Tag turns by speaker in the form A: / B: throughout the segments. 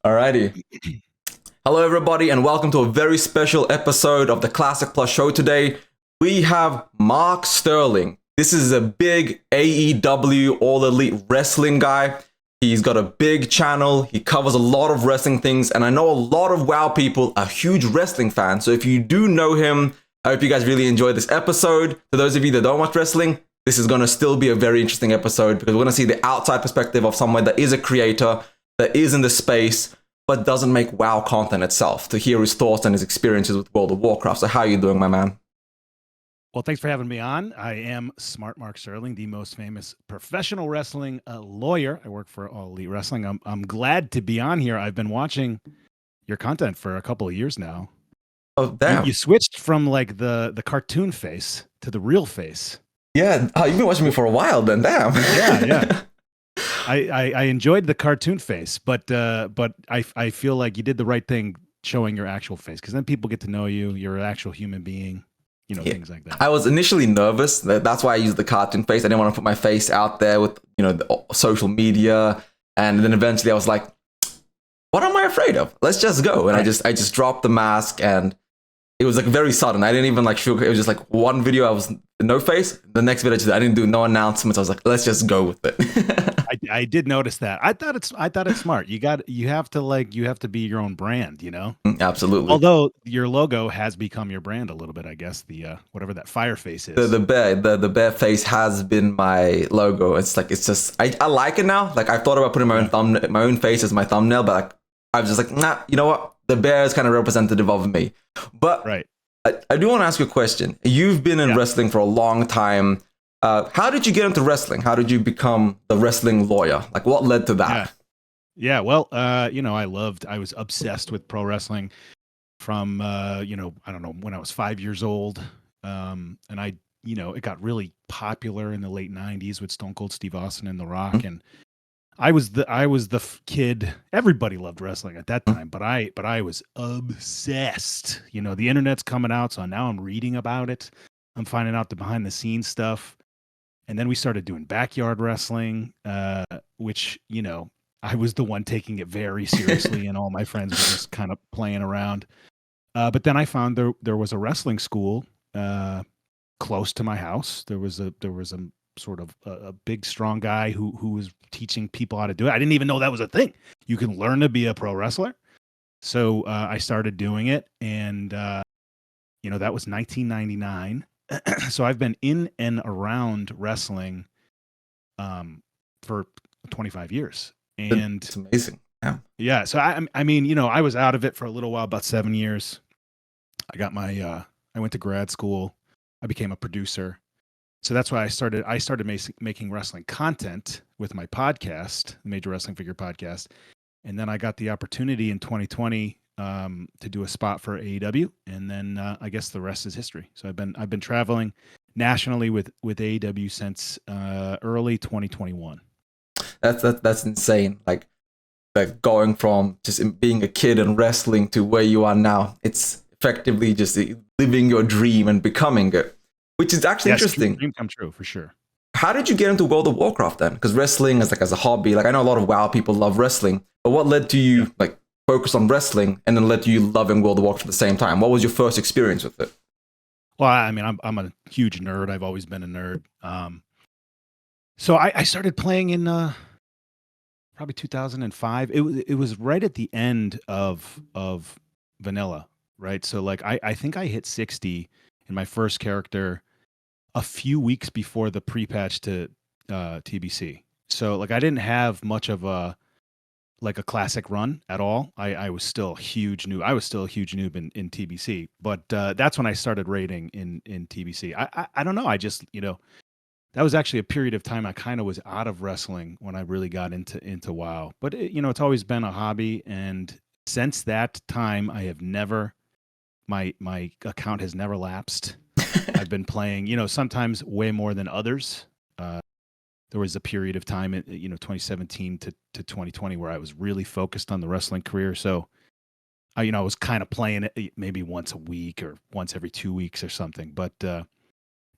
A: Alrighty. Hello, everybody, and welcome to a very special episode of the Classic Plus show today. We have Mark Sterling. This is a big AEW All Elite Wrestling guy. He's got a big channel. He covers a lot of wrestling things, and I know a lot of WoW people are huge wrestling fans. So if you do know him, I hope you guys really enjoy this episode. For those of you that don't watch wrestling, this is going to still be a very interesting episode because we're going to see the outside perspective of someone that is a creator, that is in the space, but doesn't make WoW content itself, to hear his thoughts and his experiences with World of Warcraft. So how are you doing, my man?
B: Well, thanks for having me on. I am Smart Mark Sterling, the most famous professional wrestling lawyer. I work for All Elite Wrestling. I'm glad to be on here. I've been watching your content for a couple of years now.
A: Oh, damn.
B: You switched from like the cartoon face to the real face.
A: Yeah, you've been watching me for a while then, damn.
B: Yeah. I enjoyed the cartoon face, but I feel like you did the right thing showing your actual face, because then people get to know you. You're an actual human being, things like that.
A: I was initially nervous. That's why I used the cartoon face. I didn't want to put my face out there with, the social media. And then eventually I was like, what am I afraid of? Let's just go. And I just dropped the mask, and it was like very sudden. I didn't even like feel, it was just like one video I was no face. The next video I didn't do no announcements. I was like, let's just go with it.
B: I did notice that. I thought it's smart. You have to be your own brand,
A: Absolutely.
B: Although your logo has become your brand a little bit, I guess. The whatever that fire face is.
A: The bear face has been my logo. It's just I like it now. Like, I thought about putting my own face as my thumbnail, but like, I was just like, nah, you know what? The bear is kind of representative of me. But
B: right.
A: I do want to ask you a question. You've been in wrestling for a long time. How did you get into wrestling? How did you become the wrestling lawyer? Like, what led to that?
B: Yeah. Well, I was obsessed with pro wrestling from, I don't know, when I was 5 years old. And it got really popular in the late 90s with Stone Cold Steve Austin and The Rock. Mm-hmm. And I was the kid. Everybody loved wrestling at that time, but I was obsessed. The internet's coming out, so now I'm reading about it. I'm finding out the behind the scenes stuff. And then we started doing backyard wrestling, which, I was the one taking it very seriously, and all my friends were just kind of playing around. But then I found there was a wrestling school close to my house. There was a sort of a big, strong guy who was teaching people how to do it. I didn't even know that was a thing. You can learn to be a pro wrestler. So I started doing it, and that was 1999. So I've been in and around wrestling for 25 years. And
A: it's amazing.
B: Yeah. So I mean, I was out of it for a little while, about 7 years. I got I went to grad school. I became a producer. So that's why I started making wrestling content with my podcast, the Major Wrestling Figure Podcast. And then I got the opportunity in 2020 to do a spot for AEW, and then I guess the rest is history. So I've been traveling nationally with AEW since early 2021.
A: That's insane. Like going from just being a kid and wrestling to where you are now. It's effectively just living your dream and becoming it, which is actually interesting.
B: Dream come true for sure.
A: How did you get into World of Warcraft then? Because wrestling is as a hobby. Like, I know a lot of WoW people love wrestling, but what led to you focus on wrestling and then led to you loving World of Warcraft at the same time? What was your first experience with it?
B: Well, I mean, I'm a huge nerd. I've always been a nerd. So I started playing in probably 2005. It was right at the end of vanilla, right? So like I think I hit 60 in my first character a few weeks before the pre-patch to TBC. So like I didn't have much of a classic run at all. I was still a huge noob. I was still a huge noob in TBC, but that's when I started raiding in TBC. I don't know. I just, that was actually a period of time I kind of was out of wrestling when I really got into WoW. But it's always been a hobby, and since that time, I have never my account has never lapsed. I've been playing, sometimes way more than others. There was a period of time, 2017 to 2020, where I was really focused on the wrestling career. So, I was kind of playing it maybe once a week or once every 2 weeks or something. But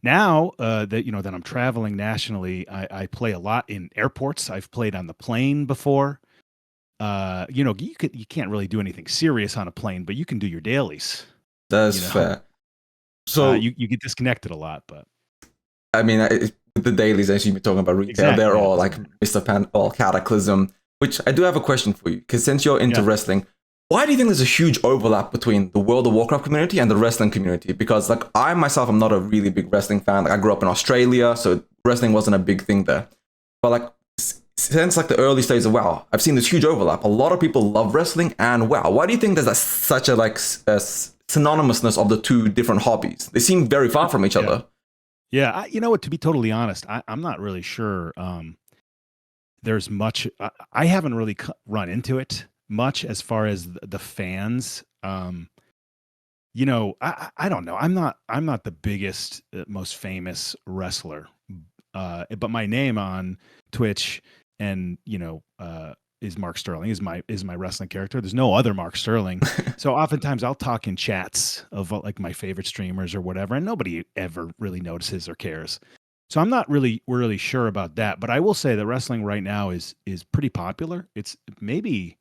B: now that I'm traveling nationally, I play a lot in airports. I've played on the plane before. you can't really do anything serious on a plane, but you can do your dailies.
A: That's fair. So
B: you get disconnected a lot, but
A: I mean, the dailies, as you've been talking about retail,
B: exactly,
A: they're
B: yeah,
A: all like Mr. Pan or Cataclysm. Which I do have a question for you, because since you're into wrestling, why do you think there's a huge overlap between the World of Warcraft community and the wrestling community? Because like I myself, I'm not a really big wrestling fan. Like I grew up in Australia, so wrestling wasn't a big thing there. But like since like the early stages of WoW, I've seen this huge overlap. A lot of people love wrestling and WoW. Why do you think there's such a synonymousness of the two different hobbies? They seem very far from each other.
B: Yeah, you know what? To be totally honest, I'm not really sure. There's much. I haven't really run into it much as far as the fans. I don't know. I'm not the biggest, most famous wrestler, but my name on Twitch and is Mark Sterling, is my wrestling character. There's no other Mark Sterling. So oftentimes I'll talk in chats of like my favorite streamers or whatever, and nobody ever really notices or cares. So I'm not really sure about that, but I will say that wrestling right now is pretty popular. It's maybe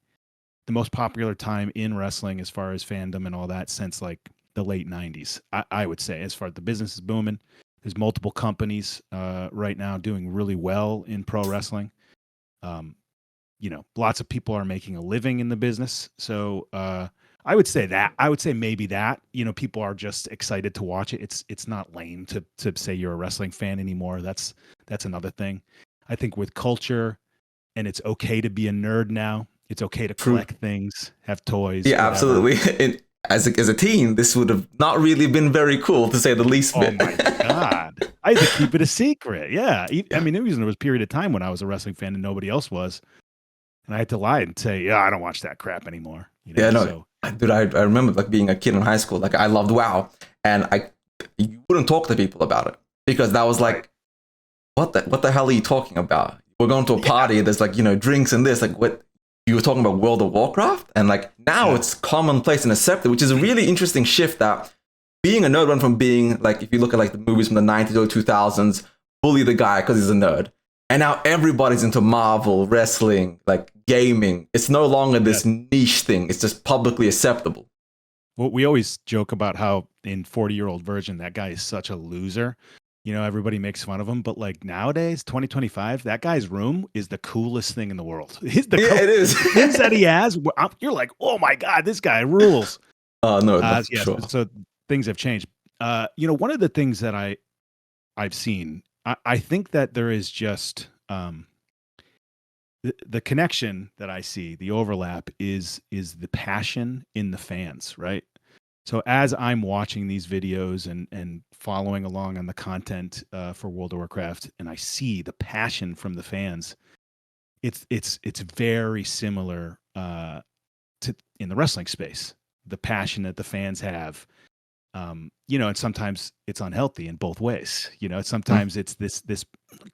B: the most popular time in wrestling as far as fandom and all that since like the late 90s. I would say, as far as the business is booming. There's multiple companies right now doing really well in pro wrestling. Lots of people are making a living in the business. So I would say maybe that, people are just excited to watch it. It's not lame to say you're a wrestling fan anymore. That's another thing. I think with culture, and it's okay to be a nerd now. It's okay to collect things, have toys.
A: Yeah, whatever. Absolutely. As a teen, this would have not really been very cool, to say the least.
B: Oh my God. I had to keep it a secret. Yeah. I mean, there was a period of time when I was a wrestling fan and nobody else was. And I had to lie and say, yeah, I don't watch that crap anymore.
A: Yeah, no. Dude, I remember like being a kid in high school. Like I loved WoW. And you wouldn't talk to people about it. Because that was like, what the hell are you talking about? We're going to a party, there's like, drinks and this. Like what? You were talking about World of Warcraft, and like now it's commonplace and accepted, which is a really interesting shift. That being a nerd went from being like, if you look at like the movies from the 90s or 2000s, bully the guy because he's a nerd, and now everybody's into Marvel, wrestling, like gaming. It's no longer this niche thing; it's just publicly acceptable.
B: Well, we always joke about how in 40-year-old version that guy is such a loser. Everybody makes fun of him, but like nowadays, 2025, that guy's room is the coolest thing in the world. It is. The things that he has, you're like, oh my God, this guy rules.
A: No, sure.
B: So things have changed. One of the things that I've seen, I think that there is just the connection that I see, the overlap is the passion in the fans, right? So as I'm watching these videos and following along on the content for World of Warcraft, and I see the passion from the fans, it's very similar to in the wrestling space. The passion that the fans have, and sometimes it's unhealthy in both ways. Sometimes it's this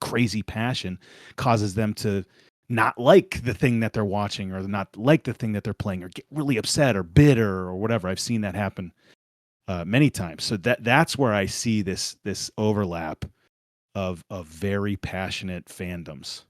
B: crazy passion causes them to not like the thing that they're watching or not like the thing that they're playing or get really upset or bitter or whatever. I've seen that happen many times. So that's where I see this overlap of very passionate fandoms.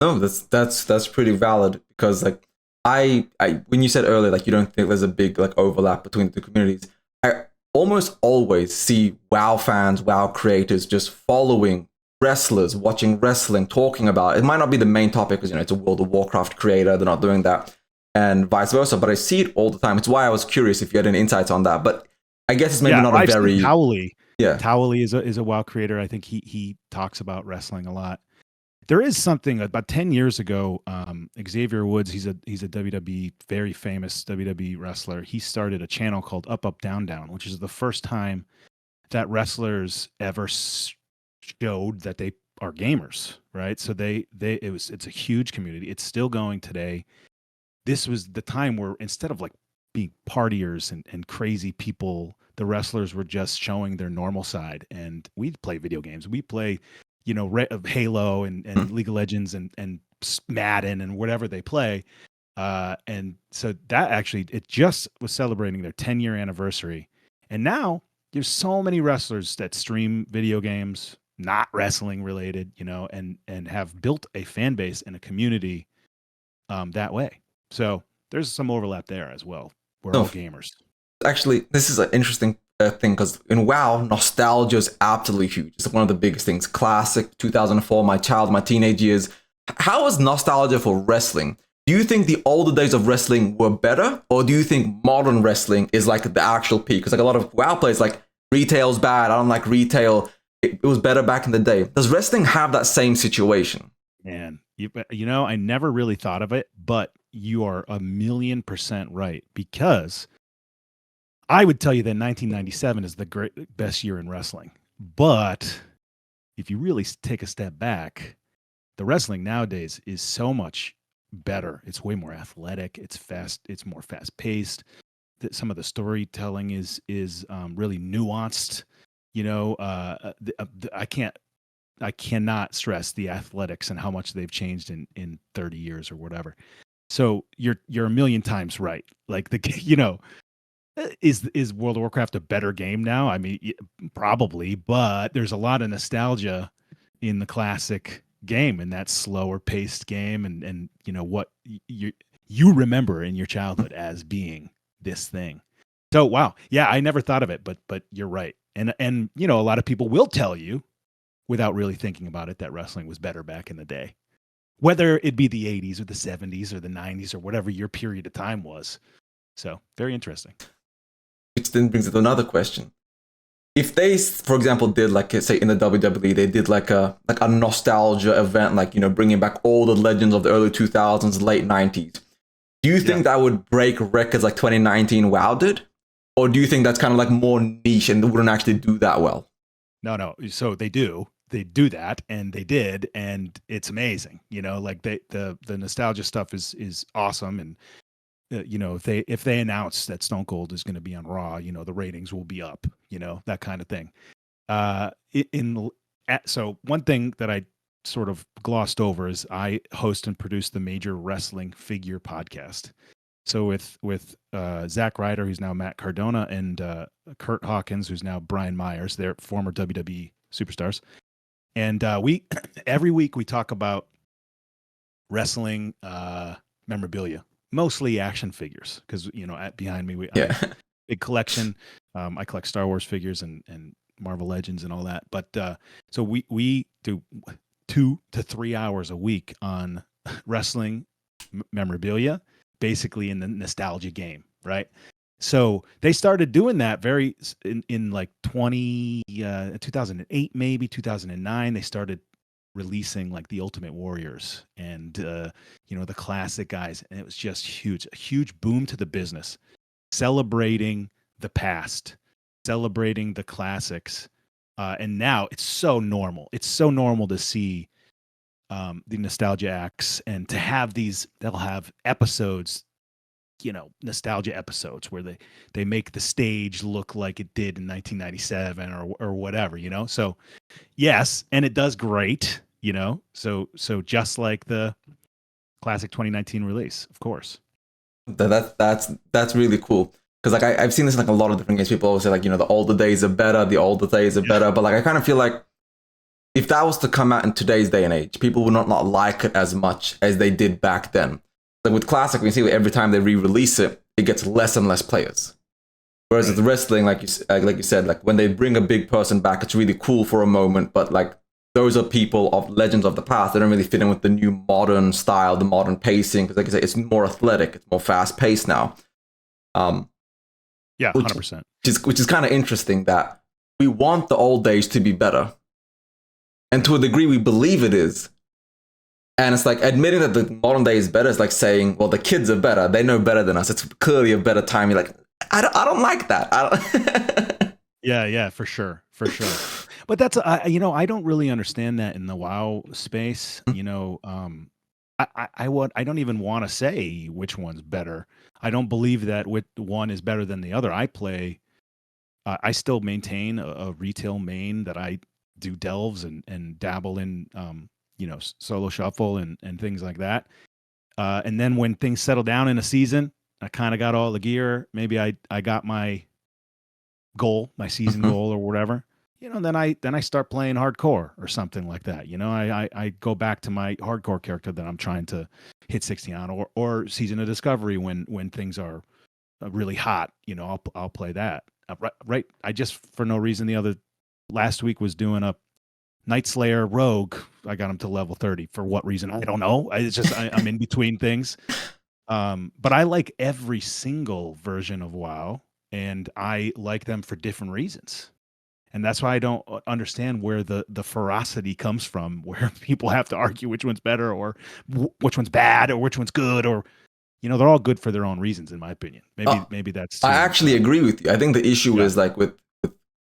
A: No, that's pretty valid, because like I when you said earlier, like you don't think there's a big like overlap between the communities, I almost always see WoW fans, WoW creators just following wrestlers, watching wrestling, talking about it. It might not be the main topic because it's a World of Warcraft creator, they're not doing that, and vice versa. But I see it all the time. It's why I was curious if you had any insights on that. But I guess it's maybe not a very
B: Towley. Yeah, Towley is a WoW creator. I think he talks about wrestling a lot. There is something about 10 years ago. Xavier Woods, he's a WWE, very famous WWE wrestler. He started a channel called Up Up Down Down, which is the first time that wrestlers ever showed that they are gamers, right? So it's a huge community. It's still going today. This was the time where instead of like being partiers and crazy people, the wrestlers were just showing their normal side. And we'd play video games. We play, Halo and League of Legends and Madden and whatever they play. And so that actually, it just was celebrating their 10-year anniversary. And now there's so many wrestlers that stream video games, not wrestling related, and have built a fan base and a community that way. So there's some overlap there as well. We're
A: No,
B: all gamers.
A: actually, this is an interesting thing because in WoW, nostalgia is absolutely huge. It's one of the biggest things. Classic 2004, my teenage years. How is nostalgia for wrestling? Do you think the older days of wrestling were better, or do you think modern wrestling is like the actual peak? Because like a lot of WoW players, like retail's bad. I don't like retail. It was better back in the day. Does wrestling have that same situation?
B: Man, you know, I never really thought of it, but you are 1,000,000% right, because I would tell you that 1997 is the best year in wrestling. But if you really take a step back, the wrestling nowadays is so much better. It's way more athletic. It's fast. It's more fast paced. Some of the storytelling is really nuanced. You know, I cannot stress the athletics and how much they've changed in 30 years or whatever. So you're a million times right. Like is World of Warcraft a better game now? I mean, probably, but there's a lot of nostalgia in the classic game, and that slower paced game, and you know what you remember in your childhood as being this thing. So wow, yeah, I never thought of it, but you're right. And you know, a lot of people will tell you without really thinking about it that wrestling was better back in the day. Whether it be the 80s or the 70s or the 90s or whatever your period of time was. So, very interesting.
A: Which then brings it to another question. If they, for example, did like say in the WWE, they did like a nostalgia event, like you know, bringing back all the legends of the early 2000s, late 90s. Do you think that would break records like 2019 WoW did, or do you think that's kind of like more niche and wouldn't actually do that well?
B: No. So they do that, and they did, and it's amazing. You know, like the nostalgia stuff is awesome, and you know, if they announce that Stone Cold is going to be on Raw, you know, the ratings will be up, you know, that kind of thing. So one thing that I sort of glossed over is I host and produce the Major Wrestling Figure podcast. So with Zack Ryder, who's now Matt Cardona, and Kurt Hawkins, who's now Brian Myers, they're former WWE superstars. And we every week we talk about wrestling memorabilia, mostly action figures, because you know behind me I have a big collection. I collect Star Wars figures and Marvel Legends and all that. But so we do 2 to 3 hours a week on wrestling memorabilia, basically in the nostalgia game, right? So they started doing that in like 2008, maybe 2009. They started releasing like the Ultimate Warriors and you know, the classic guys, and it was just huge, a huge boom to the business, celebrating the past, celebrating the classics, and now it's so normal. It's so normal to see the nostalgia acts, and to have they'll have episodes, you know, nostalgia episodes where they make the stage look like it did in 1997 or whatever, you know. So yes, and it does great, you know. So just like the classic 2019 release, of course.
A: That's really cool. Because like I've seen this in like a lot of different games. People always say like, you know, the older days are better, but like I kind of feel like if that was to come out in today's day and age, people would not like it as much as they did back then. Like with classic, we see every time they re-release it, it gets less and less players. Whereas with wrestling, like you said, like when they bring a big person back, it's really cool for a moment, but like those are people of legends of the past. They don't really fit in with the new modern style, the modern pacing. Because like I say, it's more athletic, it's more fast paced now.
B: Yeah, 100%.
A: Which is kind of interesting that we want the old days to be better, and to a degree, we believe it is. And it's like admitting that the modern day is better is like saying, well, the kids are better. They know better than us. It's clearly a better time. You're like, I don't like that.
B: Yeah, for sure. But that's you know, I don't really understand that in the WoW space. You know, I don't even want to say which one's better. I don't believe that one is better than the other. I still maintain a retail main that I do delves and dabble in, you know, solo shuffle and things like that. And then when things settle down in a season, I kind of got all the gear. Maybe I got my goal, my season goal or whatever. then I start playing hardcore or something like that. I go back to my hardcore character that I'm trying to hit 60 on, or Season of Discovery when things are really hot. I'll play that. Right. I just, for no reason, last week was doing a Night Slayer Rogue. I got him to level 30. For what reason? I don't know. It's just I'm in between things. But I like every single version of WoW, and I like them for different reasons. And that's why I don't understand where the ferocity comes from, where people have to argue which one's better or which one's bad or which one's good, or they're all good for their own reasons, in my opinion. Maybe that's
A: I actually agree with you. I think the issue is like with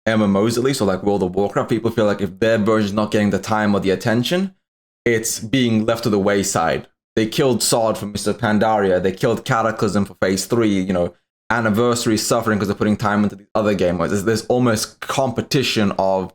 A: MMOs at least, or like World of Warcraft, people feel like if their version's not getting the time or the attention, it's being left to the wayside. They killed SoD for Mr. Pandaria. They killed Cataclysm for Phase 3. Anniversary is suffering because they're putting time into these other games. There's almost competition of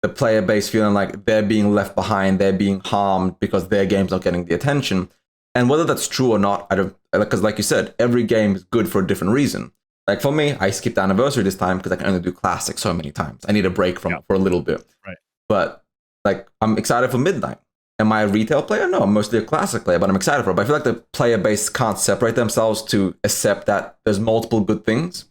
A: the player base feeling like they're being left behind, they're being harmed because their game's not getting the attention. And whether that's true or not, I don't, because like you said, every game is good for a different reason. Like for me, I skipped Anniversary this time because I can only do Classic so many times. I need a break from it for a little bit.
B: Right.
A: But like, I'm excited for Midnight. Am I a retail player? No, I'm mostly a Classic player, but I'm excited for it. But I feel like the player base can't separate themselves to accept that there's multiple good things.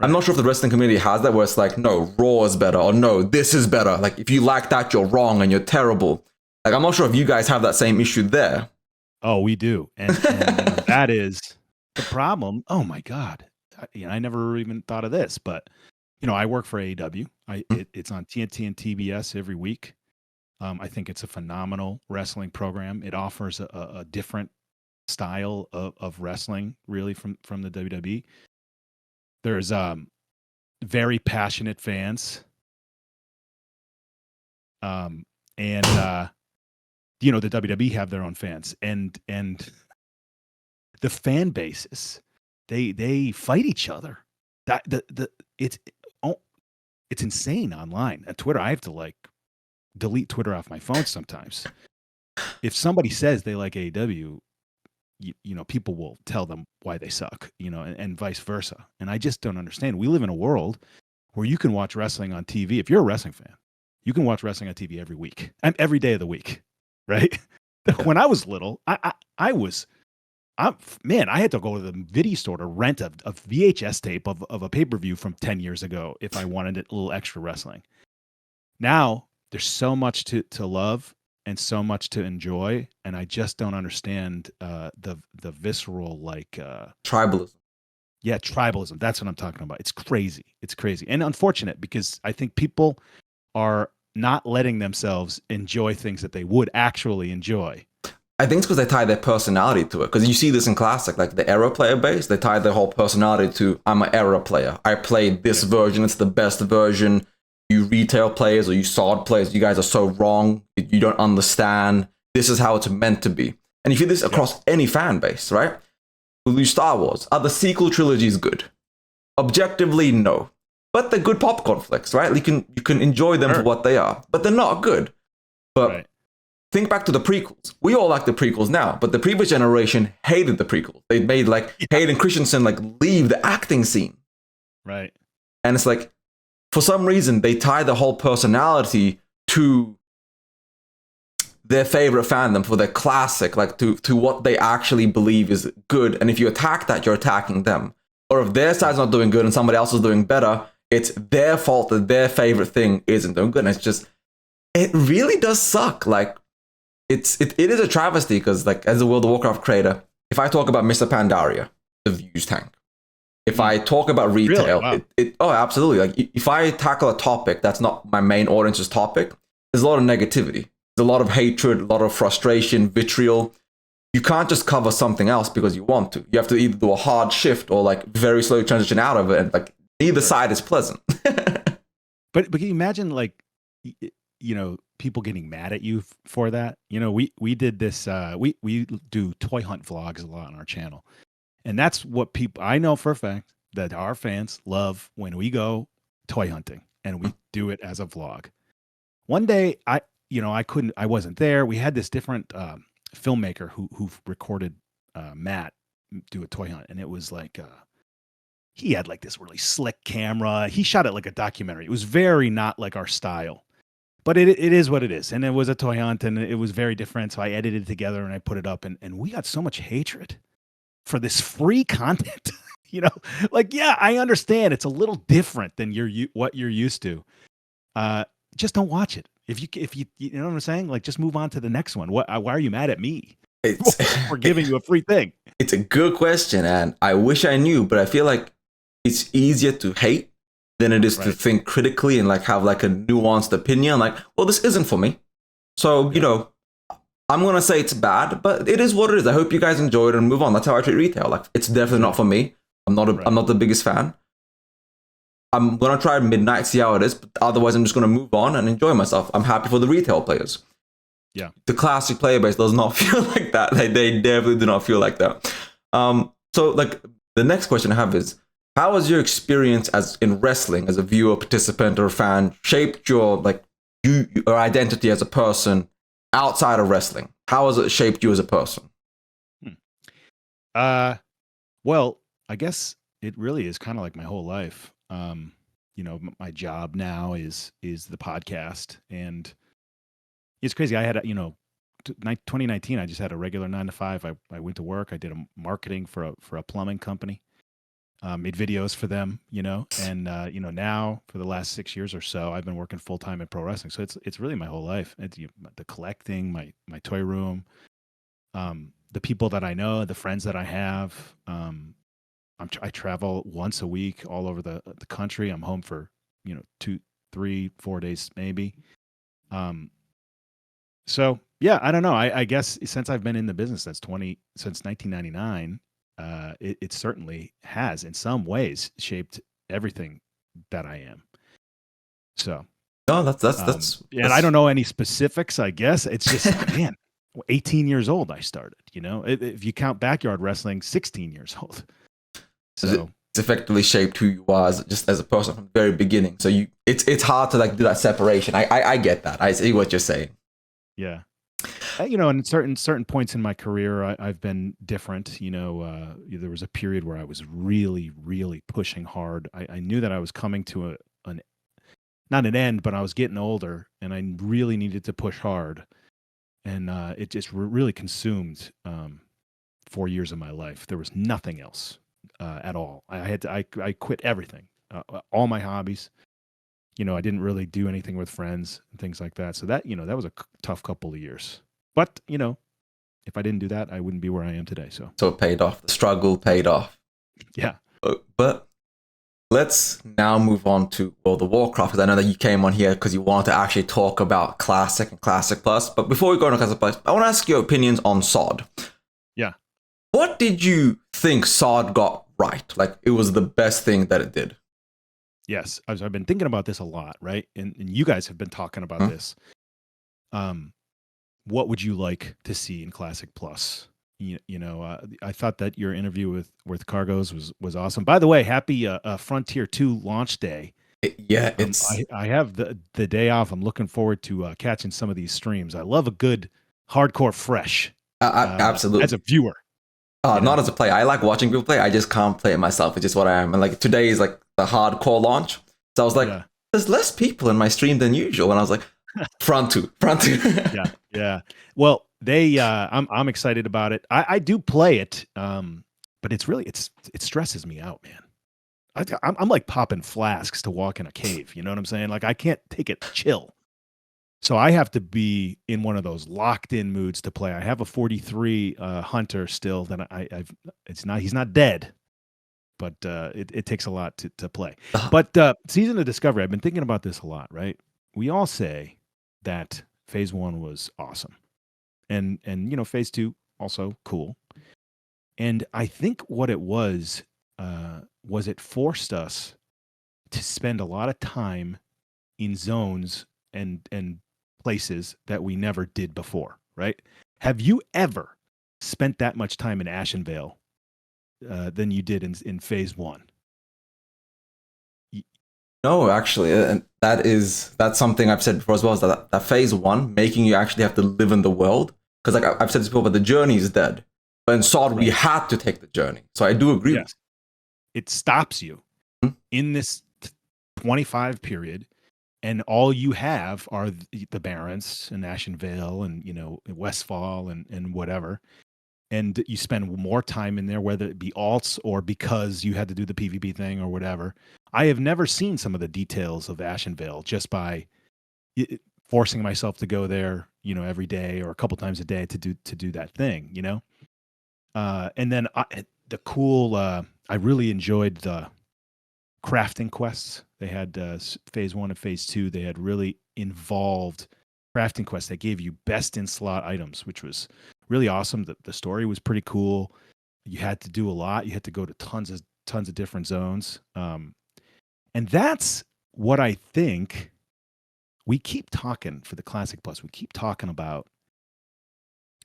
A: Right. I'm not sure if the wrestling community has that, where it's like, no, Raw is better, or no, this is better. Like, if you like that, you're wrong and you're terrible. Like, I'm not sure if you guys have that same issue there.
B: Oh, we do. And that is the problem. Oh, my God. I never even thought of this, but, I work for AEW. It's on TNT and TBS every week. I think it's a phenomenal wrestling program. It offers a different style of wrestling, really, from the WWE. There's very passionate fans, and the WWE have their own fans, and the fan bases they fight each other. It's insane online at Twitter. I have to delete Twitter off my phone sometimes. If somebody says they like AEW, people will tell them why they suck, and vice versa. And I just don't understand. We live in a world where you can watch wrestling on TV. If you're a wrestling fan, you can watch wrestling on TV every week and every day of the week, right? When I was little, I had to go to the video store to rent a VHS tape of a pay-per-view from 10 years ago if I wanted a little extra wrestling. Now, there's so much to love and so much to enjoy, and I just don't understand the visceral
A: tribalism.
B: Yeah, tribalism. That's what I'm talking about. It's crazy. It's crazy and unfortunate, because I think people are not letting themselves enjoy things that they would actually enjoy.
A: I think it's because they tie their personality to it. Because you see this in Classic, like the era player base, they tie their whole personality to, I'm an era player. I played this version. It's the best version. You retail players or you SoD players, you guys are so wrong. You don't understand. This is how it's meant to be. And you feel this across any fan base, right? We'll use Star Wars. Are the sequel trilogies good? Objectively, no. But they're good popcorn flicks, right? You can enjoy them for what they are. But they're not good. But think back to the prequels. We all like the prequels now, but the previous generation hated the prequels. They made Hayden Christensen leave the acting scene.
B: Right.
A: And it's like, for some reason, they tie the whole personality to their favorite fandom, for their classic, to what they actually believe is good. And if you attack that, you're attacking them. Or if their side's not doing good and somebody else is doing better, it's their fault that their favorite thing isn't doing good. And it's just, it really does suck. It is a travesty, because as a World of Warcraft creator, if I talk about Mr. Pandaria, the views tank. If I talk about retail,
B: really? Wow.
A: Oh, absolutely. If I tackle a topic that's not my main audience's topic, there's a lot of negativity. There's a lot of hatred, a lot of frustration, vitriol. You can't just cover something else because you want to. You have to either do a hard shift or very slowly transition out of it. And neither side is pleasant.
B: But can you imagine people getting mad at you for that? We did this. We do toy hunt vlogs a lot on our channel. And that's what I know for a fact that our fans love when we go toy hunting and we do it as a vlog. One day, I wasn't there. We had this different filmmaker who recorded Matt do a toy hunt. And it was he had like this really slick camera. He shot it like a documentary. It was very not like our style, but it is what it is. And it was a toy hunt, and it was very different. So I edited it together and I put it up, and we got so much hatred for this free content. You know, like, yeah, I understand it's a little different than what you're used to. Just don't watch it. If you know what I'm saying? Like, just move on to the next one. Why are you mad at me for giving you a free thing?
A: It's a good question, and I wish I knew, but I feel like it's easier to hate than it is to think critically and like have like a nuanced opinion. Like, well, this isn't for me. So, you know, I'm going to say it's bad, but it is what it is. I hope you guys enjoyed it and move on. That's how I treat retail. Like, it's definitely not for me. I'm not the biggest fan. I'm going to try midnight, see how it is, but otherwise I'm just going to move on and enjoy myself. I'm happy for the retail players.
B: Yeah.
A: The classic player base does not feel like that. They definitely do not feel like that. So like the next question I have is, how has your experience as in wrestling as a viewer, participant, or fan shaped your your identity as a person outside of wrestling? How has it shaped you as a person?
B: Well, I guess it really is kind of like my whole life. You know, my job now is the podcast, and it's crazy. I had 2019. I just had a regular 9 to 5. I went to work. I did a marketing for a plumbing company. Made videos for them, and now for the last 6 years or so, I've been working full time in pro wrestling. So it's really my whole life. It's the collecting, my toy room, the people that I know, the friends that I have. I travel once a week all over the country. I'm home for 2, 3, 4 days maybe. So yeah, I don't know. I guess since I've been in the business since 1999. It certainly has in some ways shaped everything that I am. So
A: no, that's
B: and I don't know any specifics. I guess it's just man, 18 years old I started. If you count backyard wrestling, 16 years old. So
A: it's effectively shaped who you are just as a person from the very beginning. So it's hard to like do that separation. I get that. I see what you're saying.
B: Yeah. In certain points in my career, I've been different. There was a period where I was really, really pushing hard. I knew that I was coming to not an end, but I was getting older, and I really needed to push hard. And it just really consumed 4 years of my life. There was nothing else at all. I quit everything, all my hobbies. I didn't really do anything with friends and things like that. So that was a tough couple of years. But, if I didn't do that, I wouldn't be where I am today. So
A: it paid off. The struggle paid off.
B: Yeah.
A: But let's now move on to, the Warcraft, because I know that you came on here because you wanted to actually talk about Classic and Classic Plus. But before we go on to Classic Plus, I want to ask your opinions on SoD.
B: Yeah.
A: What did you think SoD got right? Like, it was the best thing that it did.
B: Yes. I've been thinking about this a lot, right? And you guys have been talking about this. What would you like to see in Classic Plus? I thought that your interview with Cargos was awesome. By the way, happy Frontier 2 launch day.
A: Yeah,
B: I have the day off. I'm looking forward to catching some of these streams. I love a good hardcore fresh.
A: Absolutely.
B: As a viewer.
A: Not as a player. I like watching people play. I just can't play it myself. It's just what I am. And like today is like the hardcore launch. So I was like, there's less people in my stream than usual. And I was like, front two.
B: Yeah. Well, I'm excited about it. I do play it, but it stresses me out, man. I'm like popping flasks to walk in a cave. You know what I'm saying? Like I can't take it chill. So I have to be in one of those locked in moods to play. I have a 43 Hunter still that he's not dead, but it takes a lot to play. But Season of Discovery, I've been thinking about this a lot, right? We all say that Phase 1 was awesome. And Phase 2 also cool. And I think what it was it forced us to spend a lot of time in zones and places that we never did before, right? Have you ever spent that much time in Ashenvale than you did in Phase 1?
A: No, actually, and that's something I've said before as well, is that Phase 1, making you actually have to live in the world. Because like I've said this before, but the journey is dead. But in SoD, we had to take the journey. So I do agree.
B: Yes. it stops you
A: Mhm.
B: in this 25 period, and all you have are the Barrens and Ashenvale and Westfall and whatever, and you spend more time in there, whether it be alts or because you had to do the PvP thing or whatever. I have never seen some of the details of Ashenvale just by forcing myself to go there, every day or a couple times a day to do that thing, and then I really enjoyed the crafting quests. They had phase 1 and phase 2. They had really involved crafting quests that gave you best in slot items, which was really awesome. The story was pretty cool. You had to do a lot. You had to go to tons of different zones. And that's what I think we keep talking for the Classic Plus. We keep talking about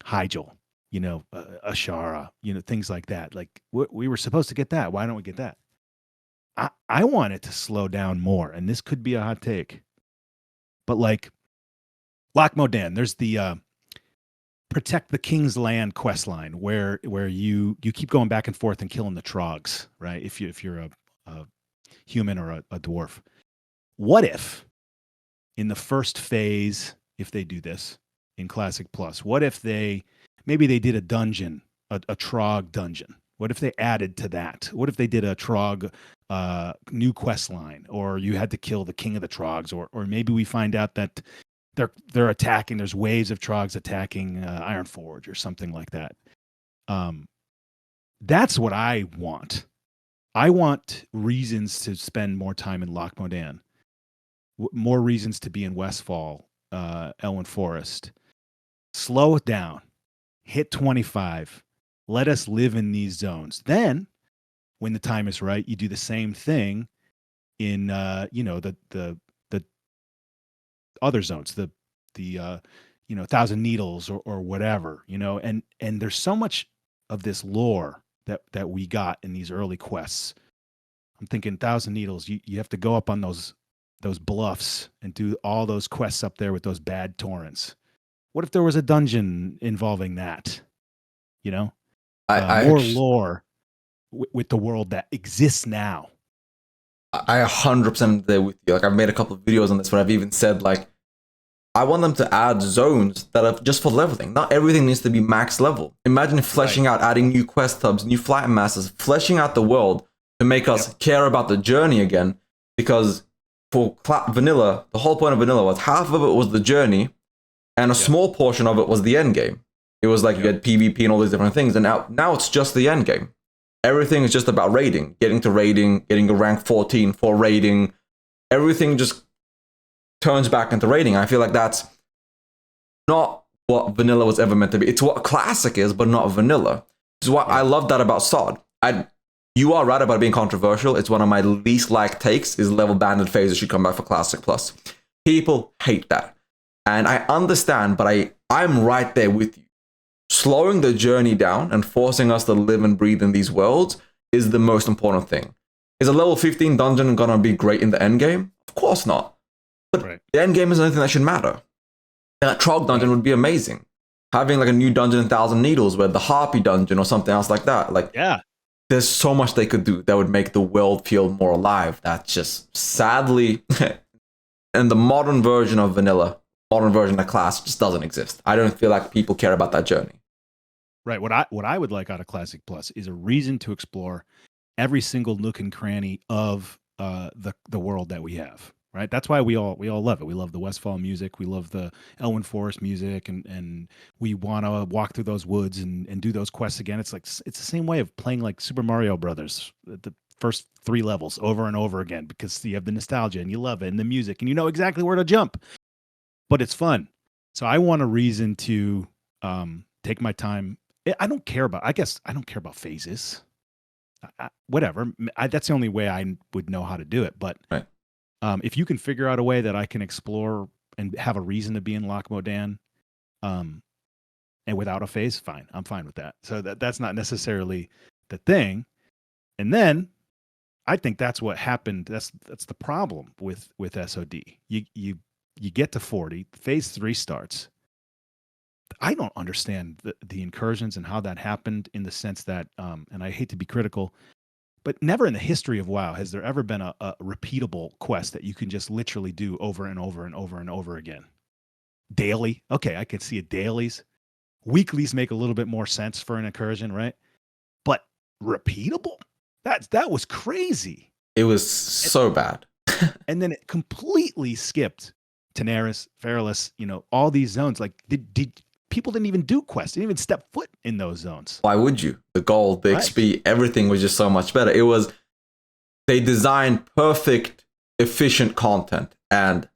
B: Hyjal, Ashara, things like that. Like we were supposed to get that. Why don't we get that? I want it to slow down more, and this could be a hot take. But like Loch Modan, there's the Protect the King's Land quest line where you keep going back and forth and killing the trogs, right? If you're a human or a dwarf. What if in the first phase, if they do this in Classic Plus, what if maybe they did a dungeon, a trog dungeon? What if they added to that? What if they did a trog new quest line, or you had to kill the king of the trogs, or maybe we find out that they're attacking. There's waves of trogs attacking Ironforge or something like that. That's what I want. I want reasons to spend more time in Loch Modan, more reasons to be in Westfall, Elwyn Forest. Slow it down. Hit 25. Let us live in these zones. Then, when the time is right, you do the same thing in the other zones, the Thousand Needles or whatever, and there's so much of this lore that we got in these early quests. I'm thinking Thousand Needles, you have to go up on those bluffs and do all those quests up there with those bad torrents. What if there was a dungeon involving that? More lore with the world that exists now.
A: I 100% there with you. Like, I've made a couple of videos on this where I've even said, like, I want them to add zones that are just for leveling. Not everything needs to be max level. Imagine fleshing out, adding new quest hubs, new flight masters, fleshing out the world to make us care about the journey again. Because for vanilla, the whole point of vanilla was half of it was the journey, and a small portion of it was the end game. It was like you had PvP and all these different things, and now it's just the end game. Everything is just about raiding, getting to raiding, getting a rank 14 for raiding. Everything just turns back into raiding. I feel like that's not what vanilla was ever meant to be. It's what classic is, but not vanilla. Which is why I love that about SoD. You are right about it being controversial. It's one of my least liked takes is level banded phases should come back for Classic Plus. People hate that. And I understand, but I'm right there with you. Slowing the journey down and forcing us to live and breathe in these worlds is the most important thing. Is a level 15 dungeon going to be great in the end game? Of course not. But the end game is anything that should matter. And that Trog dungeon would be amazing. Having like a new dungeon in Thousand Needles where the Harpy dungeon or something else like that. Like, there's so much they could do that would make the world feel more alive. That's just sadly, and the modern version of vanilla, modern version of class just doesn't exist. I don't feel like people care about that journey.
B: Right. What I would like out of Classic Plus is a reason to explore every single nook and cranny of the world that we have. Right. That's why we all love it. We love the Westfall music. We love the Elwyn Forest music, and we want to walk through those woods and do those quests again. It's like it's the same way of playing like Super Mario Brothers, the first 3 levels over and over again, because you have the nostalgia and you love it and the music and you know exactly where to jump. But it's fun. So I want a reason to take my time. I don't care about phases. Whatever. That's the only way I would know how to do it. But if you can figure out a way that I can explore and have a reason to be in Loch Modan, and without a phase, fine. I'm fine with that. So that's not necessarily the thing. And then I think that's what happened. That's the problem with SOD. You get to 40, phase 3 starts. I don't understand the incursions and how that happened, in the sense that, and I hate to be critical, But never in the history of WoW has there ever been a repeatable quest that you can just literally do over and over and over and over again. Daily, okay, I could see it dailies. Weeklies make a little bit more sense for an incursion, right? But repeatable? That was crazy.
A: It was so bad.
B: And then it completely skipped Tenaris, Feralus, all these zones. Like, did people didn't even do quests, didn't even step foot in those zones.
A: Why would you? The gold, the XP, everything was just so much better. They designed perfect, efficient content, and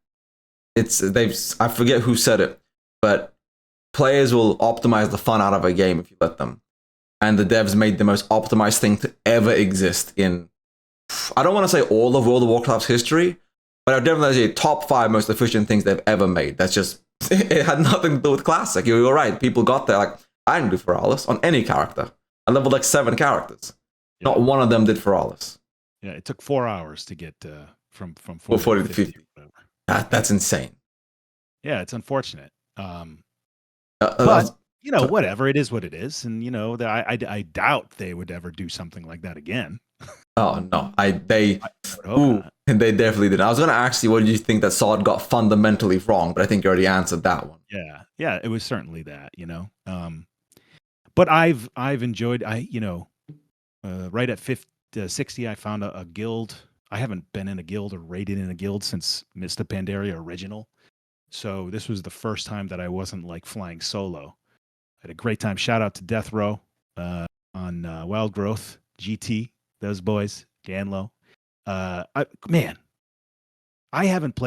A: I forget who said it, but players will optimize the fun out of a game if you let them. And the devs made the most optimized thing to ever exist in, I don't want to say all of World of Warcraft's history, but I would definitely say top 5 most efficient things they've ever made. That's just, it had nothing to do with Classic. You're right. People got there like, I didn't do Feralus on any character. I leveled like 7 characters. Yeah. Not one of them did Feralus.
B: Yeah, it took 4 hours to get from 40 to 50.
A: That's insane.
B: Yeah, it's unfortunate. But whatever, it is what it is, and I doubt they would ever do something like that again.
A: Oh no, they definitely did. I was going to ask you, what did you think that SoD got fundamentally wrong? But I think you already answered that one.
B: Yeah, it was certainly that, But I've enjoyed. Right at 60, I found a guild. I haven't been in a guild or raided in a guild since Mr. Pandaria original. So this was the first time that I wasn't like flying solo. I had a great time. Shout out to Death Row on Wild Growth, GT, those boys, Ganlow. I haven't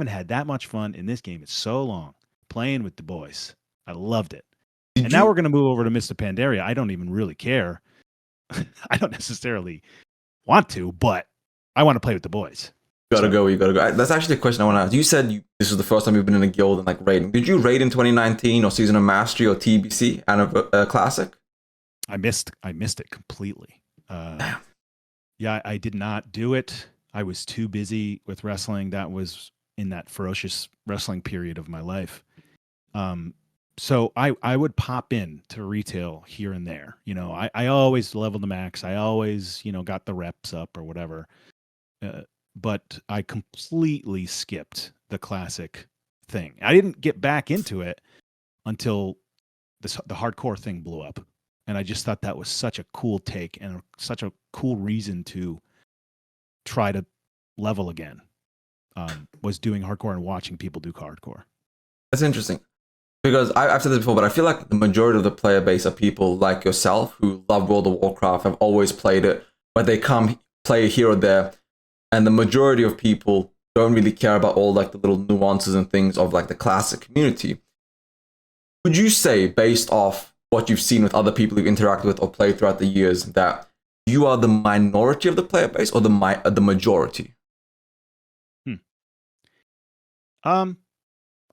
B: had that much fun in this game in so long playing with the boys. I loved it. Now we're going to move over to Mr. Pandaria. I don't even really care. I don't necessarily want to, but I want to play with the boys.
A: You gotta go. That's actually a question I want to ask. You said this was the first time you've been in a guild and like raiding. Did you raid in 2019 or Season of Mastery or TBC and Classic?
B: I missed it completely. Yeah, I did not do it. I was too busy with wrestling. That was in that ferocious wrestling period of my life. So I would pop in to retail here and there. I always leveled the max. I always, got the reps up or whatever. But I completely skipped the Classic thing. I didn't get back into it until the hardcore thing blew up. And I just thought that was such a cool take and such a cool reason to try to level again. Was doing hardcore and watching people do hardcore.
A: That's interesting. Because I've said this before, but I feel like the majority of the player base are people like yourself who love World of Warcraft, have always played it, but they come play here or there. And the majority of people don't really care about all like the little nuances and things of like the Classic community. Would you say, based off what you've seen with other people you've interacted with or played throughout the years, that you are the minority of the player base or the majority?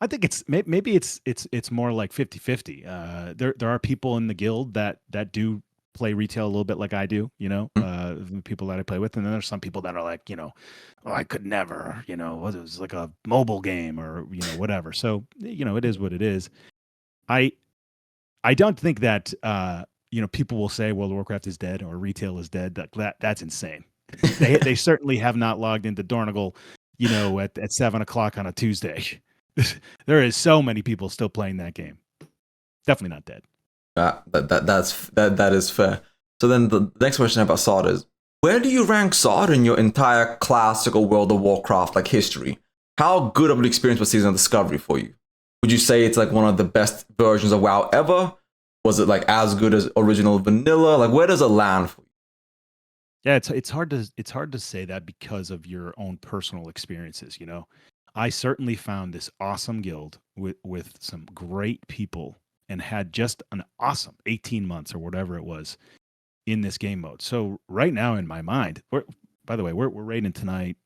B: I think it's maybe it's more like 50-50. There are people in the guild that do play retail a little bit like I do, the people that I play with, and then there's some people that are like, oh, I could never, it was like a mobile game or whatever. So it is what it is. I don't think that people will say World of Warcraft is dead or retail is dead. That's insane. They certainly have not logged into Dornigal, at 7:00 on a Tuesday. There is so many people still playing that game. Definitely not dead.
A: That is fair. So then the next question about SoD is, where do you rank SoD in your entire classical World of Warcraft like history? How good of an experience was Season of Discovery for you? Would you say it's like one of the best versions of WoW ever? Was it like as good as original vanilla? Like, where does it land for you?
B: Yeah, it's hard to say that because of your own personal experiences. I certainly found this awesome guild with some great people and had just an awesome 18 months or whatever it was in this game mode. So right now in my mind, we're raiding tonight,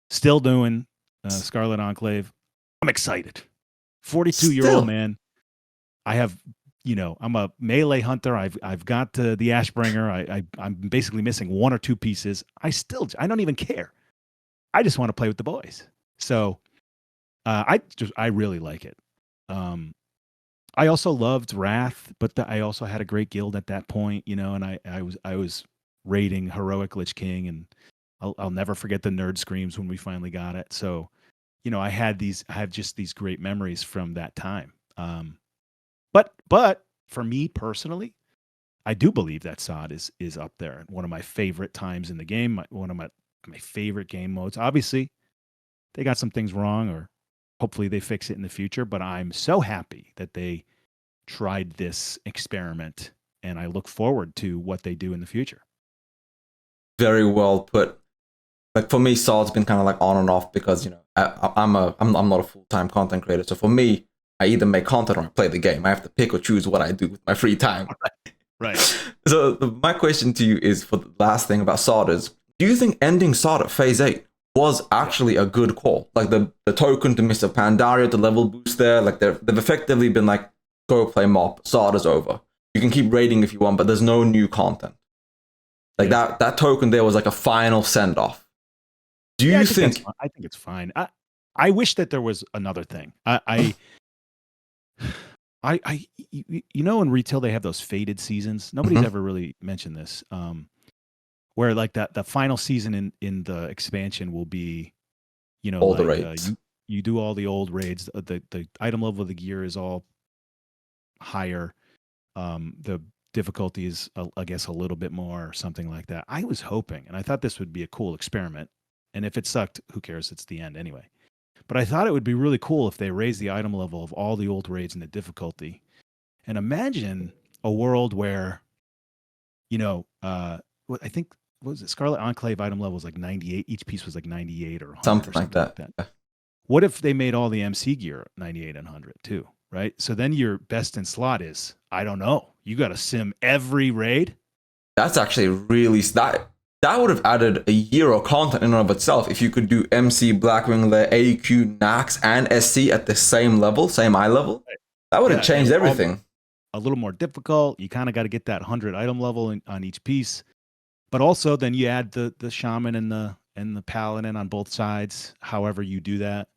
B: still doing Scarlet Enclave. I'm excited. 42-year-old man. I have, I'm a melee hunter. I've got the Ashbringer. I'm basically missing 1 or 2 pieces. I don't even care. I just want to play with the boys. So I really like it. I also loved Wrath, but I also had a great guild at that point, and I was raiding heroic Lich King, and I'll never forget the nerd screams when we finally got it. So, I have just these great memories from that time. But for me personally, I do believe that SoD is up there. One of my favorite times in the game, one of my favorite game modes. Obviously, they got some things wrong, or hopefully they fix it in the future, but I'm so happy that they tried this experiment, and I look forward to what they do in the future.
A: Very well put. Like for me, SoD's been kind of like on and off because I'm not a full-time content creator. So for me, I either make content or I play the game. I have to pick or choose what I do with my free time.
B: Right.
A: So my question to you is, for the last thing about SoD is, do you think ending SoD at Phase 8 was actually a good call? Like the token to Mr. Pandaria, the level boost there, like they've effectively been like, go play MOP, SoD is over. You can keep raiding if you want, but there's no new content. Like that token there was like a final send-off. Do you think?
B: I think it's fine. I wish that there was another thing. I in retail they have those faded seasons. Nobody's ever really mentioned this. Where like the final season in the expansion will be,
A: all the raids.
B: You do all the old raids. The item level of the gear is all higher. The difficulty is, I guess, a little bit more, or something like that. I was hoping, and I thought this would be a cool experiment. And if it sucked, who cares? It's the end anyway. But I thought it would be really cool if they raised the item level of all the old raids and the difficulty. And imagine a world where, I think, what was it? Scarlet Enclave item level was like 98. Each piece was like 98 or 100
A: something
B: or
A: like that. Yeah.
B: What if they made all the MC gear 98 and 100 too, right? So then your best in slot is, I don't know, you got to sim every raid?
A: That's actually really... That would have added a year of content in and of itself if you could do MC, Blackwing Lair, AQ, Nax, and SC at the same level, same eye level. That would have changed everything.
B: A little more difficult. You kind of got to get that 100 item level on each piece. But also then you add the shaman and the paladin on both sides, however you do that.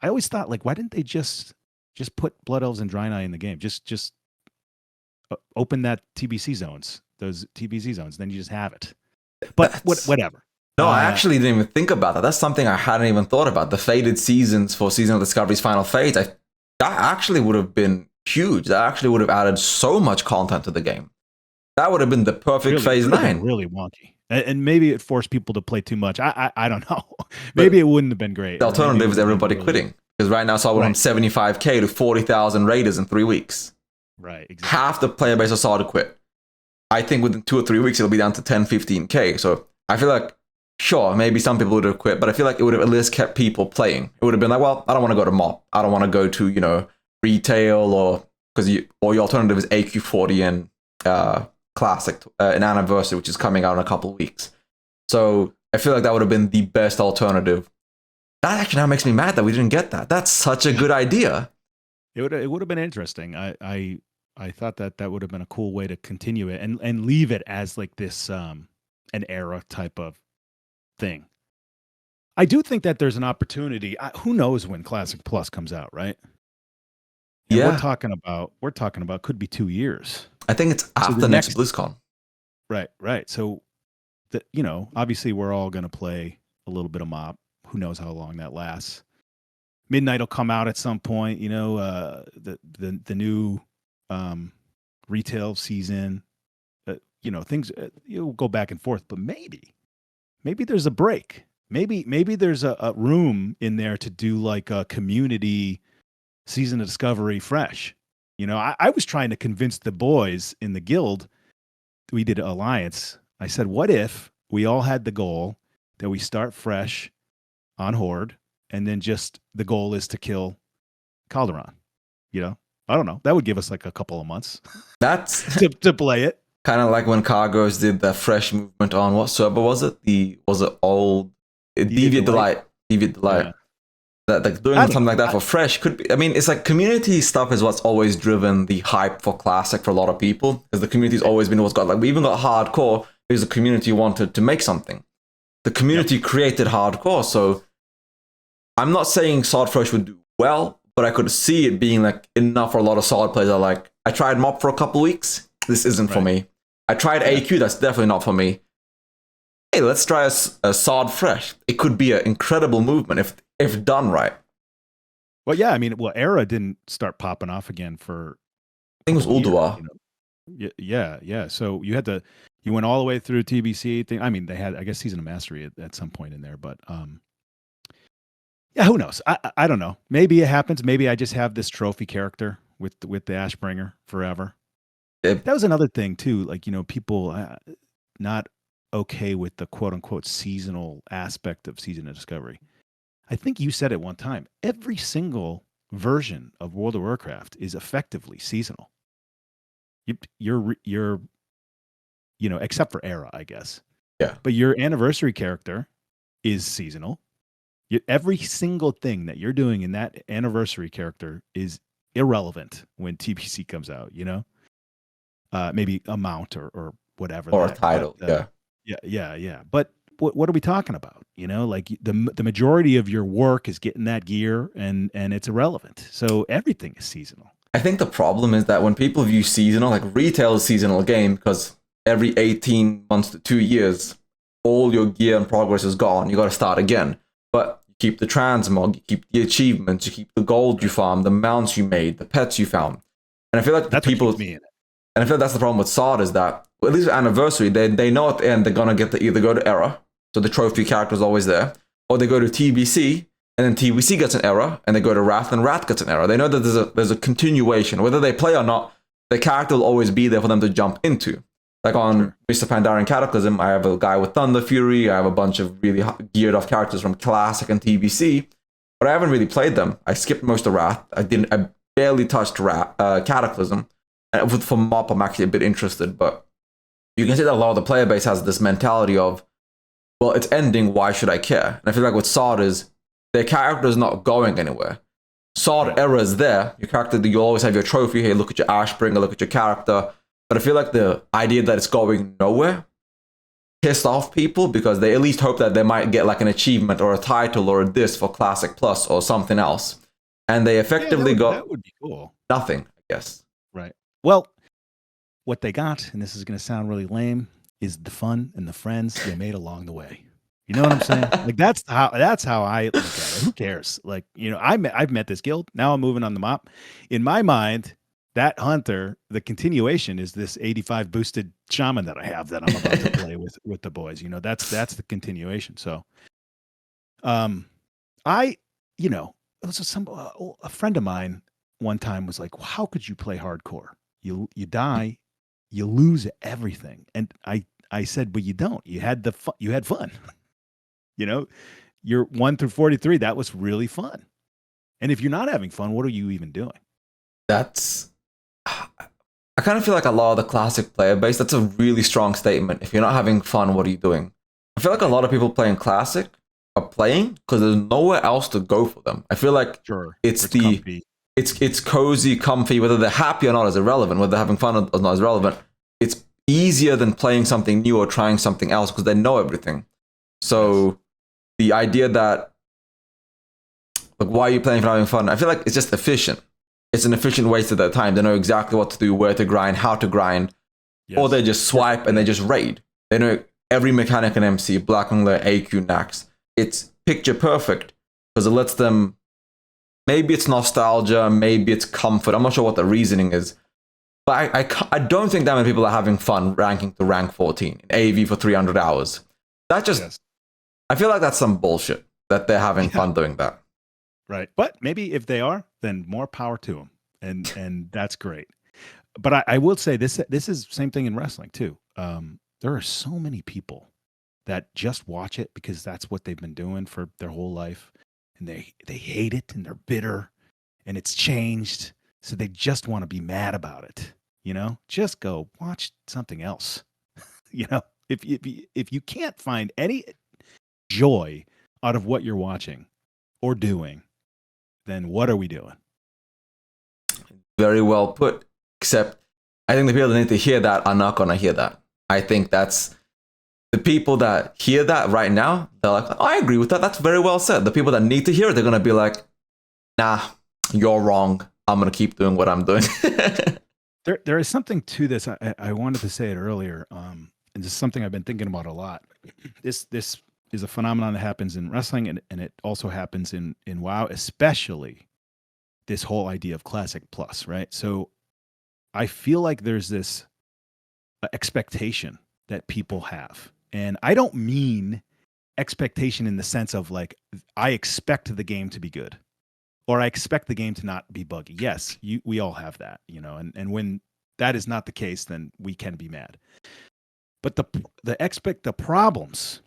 B: I always thought, like, why didn't they just put Blood Elves and Draenei in the game? Just open that TBC zones, those TBC zones, then you just have it. But whatever.
A: No, I actually didn't even think about that. That's something I hadn't even thought about. The faded seasons for Season of Discovery's final phase, that actually would have been huge. That actually would have added so much content to the game. That would have been the perfect Phase 9.
B: Really wonky. And maybe it forced people to play too much. I don't know. Maybe it wouldn't have been great.
A: The alternative is everybody quitting. Because right now, SoD went from 75k to 40,000 raiders in 3 weeks.
B: Right, exactly.
A: Half the player base of SoD quit. I think within 2 or 3 weeks, it'll be down to 10, 15k. So I feel like, sure, maybe some people would have quit, but I feel like it would have at least kept people playing. It would have been like, well, I don't want to go to MOP. I don't want to go to, retail, or your alternative is AQ40 and Classic, an anniversary, which is coming out in a couple of weeks. So I feel like that would have been the best alternative. That actually now makes me mad that we didn't get that. That's such a good idea.
B: It would have been interesting. I thought that would have been a cool way to continue it and leave it as like this an era type of thing. I do think that there's an opportunity. Who knows when Classic Plus comes out, right? And we're talking about could be 2 years.
A: I think it's after next BlizzCon.
B: Right. So obviously we're all going to play a little bit of MOP. Who knows how long that lasts? Midnight will come out at some point. The new retail season. Things you'll go back and forth, but maybe there's a break. Maybe there's a room in there to do like a community Season of Discovery fresh. I was trying to convince the boys in the guild. We did Alliance. I said, what if we all had the goal that we start fresh on Horde, and then just the goal is to kill Calderon? I don't know. That would give us like a couple of months. That's to play it.
A: Kind of like when Cargos did the fresh movement on what server was it? Was it old Deviant Delight? Deviant Delight. Yeah. That like doing something like that for fresh could be. I mean, it's like community stuff is what's always driven the hype for Classic for a lot of people, because the community's always been what's got, like, we even got hardcore because the community wanted to make something. The community created hardcore, so I'm not saying SoD Fresh would do well, but I could see it being like enough for a lot of SoD players that are like, I tried MOP for a couple weeks, this isn't for me. I tried AQ, that's definitely not for me. Hey, let's try a SoD fresh. It could be an incredible movement if done right.
B: Well, yeah, I mean, Era didn't start popping off again for
A: I think it was Ulduar.
B: Yeah. So you went all the way through TBC thing. I mean, they had, I guess, Season of Mastery at some point in there, but yeah, who knows? I don't know. Maybe it happens. Maybe I just have this trophy character with the Ashbringer forever. That was another thing too. Like, people not okay with the quote unquote seasonal aspect of Season of Discovery. I think you said it one time. Every single version of World of Warcraft is effectively seasonal. You're except for Era, I guess.
A: Yeah.
B: But your anniversary character is seasonal. Every single thing that you're doing in that anniversary character is irrelevant when TBC comes out. Maybe a mount or whatever,
A: or a title.
B: Yeah. But what are we talking about? Like the majority of your work is getting that gear, and it's irrelevant. So everything is seasonal.
A: I think the problem is that when people view seasonal, like retail is seasonal game, because every 18 months to 2 years, all your gear and progress is gone. You got to start again. But you keep the transmog, you keep the achievements, you keep the gold you farmed, the mounts you made, the pets you found. And I feel like
B: that's
A: people,
B: what keeps me in it.
A: And I feel like that's the problem with SoD, is that, well, at least with Anniversary, they know at the end they're gonna get to either go to Era, so the trophy character is always there, or they go to TBC, and then TBC gets an Era, and they go to Wrath, and Wrath gets an Era. They know that there's a continuation. Whether they play or not, the character will always be there for them to jump into. Like on Mr. Pandaren Cataclysm, I have a guy with Thunder Fury, I have a bunch of really geared off characters from Classic and TBC, but I haven't really played them. I skipped most of Wrath. I barely touched Cataclysm. And for MOP, I'm actually a bit interested, but you can see that a lot of the player base has this mentality of, well, it's ending, why should I care? And I feel like with SoD is, their character is not going anywhere. SoD Era is there, your character, you always have your trophy, hey, look at your Ashbringer, look at your character. But I feel like the idea that it's going nowhere pissed off people, because they at least hope that they might get like an achievement or a title or a disc for Classic Plus or something else. And they effectively
B: that would be cool.
A: Nothing, I guess.
B: Right. Well, what they got, and this is going to sound really lame, is the fun and the friends they made along the way. You know what I'm saying? Like that's how I look at it. Who cares? Like, I've met this guild. Now I'm moving on the MOP. In my mind, that hunter, the continuation is this 85 boosted shaman that I have that I'm about to play with the boys. That's the continuation. So, it was a friend of mine one time was like, well, how could you play hardcore? You die, you lose everything. And I said, but you don't. You had you had fun. You're 1 through 43. That was really fun. And if you're not having fun, what are you even doing?
A: I kind of feel like a lot of the Classic player base, that's a really strong statement. If you're not having fun, what are you doing? I feel like a lot of people playing Classic are playing because there's nowhere else to go for them. I feel like it's cozy, comfy. Whether they're happy or not is irrelevant. Whether they're having fun or not is relevant. It's easier than playing something new or trying something else because they know everything. So the idea that, like, why are you playing for having fun? I feel like it's just efficient. It's an efficient waste of their time. They know exactly what to do, where to grind, how to grind. Yes. Or they just swipe and they just raid. They know every mechanic in MC, Black Angler, AQ, Nax. It's picture perfect because it lets them, maybe it's nostalgia, maybe it's comfort. I'm not sure what the reasoning is. But I don't think that many people are having fun ranking to rank 14 in AV for 300 hours. That just, I feel like that's some bullshit that they're having fun doing that.
B: Right. But maybe if they are, then more power to them. And that's great. But I will say this is the same thing in wrestling too. There are so many people that just watch it because that's what they've been doing for their whole life. And they hate it and they're bitter and it's changed. So they just want to be mad about it. Just go watch something else. If you can't find any joy out of what you're watching or doing, then what are we doing?
A: Very well put. Except I think the people that need to hear that are not going to hear that. I think that's the people that hear that right now. They're like, oh, I agree with that. That's very well said. The people that need to hear it, they're going to be like, nah, you're wrong. I'm going to keep doing what I'm doing.
B: There is something to this. I wanted to say it earlier, and this is something I've been thinking about a lot. This is a phenomenon that happens in wrestling, and it also happens in WoW, especially this whole idea of Classic Plus, right? So I feel like there's this expectation that people have, and I don't mean expectation in the sense of like I expect the game to be good or I expect the game to not be buggy. Yes, we all have that, and when that is not the case, then we can be mad. But the problems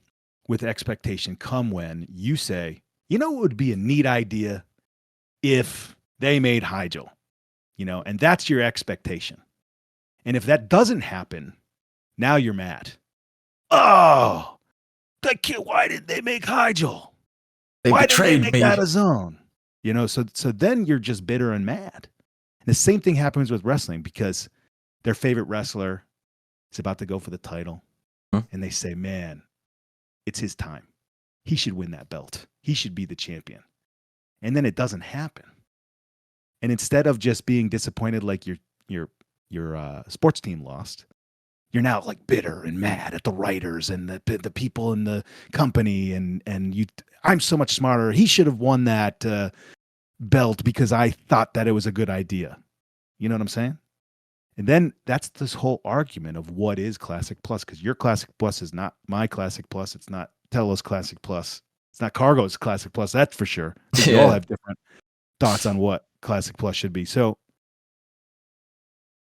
B: with expectation come when you say, it would be a neat idea if they made Hyjal, and that's your expectation. And if that doesn't happen, now you're mad. Oh, why did they make Hyjal? Why did they make that a zone? So then you're just bitter and mad. And the same thing happens with wrestling because their favorite wrestler is about to go for the title. And they say, man, it's his time. He should win that belt. He should be the champion. And then it doesn't happen. And instead of just being disappointed like your sports team lost, you're now like bitter and mad at the writers and the people in the company. And I'm so much smarter. He should have won that belt because I thought that it was a good idea. You know what I'm saying? And then that's this whole argument of what is Classic Plus, because your Classic Plus is not my Classic Plus. It's not Telos Classic Plus. It's not Cargo's Classic Plus. That's for sure. We all have different thoughts on what Classic Plus should be. So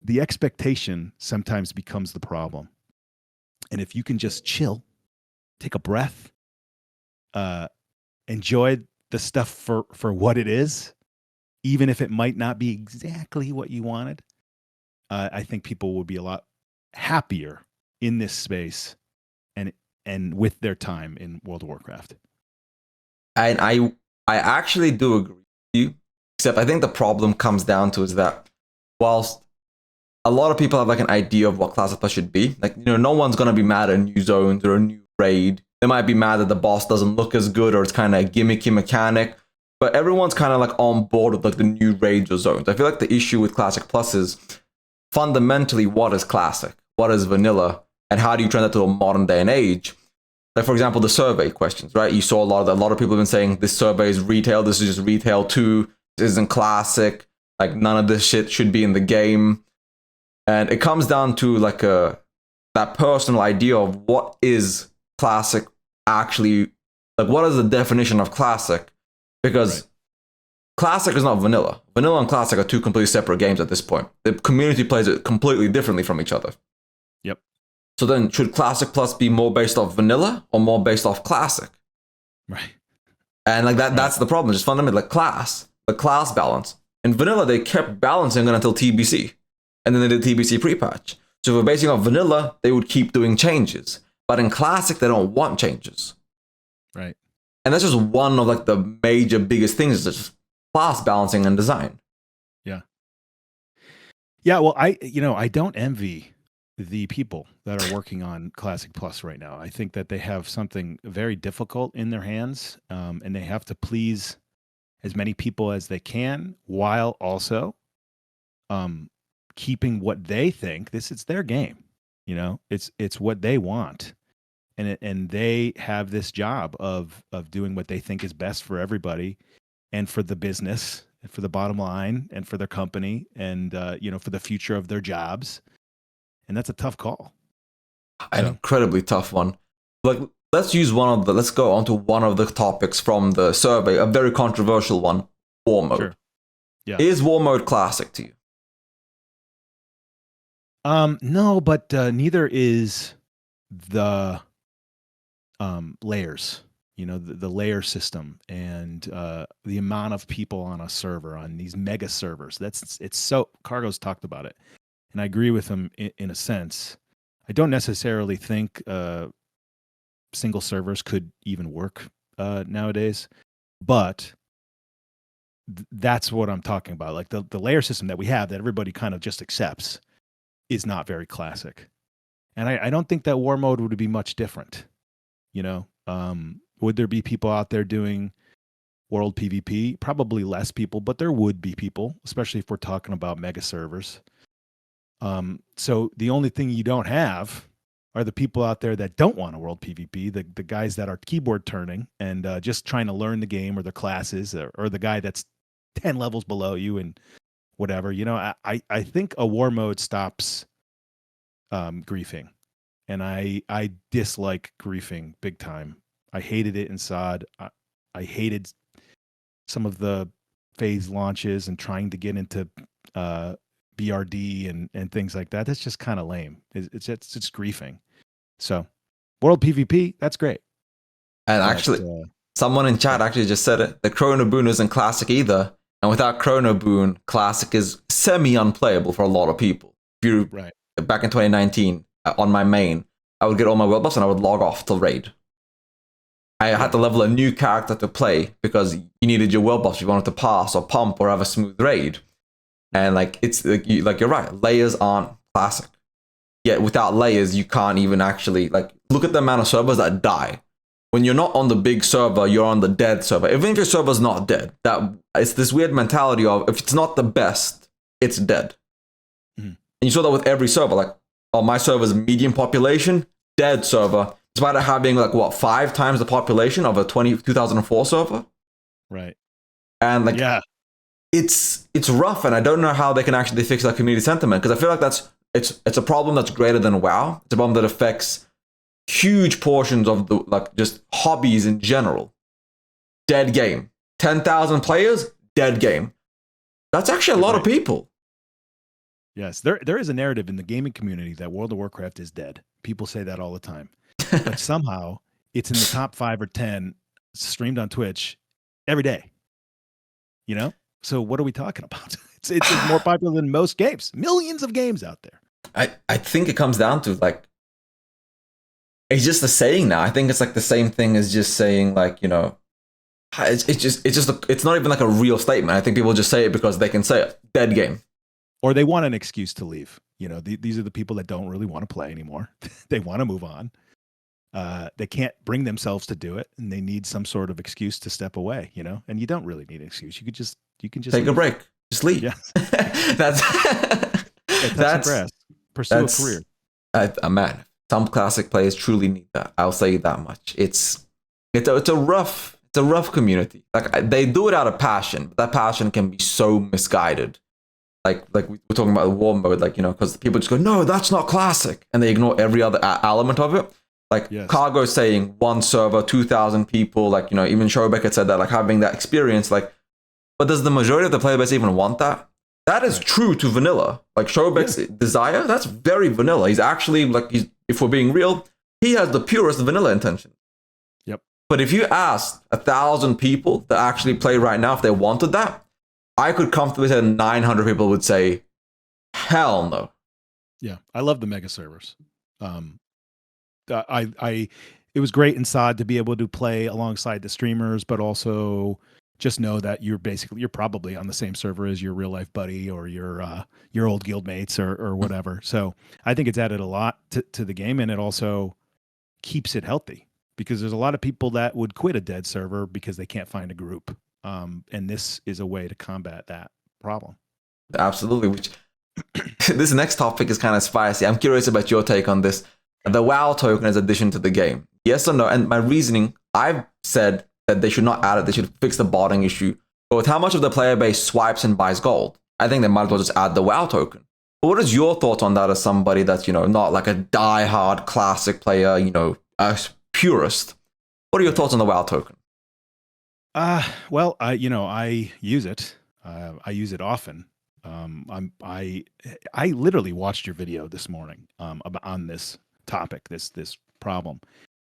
B: the expectation sometimes becomes the problem. And if you can just chill, take a breath, enjoy the stuff for what it is, even if it might not be exactly what you wanted, I think people will be a lot happier in this space and with their time in World of Warcraft.
A: And I actually do agree with you, except I think the problem comes down to is that whilst a lot of people have like an idea of what Classic Plus should be, like, no one's going to be mad at new zones or a new raid. They might be mad that the boss doesn't look as good or it's kind of a gimmicky mechanic, but everyone's kind of like on board with like the new raids or zones. I feel like the issue with Classic Plus is fundamentally what is classic, what is vanilla, and how do you turn that to a modern day and age? Like, for example, the survey questions, right? You saw a lot of people have been saying this survey is retail, this is just retail 2, this isn't classic, like none of this shit should be in the game. And it comes down to like that personal idea of what is classic actually, like what is the definition of classic? Because classic is not vanilla. Vanilla and classic are two completely separate games at this point. The community plays it completely differently from each other.
B: Yep.
A: So then should Classic Plus be more based off vanilla or more based off classic?
B: Right.
A: And like that's the problem, just fundamentally like the class balance. In vanilla, they kept balancing it until TBC. And then they did TBC pre-patch. So if we're basing on vanilla, they would keep doing changes. But in classic, they don't want changes.
B: Right.
A: And that's just one of like the major biggest things, is just class balancing and design.
B: Yeah. Yeah, well, I don't envy the people that are working on Classic Plus right now. I think that they have something very difficult in their hands, and they have to please as many people as they can while also keeping what they think. It's their game, it's what they want, and they have this job of doing what they think is best for everybody and for the business and for the bottom line and for their company and for the future of their jobs. And that's a tough call.
A: An incredibly tough one. Like, let's go on to one of the topics from the survey, a very controversial one, Warmode.
B: Sure. Yeah.
A: Is Warmode classic to you?
B: No, but neither is the layers, the layer system and the amount of people on a server, on these mega servers. It's so, Cargo's talked about it. And I agree with him in a sense. I don't necessarily think single servers could even work nowadays, but that's what I'm talking about. Like the layer system that we have that everybody kind of just accepts is not very classic. And I don't think that Warmode would be much different. Would there be people out there doing world PvP? Probably less people, but there would be people, especially if we're talking about mega servers. So the only thing you don't have are the people out there that don't want a world PvP, the guys that are keyboard turning and just trying to learn the game or their classes, or the guy that's 10 levels below you and whatever. I think a war mode stops griefing, and I dislike griefing big time. I hated it in SoD. I hated some of the phase launches and trying to get into BRD and things like that. That's just kind of lame. It's griefing. So world PvP, that's great.
A: And actually, someone in chat actually just said it. The Chrono Boon isn't classic either. And without Chrono Boon, classic is semi-unplayable for a lot of people. If you back in 2019 on my main, I would get all my world buffs and I would log off till raid. I had to level a new character to play because you needed your world buffs. You wanted to pass or pump or have a smooth raid. And it's like you're right. Layers aren't classic. Yet without layers, you can't even actually look at the amount of servers that die. When you're not on the big server, you're on the dead server. Even if your server's not dead, it's this weird mentality of if it's not the best, it's dead. Mm-hmm. And you saw that with every server. My server's medium population, dead server, despite it having 5 times the population of a 2004 server.
B: Right.
A: And it's rough, and I don't know how they can actually fix that community sentiment, because I feel like it's a problem that's greater than WoW. It's a problem that affects huge portions of the just hobbies in general. Dead game. 10,000 players, dead game. That's actually a lot of people.
B: Yes, there is a narrative in the gaming community that World of Warcraft is dead. People say that all the time. But somehow it's in the top 5 or 10 streamed on Twitch every day. So what are we talking about? It's more popular than most games. Millions of games out there.
A: I think it comes down to it's just a saying now. I think it's the same thing as just saying it's not even a real statement. I think people just say it because they can say it. Dead game.
B: Or they want an excuse to leave. These are the people that don't really want to play anymore. They want to move on. They can't bring themselves to do it, and they need some sort of excuse to step away. And you don't really need an excuse. You can just take
A: leave. A break. Just leave.
B: Yeah.
A: That's
B: grass. Pursue a career.
A: Man, some classic players truly need that. I'll say that much. It's a rough community. They do it out of passion, but that passion can be so misguided. Like we're talking about the Warmode, because people just go, no, that's not classic, and they ignore every other element of it. Cargo saying 1 server, 2,000 people, even Showbeck had said that, having that experience, but does the majority of the player base even want that? That is true to vanilla. Showbeck's desire, that's very vanilla. He's actually, if we're being real, he has the purest vanilla intention.
B: Yep.
A: But if you asked 1,000 people that actually play right now if they wanted that, I could comfortably say 900 people would say, hell no.
B: Yeah, I love the mega servers. It was great in SoD to be able to play alongside the streamers, but also just know that you're probably on the same server as your real life buddy or your old guild mates or whatever. So I think it's added a lot to the game, and it also keeps it healthy, because there's a lot of people that would quit a dead server because they can't find a group. And this is a way to combat that problem.
A: Absolutely. Which this next topic is kind of spicy. I'm curious about your take on this. The WoW token as addition to the game. Yes or no? And my reasoning, I've said that they should not add it. They should fix the botting issue. But with how much of the player base swipes and buys gold, I think they might as well just add the WoW token. But what is your thoughts on that as somebody that's, not like a die-hard classic player, a purist? What are your thoughts on the WoW token?
B: Well, I use it. I use it often. I literally watched your video this morning on this topic, this problem,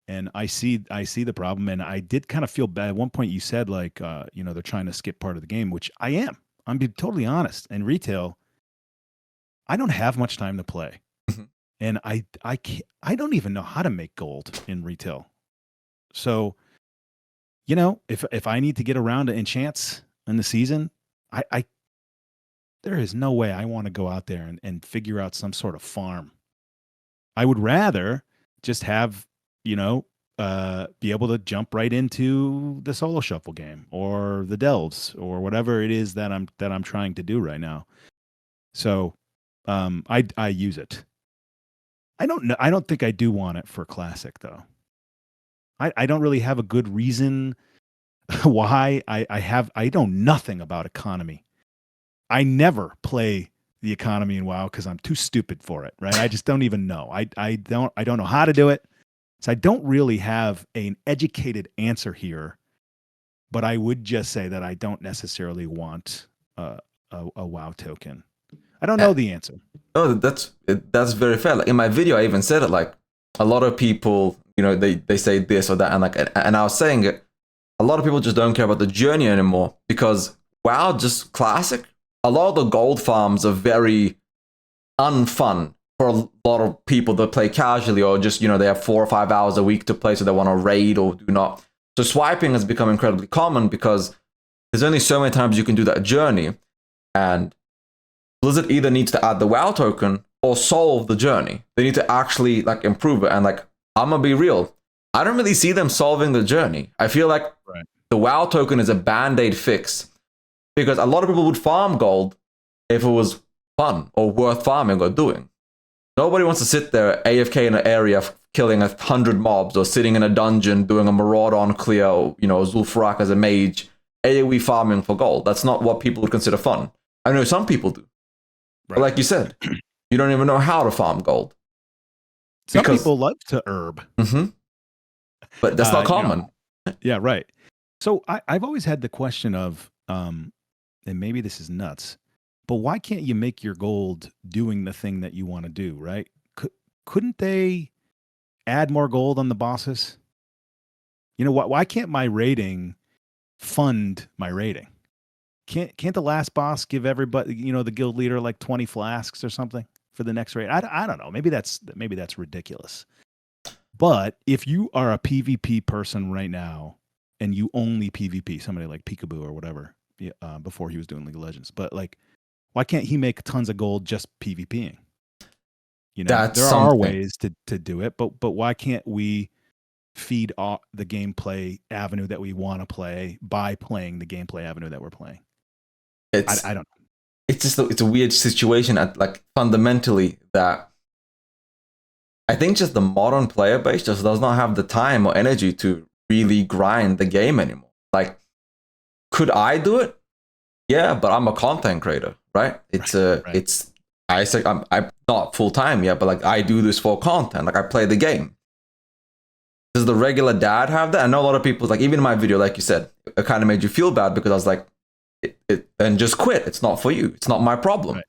B: and I see the problem, and I did kind of feel bad. At one point you said they're trying to skip part of the game, which I am. I'm being totally honest. In retail, I don't have much time to play, and I don't even know how to make gold in retail. So, if I need to get around to enchants in the season, I there is no way I want to go out there and figure out some sort of farm. I would rather just have, be able to jump right into the solo shuffle game or the delves or whatever it is that I'm trying to do right now. So I use it. I don't know. I don't think I do want it for Classic though. I don't really have a good reason why. I know nothing about economy. I never play the economy in WoW because I'm too stupid for it, right? I just don't even know. I don't know how to do it. So I don't really have an educated answer here, but I would just say that I don't necessarily want a WoW token. I don't know the answer.
A: Oh, that's very fair. Like in my video, I even said it. Like a lot of people, they say this or that, and I was saying it. A lot of people just don't care about the journey anymore because WoW just Classic. A lot of the gold farms are very unfun for a lot of people that play casually or just, they have 4 or 5 hours a week to play, so they want to raid or do not. So swiping has become incredibly common because there's only so many times you can do that journey. And Blizzard either needs to add the WoW token or solve the journey. They need to actually improve it. And I'm going to be real. I don't really see them solving the journey. I feel like the WoW token is a band-aid fix because a lot of people would farm gold if it was fun or worth farming or doing. Nobody wants to sit there AFK in an area killing 100 mobs or sitting in a dungeon doing a Marauder on clear or, Zul'Farrak as a mage, AoE farming for gold. That's not what people would consider fun. I know some people do. Right. But like you said, you don't even know how to farm gold.
B: Some people love to herb.
A: Mm-hmm. But that's not common.
B: Yeah, right. So I've always had the question of, and maybe this is nuts, but why can't you make your gold doing the thing that you want to do, right? Couldn't they add more gold on the bosses? Why can't my rating fund my rating? Can't the last boss give everybody, the guild leader 20 flasks or something for the next raid? I don't know. Maybe that's ridiculous. But if you are a PvP person right now and you only PvP, somebody like Peekaboo or whatever, before he was doing League of Legends, but why can't he make tons of gold just PvPing? There are ways to do it, but why can't we feed the gameplay avenue that we want to play by playing the gameplay avenue that we're playing? I don't know.
A: It's a weird situation at fundamentally that I think just the modern player base just does not have the time or energy to really grind the game anymore. Could I do it? Yeah, but I'm a content creator, right? I'm not full time yet, but I do this for content. I play the game. Does the regular dad have that? I know a lot of people even in my video, like you said, it kind of made you feel bad because I was like, and just quit. It's not for you. It's not my problem. Right.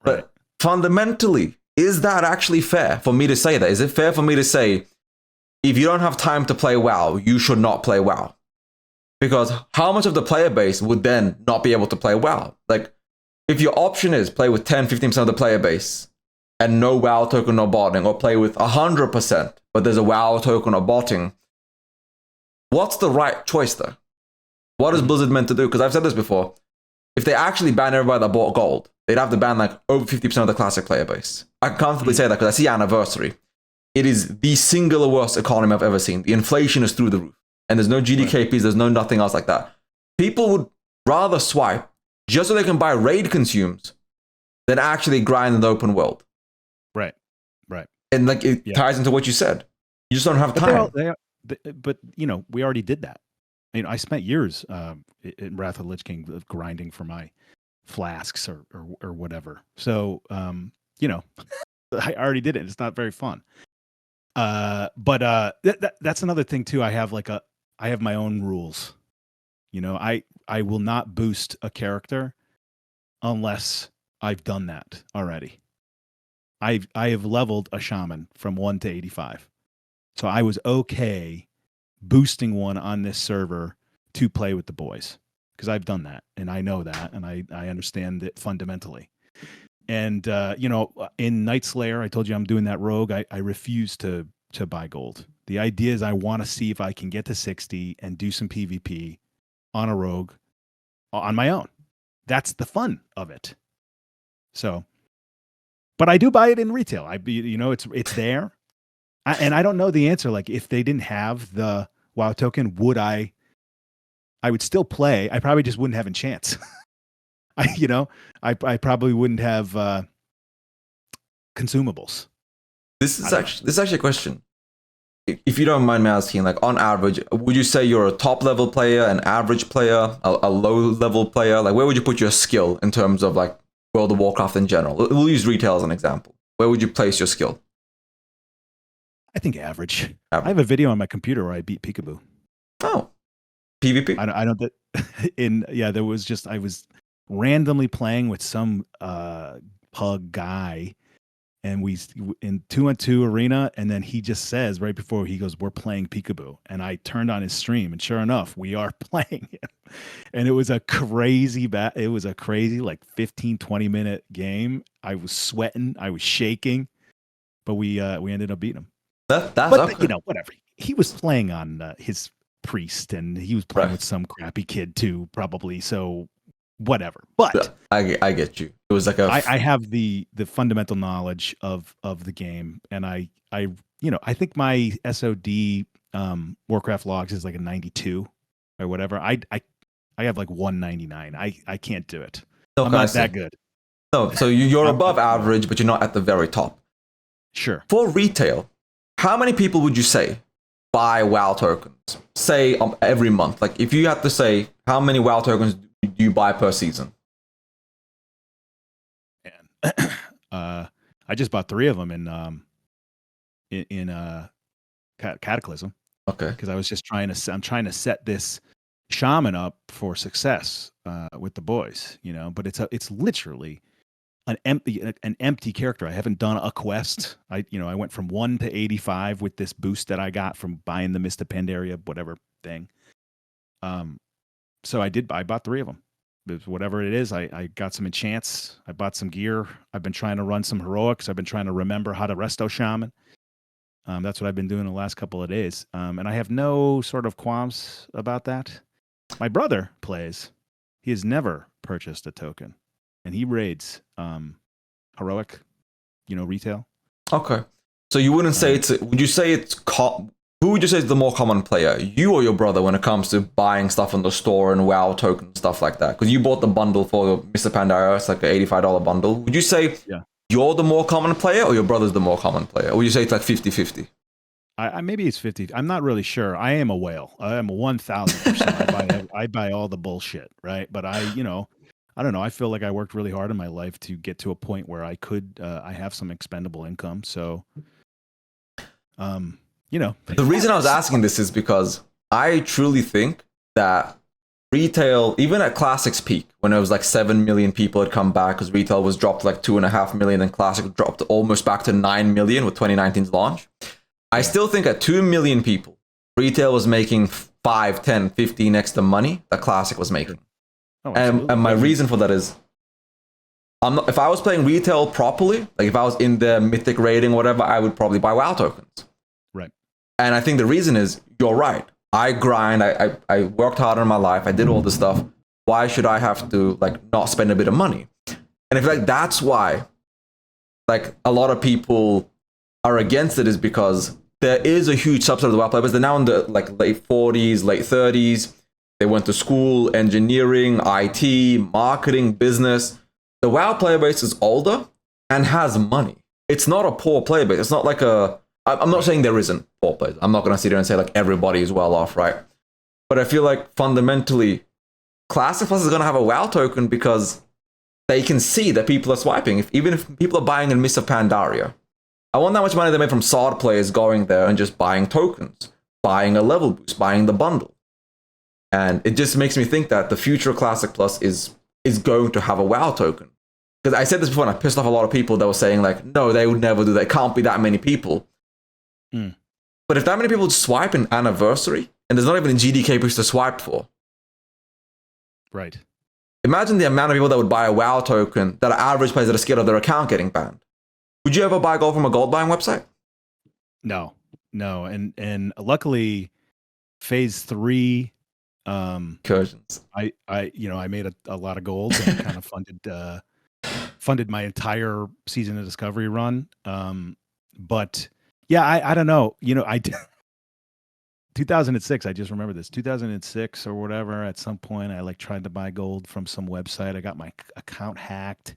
A: But fundamentally, is that actually fair for me to say that? Is it fair for me to say, if you don't have time to play WoW, you should not play WoW? Because how much of the player base would then not be able to play WoW? If your option is play with 10, 15% of the player base and no WoW token, no botting, or play with 100%, but there's a WoW token or botting, what's the right choice there? What is Blizzard meant to do? Because I've said this before. If they actually ban everybody that bought gold, they'd have to ban over 50% of the classic player base. I can comfortably say that because I see Anniversary. It is the singular worst economy I've ever seen. The inflation is through the roof. And there's no GDKPs, there's no nothing else like that. People would rather swipe just so they can buy raid consumes than actually grind in the open world.
B: Right.
A: And it ties into what you said. You just don't have time.
B: But we already did that. I spent years in Wrath of the Lich King grinding for my flasks or whatever. So, I already did it. It's not very fun. But that's another thing too. I have I have my own rules. I will not boost a character unless I've done that already. I have leveled a shaman from 1 to 85. So I was okay boosting one on this server to play with the boys because I've done that and I know that and I understand it fundamentally. And in Night Slayer, I told you I'm doing that rogue. I refuse to buy gold. The idea is I want to see if I can get to 60 and do some PvP on a rogue on my own. That's the fun of it. So, but I do buy it in retail. It's there. And I don't know the answer. If they didn't have the WoW token, I would still play. I probably just wouldn't have a chance. I probably wouldn't have consumables.
A: This is actually a question. If you don't mind me asking, like on average, would you say you're a top level player, an average player, a low level player? Like where would you put your skill in terms of like World of Warcraft in general? We'll use retail as an example. Where would you place your skill?
B: I think average. I have a video on my computer where I beat Peekaboo.
A: Oh, PvP?
B: I don't there was just, I was randomly playing with some pug guy, and we in 2-on-2 arena, and then he just says right before, he goes, "We're playing Peekaboo," and I turned on his stream, and sure enough, we are playing him. And it was a crazy like 15-20 minute game. I was sweating, I was shaking, but we ended up beating him.
A: That's
B: okay. Whatever. He was playing on his priest, and he was playing with some crappy kid too, probably. So whatever. But
A: I get you. It was like
B: I have the fundamental knowledge of the game, and I think my SOD Warcraft logs is like a 92 or whatever. I have like 199. I can't do it. I'm not that good.
A: No, so you're above average, but you're not at the very top.
B: Sure.
A: For retail, how many people would you say buy WoW tokens? Say every month. Like if you had to say how many WoW tokens do you buy per season?
B: And I just bought 3 of them in Cataclysm.
A: Okay.
B: Because I was just trying to set this shaman up for success with the boys, but it's literally an empty character. I haven't done a quest. I went from 1 to 85 with this boost that I got from buying the Mist of Pandaria, whatever thing. So I bought 3 of them. Whatever it is, I got some enchants. I bought some gear. I've been trying to run some heroics. I've been trying to remember how to resto shaman. That's what I've been doing the last couple of days. And I have no sort of qualms about that. My brother plays. He has never purchased a token, and he raids heroic, retail.
A: Okay. So you wouldn't say would you say who would you say is the more common player, you or your brother, when it comes to buying stuff in the store and WoW token stuff like that? Because you bought the bundle for Mr. Pandaria. It's like an $85 bundle. Would you say you're the more common player or your brother's the more common player? Or would you say it's like 50-50?
B: Maybe it's 50. I'm not really sure. I am a whale. I am a 1,000%. I buy all the bullshit, right? But I don't know. I feel like I worked really hard in my life to get to a point where I have some expendable income. So,
A: The reason I was asking this is because I truly think that retail, even at Classic's peak, when it was like 7 million people had come back, because retail was dropped to like 2.5 million, and Classic dropped almost back to 9 million with 2019's launch. I still think at 2 million people, retail was making 5, 10, 15x the money that Classic was making. Oh, and my reason for that is, if I was playing retail properly, like if I was in the mythic rating, whatever, I would probably buy WoW tokens.
B: Right. And
A: I think the reason is, you're right. I grind. I worked hard in my life. I did all this stuff. Why should I have to like not spend a bit of money? And I feel like that's why like a lot of people are against it, is because there is a huge subset of the WoW players. They're now in the like late 40s, late 30s. They went to school, engineering, IT, marketing, business. The WoW player base is older and has money. It's not a poor player base. It's not like I'm not saying there isn't poor players. I'm not going to sit here and say like everybody is well off, right? But I feel like fundamentally, Classic Plus is going to have a WoW token because they can see that people are swiping. Even if people are buying a Mist of Pandaria, I wonder how much money they made from SoD players going there and just buying tokens, buying a level boost, buying the bundle. And it just makes me think that the future of Classic Plus is going to have a WoW token. Because I said this before and I pissed off a lot of people that were saying like, no, they would never do that. It can't be that many people. But if that many people swipe an anniversary, and there's not even a GDK boost to swipe for.
B: Right.
A: Imagine the amount of people that would buy a WoW token that are average players that are scared of their account getting banned. Would you ever buy gold from a gold buying website?
B: No. And luckily, phase 3
A: incursions.
B: I made a lot of gold and kind of funded my entire season of Discovery run. But yeah, I don't know. 2006, I just remember this. 2006 or whatever, at some point I like tried to buy gold from some website. I got my account hacked.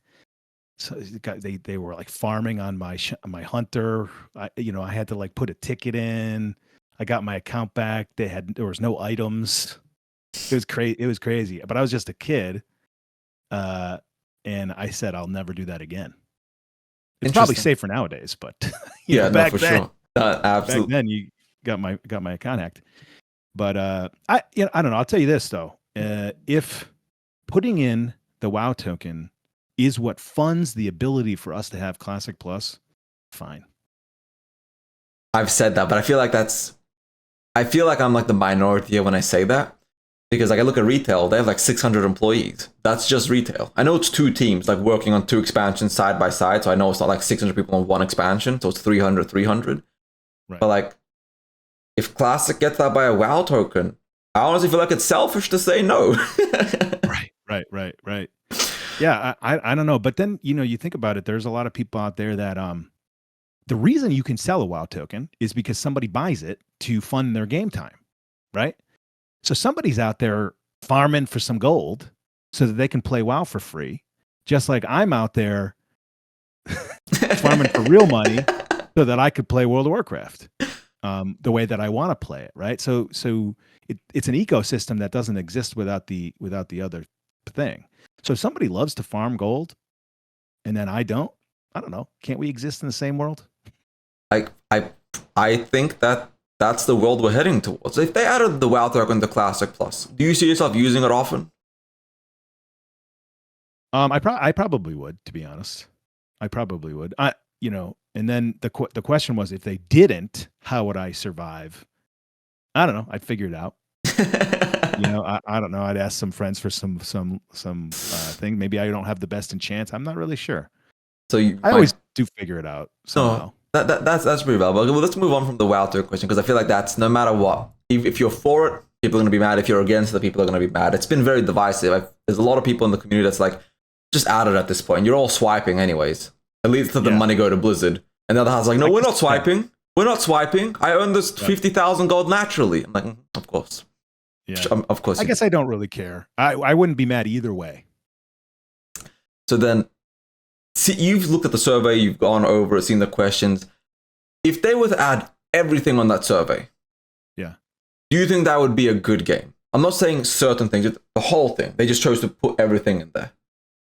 B: So they were like farming on my hunter. I had to like put a ticket in. I got my account back. There was no items. It was crazy. It was crazy. But I was just a kid, and I said I'll never do that again. It's probably safer nowadays, but back then,
A: sure. Absolutely.
B: Back then you got my account hacked. But I don't know. I'll tell you this though: if putting in the WoW token is what funds the ability for us to have Classic Plus, fine.
A: I've said that, but I feel like I'm like the minority when I say that, because like I look at retail, they have like 600 employees. That's just retail. I know it's 2 teams like working on 2 expansions side by side, so I know it's not like 600 people on 1 expansion, so it's 300. Right. But like, if Classic gets that by a WoW token, I honestly feel like it's selfish to say no.
B: Right. Yeah, I don't know. But then, you think about it, there's a lot of people out there that the reason you can sell a WoW token is because somebody buys it to fund their game time, right? So somebody's out there farming for some gold so that they can play WoW for free, just like I'm out there farming for real money so that I could play World of Warcraft the way that I want to play it, right? So it's an ecosystem that doesn't exist without the other thing. So if somebody loves to farm gold and then I don't know. Can't we exist in the same world?
A: I think that's the world we're heading towards. If they added the WoW token to Classic Plus, do you see yourself using it often?
B: I probably would, to be honest. I probably would. And then the question was, if they didn't, how would I survive? I don't know. I'd figure it out. I don't know. I'd ask some friends for some thing. Maybe I don't have the best in chance. I'm not really sure.
A: So
B: I always do figure it out somehow.
A: No, that's pretty valuable. Well, let's move on from the WoW token question, because I feel like that's no matter what. If you're for it, people are going to be mad. If you're against it, people are going to be mad. It's been very divisive. There's a lot of people in the community that's like, just add it at this point. You're all swiping anyways. At least let the money go to Blizzard. And the other half's like, no, we're not swiping. We're not swiping. I earned this 50,000 gold naturally. I'm like, of course.
B: Yeah.
A: Of course.
B: I guess I don't really care. I wouldn't be mad either way.
A: So then, see, you've looked at the survey, you've gone over it, seen the questions. If they were to add everything on that survey, do you think that would be a good game? I'm not saying certain things, the whole thing. They just chose to put everything in there.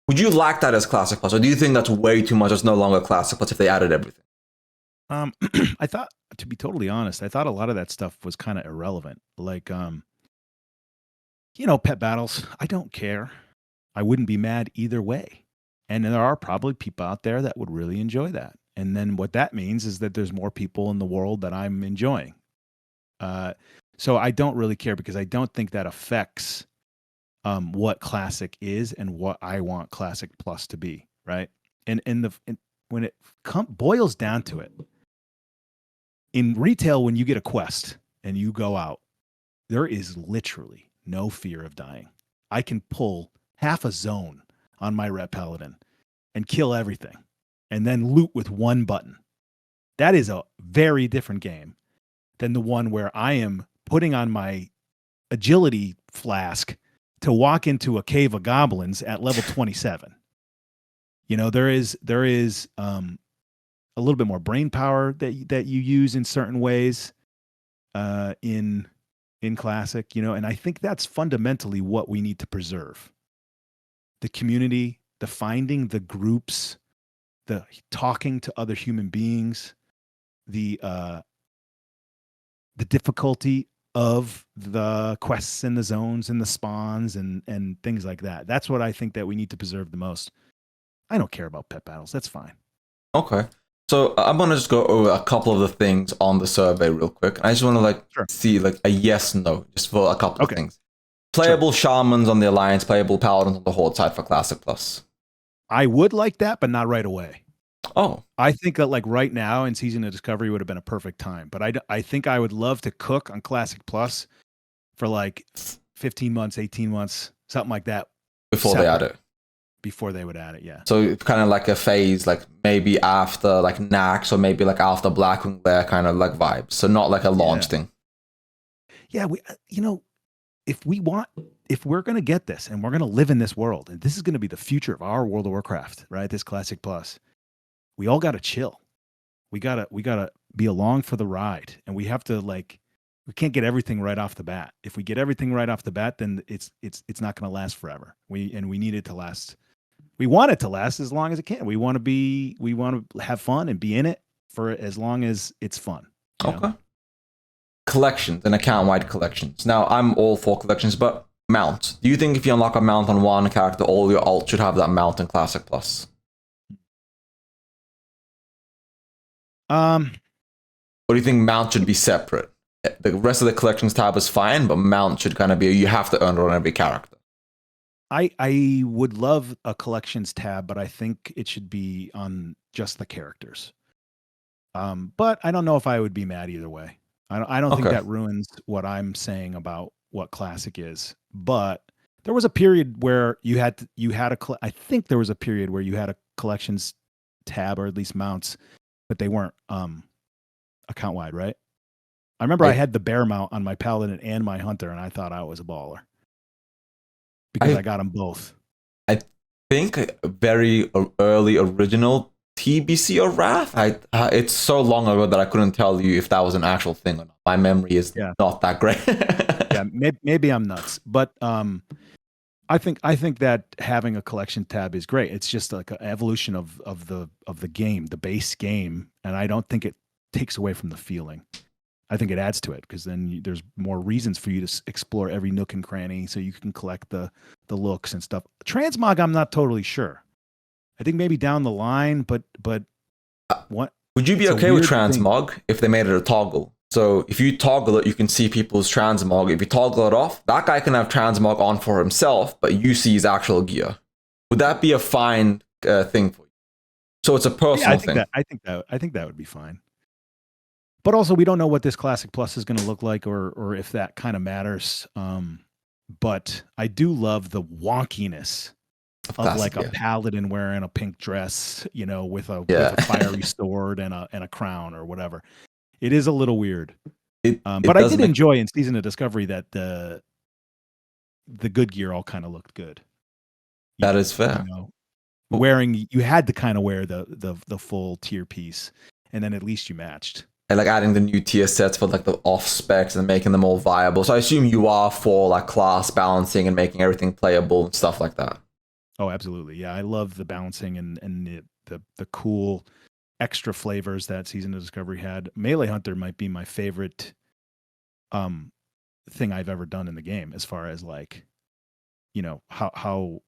A: Would you like that as Classic Plus, or do you think that's way too much? It's no longer Classic Plus if they added everything.
B: I thought, to be totally honest, I thought a lot of that stuff was kind of irrelevant. Like, pet battles. I don't care. I wouldn't be mad either way. And there are probably people out there that would really enjoy that. And then what that means is that there's more people in the world that I'm enjoying. So I don't really care, because I don't think that affects what Classic is and what I want Classic Plus to be, right? And when it boils down to it, in retail, when you get a quest and you go out, there is literally no fear of dying. I can pull half a zone on my Ret Paladin and kill everything and then loot with one button. That is a very different game than the one where I am putting on my agility flask to walk into a cave of goblins at level 27. There is a little bit more brain power that you use in certain ways in Classic, and I think that's fundamentally what we need to preserve. The community, the finding the groups, the talking to other human beings, the difficulty of the quests and the zones and the spawns and things like that. That's what I think that we need to preserve the most. I don't care about pet battles. That's fine.
A: Okay. So I'm going to just go over a couple of the things on the survey real quick. I just want to see like a yes, no, just for a couple of things. Playable shamans on the Alliance, playable paladins on the Horde side for Classic Plus.
B: I would like that, but not right away.
A: Oh.
B: I think that like right now in Season of Discovery would have been a perfect time. But I think I would love to cook on Classic Plus for like 15 months, 18 months, something like that.
A: Before they add it.
B: Before they would add it, yeah.
A: So it's kind of like a phase, like maybe after like Nax or maybe like after Blackwing Lair kind of like vibes. So not like a launch thing.
B: Yeah, if we're going to get this and we're going to live in this world, and this is going to be the future of our World of Warcraft, right? This Classic Plus, we all got to chill. We gotta be along for the ride, and we have to we can't get everything right off the bat. If we get everything right off the bat, then it's not going to last forever. We need it to last. We want it to last as long as it can. We want to have fun and be in it for as long as it's fun.
A: Okay. Collections and account-wide collections. Now, I'm all for collections, but mounts. Do you think if you unlock a mount on one character, all your alt should have that mount in Classic Plus? Or do you think mount should be separate? The rest of the collections tab is fine, but mount should kind of be, you have to earn it on every character.
B: I would love a collections tab, but I think it should be on just the characters. But I don't know if I would be mad either way. I don't think that ruins what I'm saying about what Classic is. But there was a period where I think there was a period where you had a collections tab, or at least mounts, but they weren't account wide, right? I remember I had the bear mount on my paladin and my hunter, and I thought I was a baller because I got them both. I
A: think very early original TBC or Wrath. It's so long ago that I couldn't tell you if that was an actual thing or not. My memory is not that great.
B: Yeah, maybe I'm nuts, but I think that having a collection tab is great. It's just like an evolution of the game, the base game, and I don't think it takes away from the feeling. I think it adds to it because then there's more reasons for you to explore every nook and cranny, so you can collect the looks and stuff. Transmog, I'm not totally sure. I think maybe down the line, but what
A: would you be okay with transmog if they made it a toggle? So if you toggle it, you can see people's transmog. If you toggle it off, that guy can have transmog on for himself, but you see his actual gear. Would that be a fine thing for you? So it's a personal thing.
B: I think that would be fine. But also, we don't know what this Classic Plus is going to look like, or if that kind of matters. But I do love the wonkiness of Classic, like a paladin wearing a pink dress, with a fiery sword and a crown or whatever. It is a little weird. But I did enjoy in Season of Discovery that the good gear all kind of looked good.
A: That is fair.
B: You had to kind of wear the full tier piece, and then at least you matched.
A: And like adding the new tier sets for like the off specs and making them all viable. So I assume you are for like class balancing and making everything playable and stuff like that.
B: Oh, absolutely. Yeah, I love the balancing and the cool extra flavors that Season of Discovery had. Melee Hunter might be my favorite thing I've ever done in the game, as far as like, how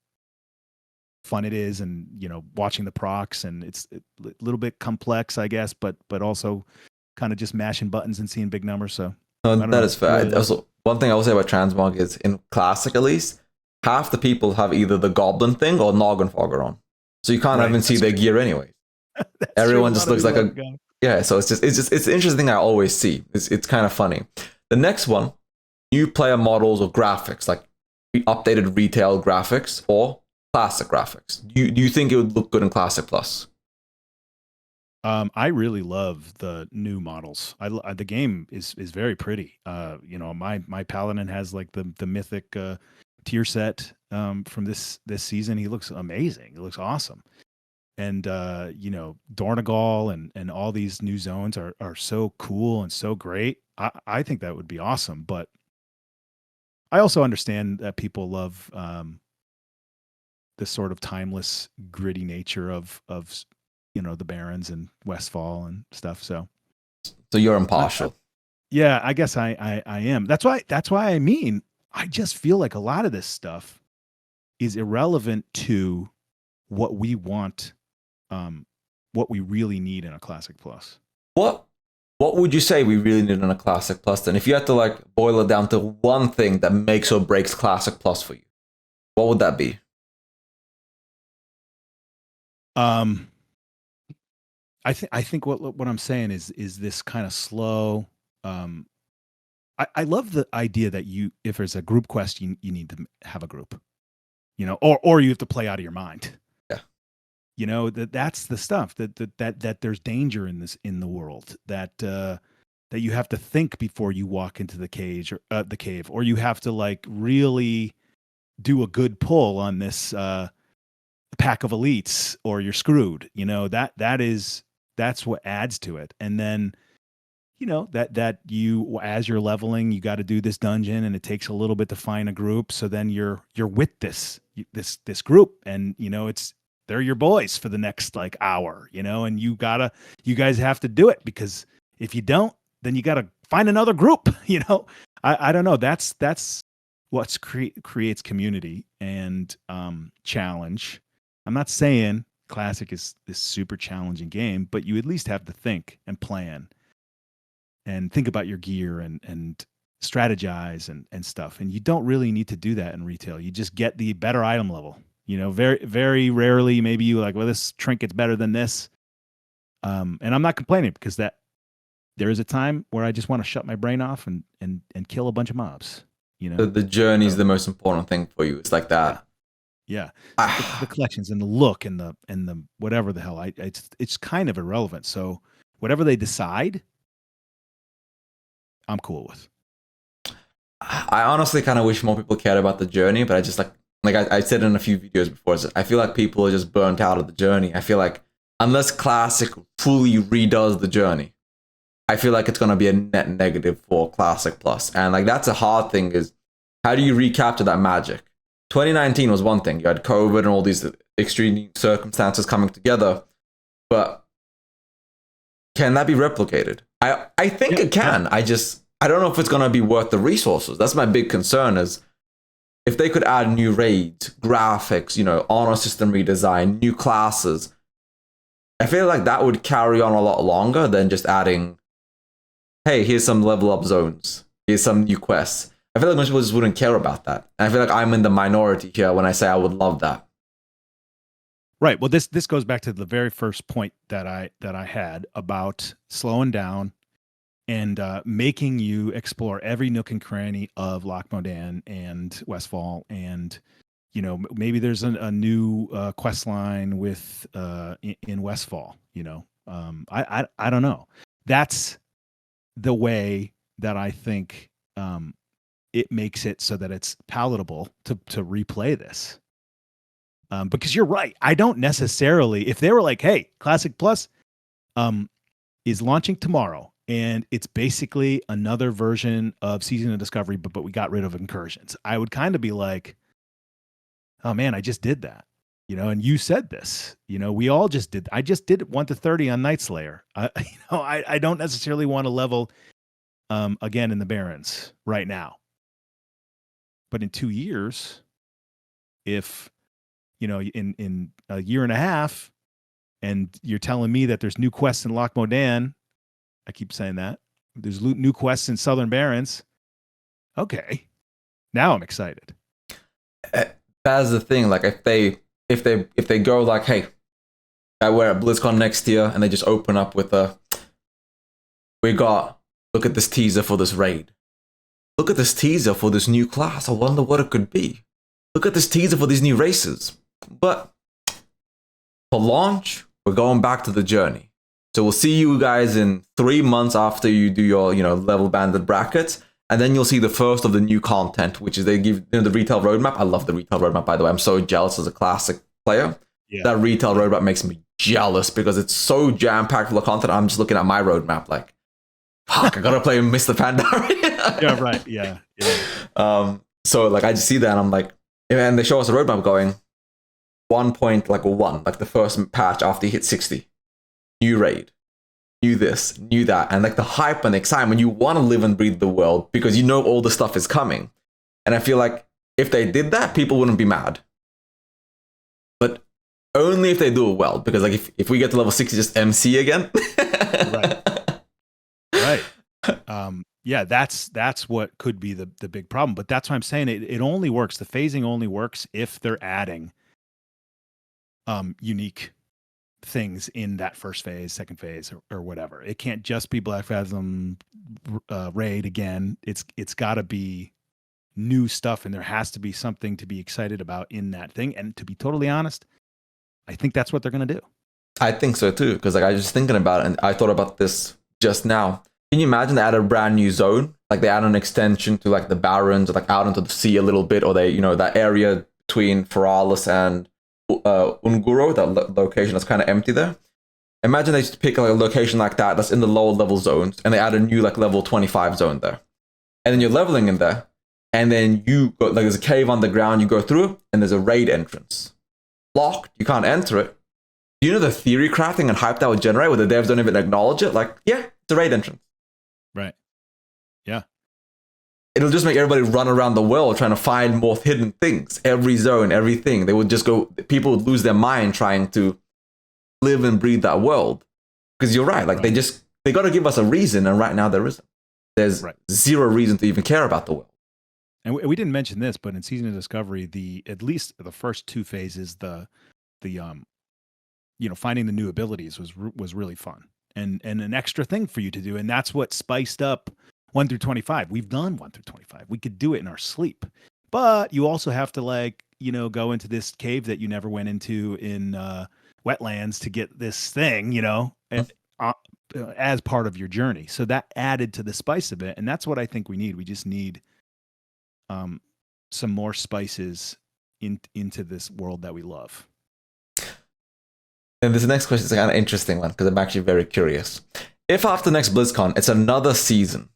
B: fun it is, and watching the procs, and it's a little bit complex, I guess, but also kind of just mashing buttons and seeing big numbers. So
A: that is fair. Also, one thing I will say about transmog is in Classic, at least, half the people have either the Goblin thing or Noggin Fogger on, so you can't even see their gear anyway. Everyone just looks like so it's an interesting thing I always see. It's kind of funny. The next one, new player models or graphics, like updated retail graphics or Classic graphics. Do you think it would look good in Classic Plus?
B: I really love the new models. The game is very pretty. My paladin has like the mythic tier set from this season. He looks amazing. He looks awesome. And Dornegal and all these new zones are so cool and so great. I think that would be awesome. But I also understand that people love this sort of timeless, gritty nature of the Barrens and Westfall and stuff. So
A: you're impartial.
B: Yeah, I guess I am. That's why I mean, I just feel like a lot of this stuff is irrelevant to what we want, what we really need in a Classic Plus.
A: What would you say we really need in a Classic Plus then? If you had to like boil it down to one thing that makes or breaks Classic Plus for you, what would that be?
B: I think what I'm saying is this kind of slow. I love the idea that if there's a group quest, you need to have a group, or you have to play out of your mind. Yeah. That's the stuff that there's danger in the world, that that you have to think before you walk into the cage or the cave, or you have to like really do a good pull on this pack of elites, or you're screwed. That's what adds to it. And then that you, as you're leveling, you got to do this dungeon, and it takes a little bit to find a group. So then you're with this group, and they're your boys for the next like hour, and you guys have to do it, because if you don't, then you got to find another group. I don't know. That's what creates community and challenge. I'm not saying Classic is this super challenging game, but you at least have to think and plan and think about your gear and strategize and stuff. And you don't really need to do that in retail. You just get the better item level. Very, very rarely, maybe you like, well, this trinket's better than this. And I'm not complaining, because there is a time where I just want to shut my brain off and kill a bunch of mobs.
A: The journey is the most important thing for you. It's like that.
B: Yeah. The collections and the look and the whatever the hell. It's kind of irrelevant. So whatever they decide, I'm cool with.
A: I honestly kind of wish more people cared about the journey, but I just like I said in a few videos before, I feel like people are just burnt out of the journey. I feel like unless Classic fully redoes the journey, I feel like it's going to be a net negative for Classic Plus. And like that's a hard thing, is how do you recapture that magic? 2019 was one thing. You had COVID and all these extreme circumstances coming together, but can that be replicated? I think it can. I don't know if it's going to be worth the resources. That's my big concern, is if they could add new raids, graphics, honor system redesign, new classes, I feel like that would carry on a lot longer than just adding, hey, here's some level up zones, here's some new quests. I feel like most people just wouldn't care about that. And I feel like I'm in the minority here when I say I would love that.
B: Right. Well, this goes back to the very first point that I had about slowing down and making you explore every nook and cranny of Loch Modan and Westfall, and maybe there's a new quest line with in Westfall. I don't know. That's the way that I think it makes it so that it's palatable to replay this. Because you're right. I don't necessarily, if they were like, hey, Classic Plus is launching tomorrow, and it's basically another version of Season of Discovery, but we got rid of incursions, I would kind of be like, oh man, I just did that. And you said this, we all just did. I just did 1 to 30 on Night Slayer. I don't necessarily want to level again in the Barrens right now. But in 2 years, if in a year and a half, and you're telling me that there's new quests in Loch Modan, I keep saying that there's new quests in Southern Barrens. Okay, now I'm excited.
A: That's the thing. Like if they go like, hey, we're at BlizzCon next year, and they just open up with look at this teaser for this raid. Look at this teaser for this new class. I wonder what it could be. Look at this teaser for these new races. But for launch, we're going back to the journey. So we'll see you guys in 3 months after you do your, level banded brackets. And then you'll see the first of the new content, which is they give the retail roadmap. I love the retail roadmap, by the way. I'm so jealous as a Classic player. Yeah. That retail roadmap makes me jealous because it's so jam-packed full of content. I'm just looking at my roadmap like, fuck, I gotta play Mr. Pandaria.
B: Yeah, right. Yeah.
A: So like I just see that and I'm like, and they show us a roadmap going 1.1, like the first patch after you hit 60. New raid, new this, new that, and like the hype and the excitement. You want to live and breathe the world because all the stuff is coming. And I feel like if they did that, people wouldn't be mad. But only if they do it well, because like if we get to level 60, just MC again.
B: Right. Yeah, that's what could be the big problem. But that's why I'm saying it only works. The phasing only works if they're adding unique things in that first phase, second phase, or whatever. It can't just be Black Phasm raid again. It's got to be new stuff, and there has to be something to be excited about in that thing. And to be totally honest, I think that's what they're going to do.
A: I think so too, because like I was just thinking about it, and I thought about this just now. Can you imagine they add a brand new zone? Like they add an extension to like the Barrens, or like out into the sea a little bit, or they, that area between Feralis and Unguro, that location that's kind of empty there. Imagine they just pick like a location like that that's in the lower level zones, and they add a new like level 25 zone there. And then you're leveling in there, and then you go, like there's a cave underground, you go through, and there's a raid entrance. Locked, you can't enter it. Do you know the theory crafting and hype that would generate where the devs don't even acknowledge it? Like, yeah, it's a raid entrance.
B: Right. Yeah.
A: It'll just make everybody run around the world trying to find more hidden things. Every zone, everything. They would just go, people would lose their mind trying to live and breathe that world. Because you're right, like they got to give us a reason, and right now there isn't. There's zero reason to even care about the world.
B: And we didn't mention this, but in Season of Discovery, at least the first 2 phases, the finding the new abilities was really fun and an extra thing for you to do, and that's what spiced up 1 through 25. We've done 1 through 25. We could do it in our sleep, but you also have to go into this cave that you never went into in wetlands to get this thing, as part of your journey. So that added to the spice of it, and that's what I think we need. We just need some more spices into this world that we love.
A: And this next question is a kind of interesting one because I'm actually very curious. If after next BlizzCon, it's another season,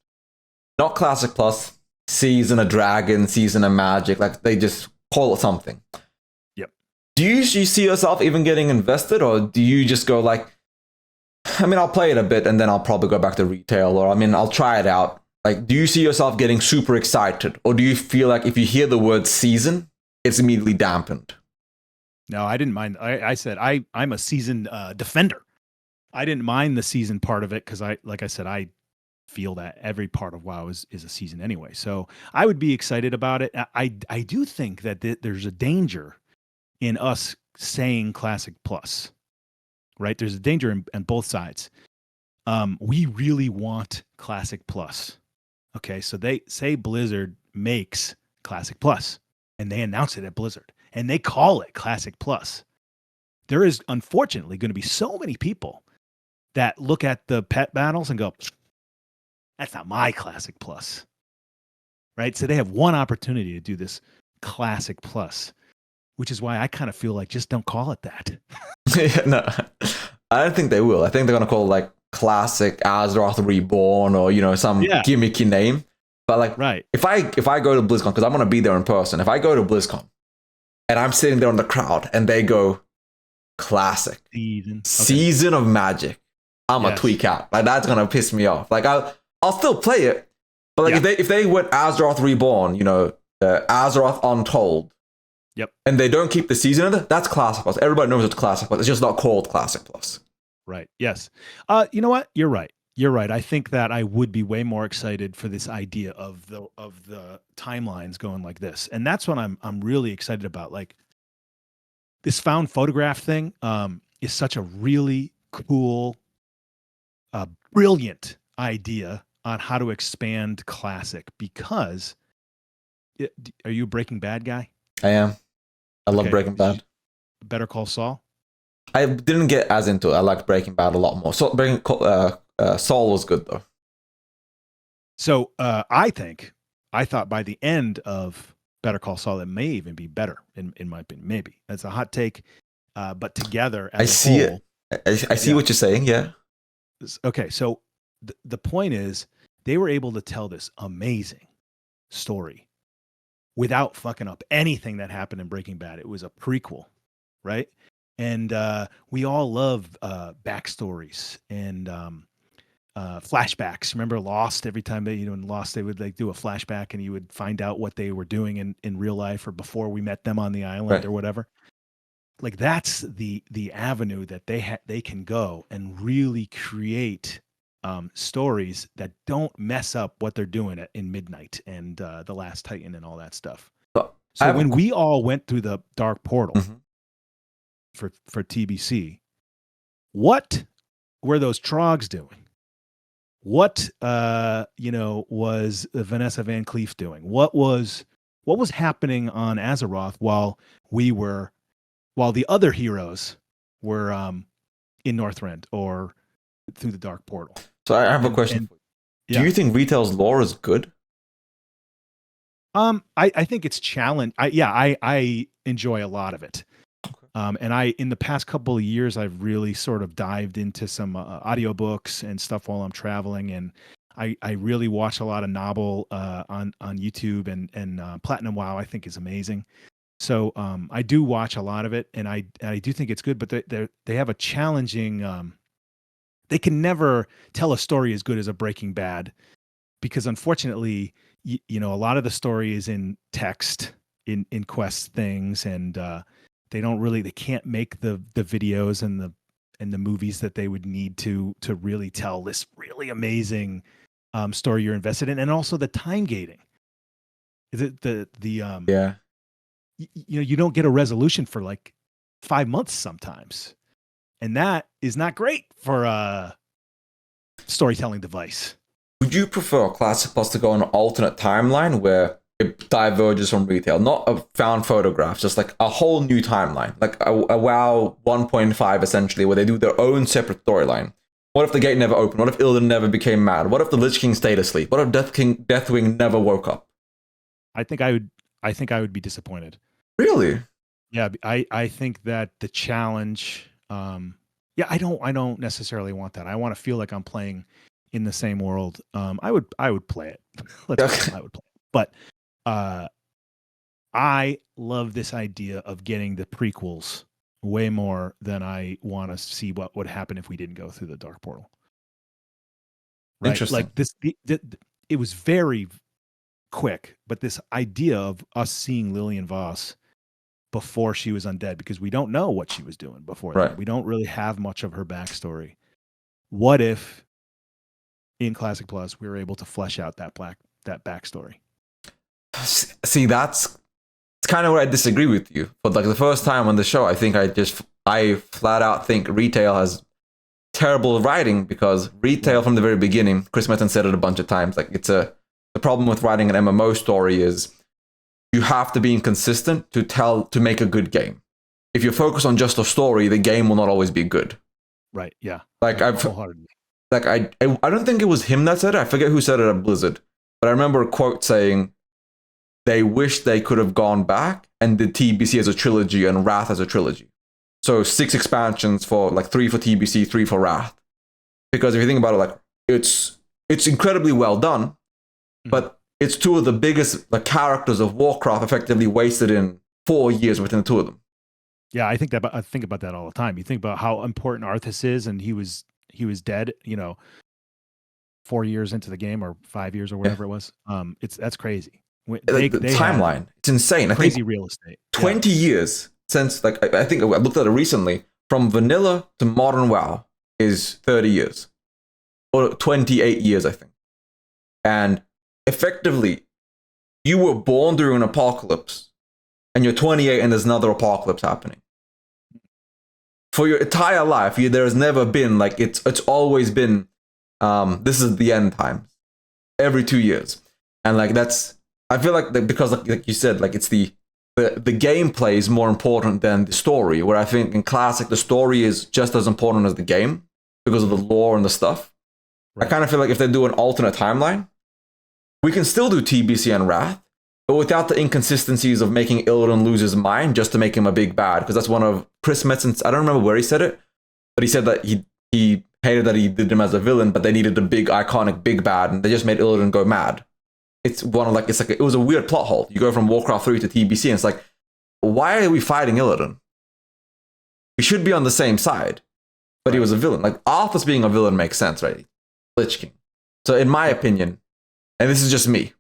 A: not Classic Plus, season of Dragon, season of Magic, like they just call it something.
B: Yep.
A: Do you see yourself even getting invested, or do you just go like, I'll play it a bit and then I'll probably go back to retail, or I'll try it out. Like, do you see yourself getting super excited, or do you feel like if you hear the word season, it's immediately dampened?
B: No, I didn't mind. I said I'm a season defender. I didn't mind the season part of it because I feel that every part of WoW is a season anyway. So I would be excited about it. I do think that there's a danger in us saying Classic Plus, right? There's a danger in both sides. We really want Classic Plus. Okay, so they say Blizzard makes Classic Plus, and they announce it at Blizzard, and they call it Classic Plus. There is unfortunately going to be so many people that look at the pet battles and go, that's not my Classic Plus, right? So they have one opportunity to do this Classic Plus, which is why I kind of feel like just don't call it that.
A: No, I don't think they will. I think they're going to call it like Classic Azeroth Reborn, or some gimmicky name. But like, if I go to BlizzCon, because I'm going to be there in person, if I go to BlizzCon and I'm sitting there in the crowd and they go Classic Season of Magic, I'm gonna tweak out. Like, that's gonna piss me off. Like, I'll still play it, but like if they went Azeroth Reborn, Azeroth Untold, and they don't keep the season in it, that's Classic Plus. Everybody knows it's Classic Plus. It's just not called Classic Plus.
B: Right. Yes. You know what? You're right. I think that I would be way more excited for this idea of the timelines going like this, and that's what I'm really excited about. Like, this found photograph thing is such a really cool, brilliant idea on how to expand Classic. Because are you a Breaking Bad guy?
A: I am. I love Breaking Bad.
B: Better Call Saul.
A: I didn't get as into it. I liked Breaking Bad a lot more. So Saul was good though.
B: So I thought by the end of Better Call Saul, it may even be better in my opinion. Maybe that's a hot take, but together as
A: I see whole, it. I see what you're saying. Yeah.
B: Okay, so the point is they were able to tell this amazing story without fucking up anything that happened in Breaking Bad. It was a prequel, right? And we all love backstories and flashbacks. Remember Lost? Every time they, in Lost, they would like do a flashback and you would find out what they were doing in real life or before we met them on the island or whatever. Like, that's the avenue that they can go and really create stories that don't mess up what they're doing in Midnight and The Last Titan and all that stuff. So when we all went through the dark portal for TBC, what were those Trogs doing? What was Vanessa Van Cleef doing? What was happening on Azeroth while the other heroes were in Northrend or through the dark portal?
A: So I have a question. Do you think Retail's lore is good?
B: I think it's challenge. I enjoy a lot of it. And in the past couple of years, I've really sort of dived into some audiobooks and stuff while I'm traveling. And I really watch a lot of novel on YouTube, and Platinum WoW I think is amazing. So I do watch a lot of it, and I do think it's good, but they have a challenging, they can never tell a story as good as a Breaking Bad, because unfortunately, a lot of the story is in text, in quest things, and they can't make the videos and the movies that they would need to really tell this really amazing story you're invested in. And also the time gating. Is it
A: Yeah.
B: You don't get a resolution for like 5 months sometimes, and that is not great for a storytelling device.
A: Would you prefer Classic Plus to go on an alternate timeline where it diverges from Retail, not a found photograph, just like a whole new timeline, like a WoW 1.5 essentially, where they do their own separate storyline? What if the gate never opened? What if Illidan never became mad? What if the Lich King stayed asleep? What if Deathwing never woke up?
B: I think I would be disappointed.
A: Really?
B: Yeah, I think that the challenge. I don't necessarily want that. I want to feel like I'm playing in the same world. I would play it. I would play it. But I love this idea of getting the prequels way more than I want to see what would happen if we didn't go through the Dark Portal. Right?
A: Interesting.
B: Like this, it was very quick, but this idea of us seeing Lillian Voss before she was undead, because we don't know what she was doing before that. We don't really have much of her backstory. What if in Classic Plus we were able to flesh out that backstory?
A: See, it's kind of where I disagree with you. But like the first time on the show, I think I flat out think Retail has terrible writing, because Retail from the very beginning, Chris Metten said it a bunch of times, like the problem with writing an MMO story is you have to be inconsistent to make a good game. If you focus on just a story, the game will not always be good.
B: Right. Yeah.
A: Like I don't think it was him that said it. I forget who said it at Blizzard, but I remember a quote saying they wish they could have gone back and did TBC as a trilogy and Wrath as a trilogy. So 6 expansions for like 3 for TBC, 3 for Wrath. Because if you think about it, like it's incredibly well done, but it's 2 of the biggest characters of Warcraft effectively wasted in 4 years within the 2 of them.
B: Yeah, I think about that all the time. You think about how important Arthas is, and he was dead, 4 years into the game, or 5 years, or whatever it was. That's crazy.
A: The timeline, it's insane. I
B: think
A: real
B: estate.
A: 20 years since, I think I looked at it recently. From vanilla to modern WoW is 30 years, or 28 years, I think. And effectively, you were born during an apocalypse, and you're 28, and there's another apocalypse happening. For your entire life, there has never been it's always been this is the end times every 2 years, and I feel like because like you said, it's the gameplay is more important than the story. Where I think in Classic the story is just as important as the game because of the lore and the stuff. Right. I kind of feel like if they do an alternate timeline, we can still do TBC and Wrath, but without the inconsistencies of making Illidan lose his mind just to make him a big bad. Because that's one of Chris Metzen's, I don't remember where he said it, but he said that he hated that he did him as a villain, but they needed a big, iconic big bad, and they just made Illidan go mad. It was a weird plot hole. You go from Warcraft 3 to TBC, and it's like, why are we fighting Illidan? We should be on the same side, but he was a villain. Like, Arthas being a villain makes sense, right? Lich King. So in my opinion, and this is just me,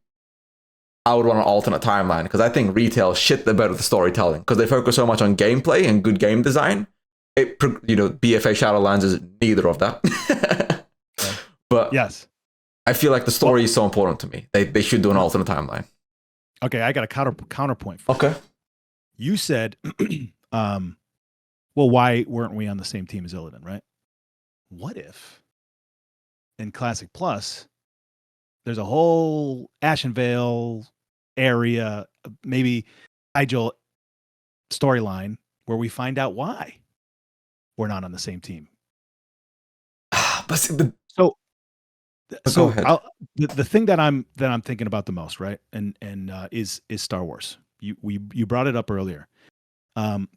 A: I would want an alternate timeline, because I think Retail shit the bed with the storytelling, because they focus so much on gameplay and good game design. BFA Shadowlands is neither of that. But
B: yes, I
A: feel like the story is so important to me. They should do an alternate timeline.
B: Okay, I got a counterpoint.
A: Okay.
B: You said, well, why weren't we on the same team as Illidan, right? What if in Classic Plus there's a whole Ashenvale area, maybe Nigel storyline, where we find out why we're not on the same team?
A: But Go
B: So
A: ahead.
B: the thing that I'm thinking about the most, right? And is Star Wars. You brought it up earlier.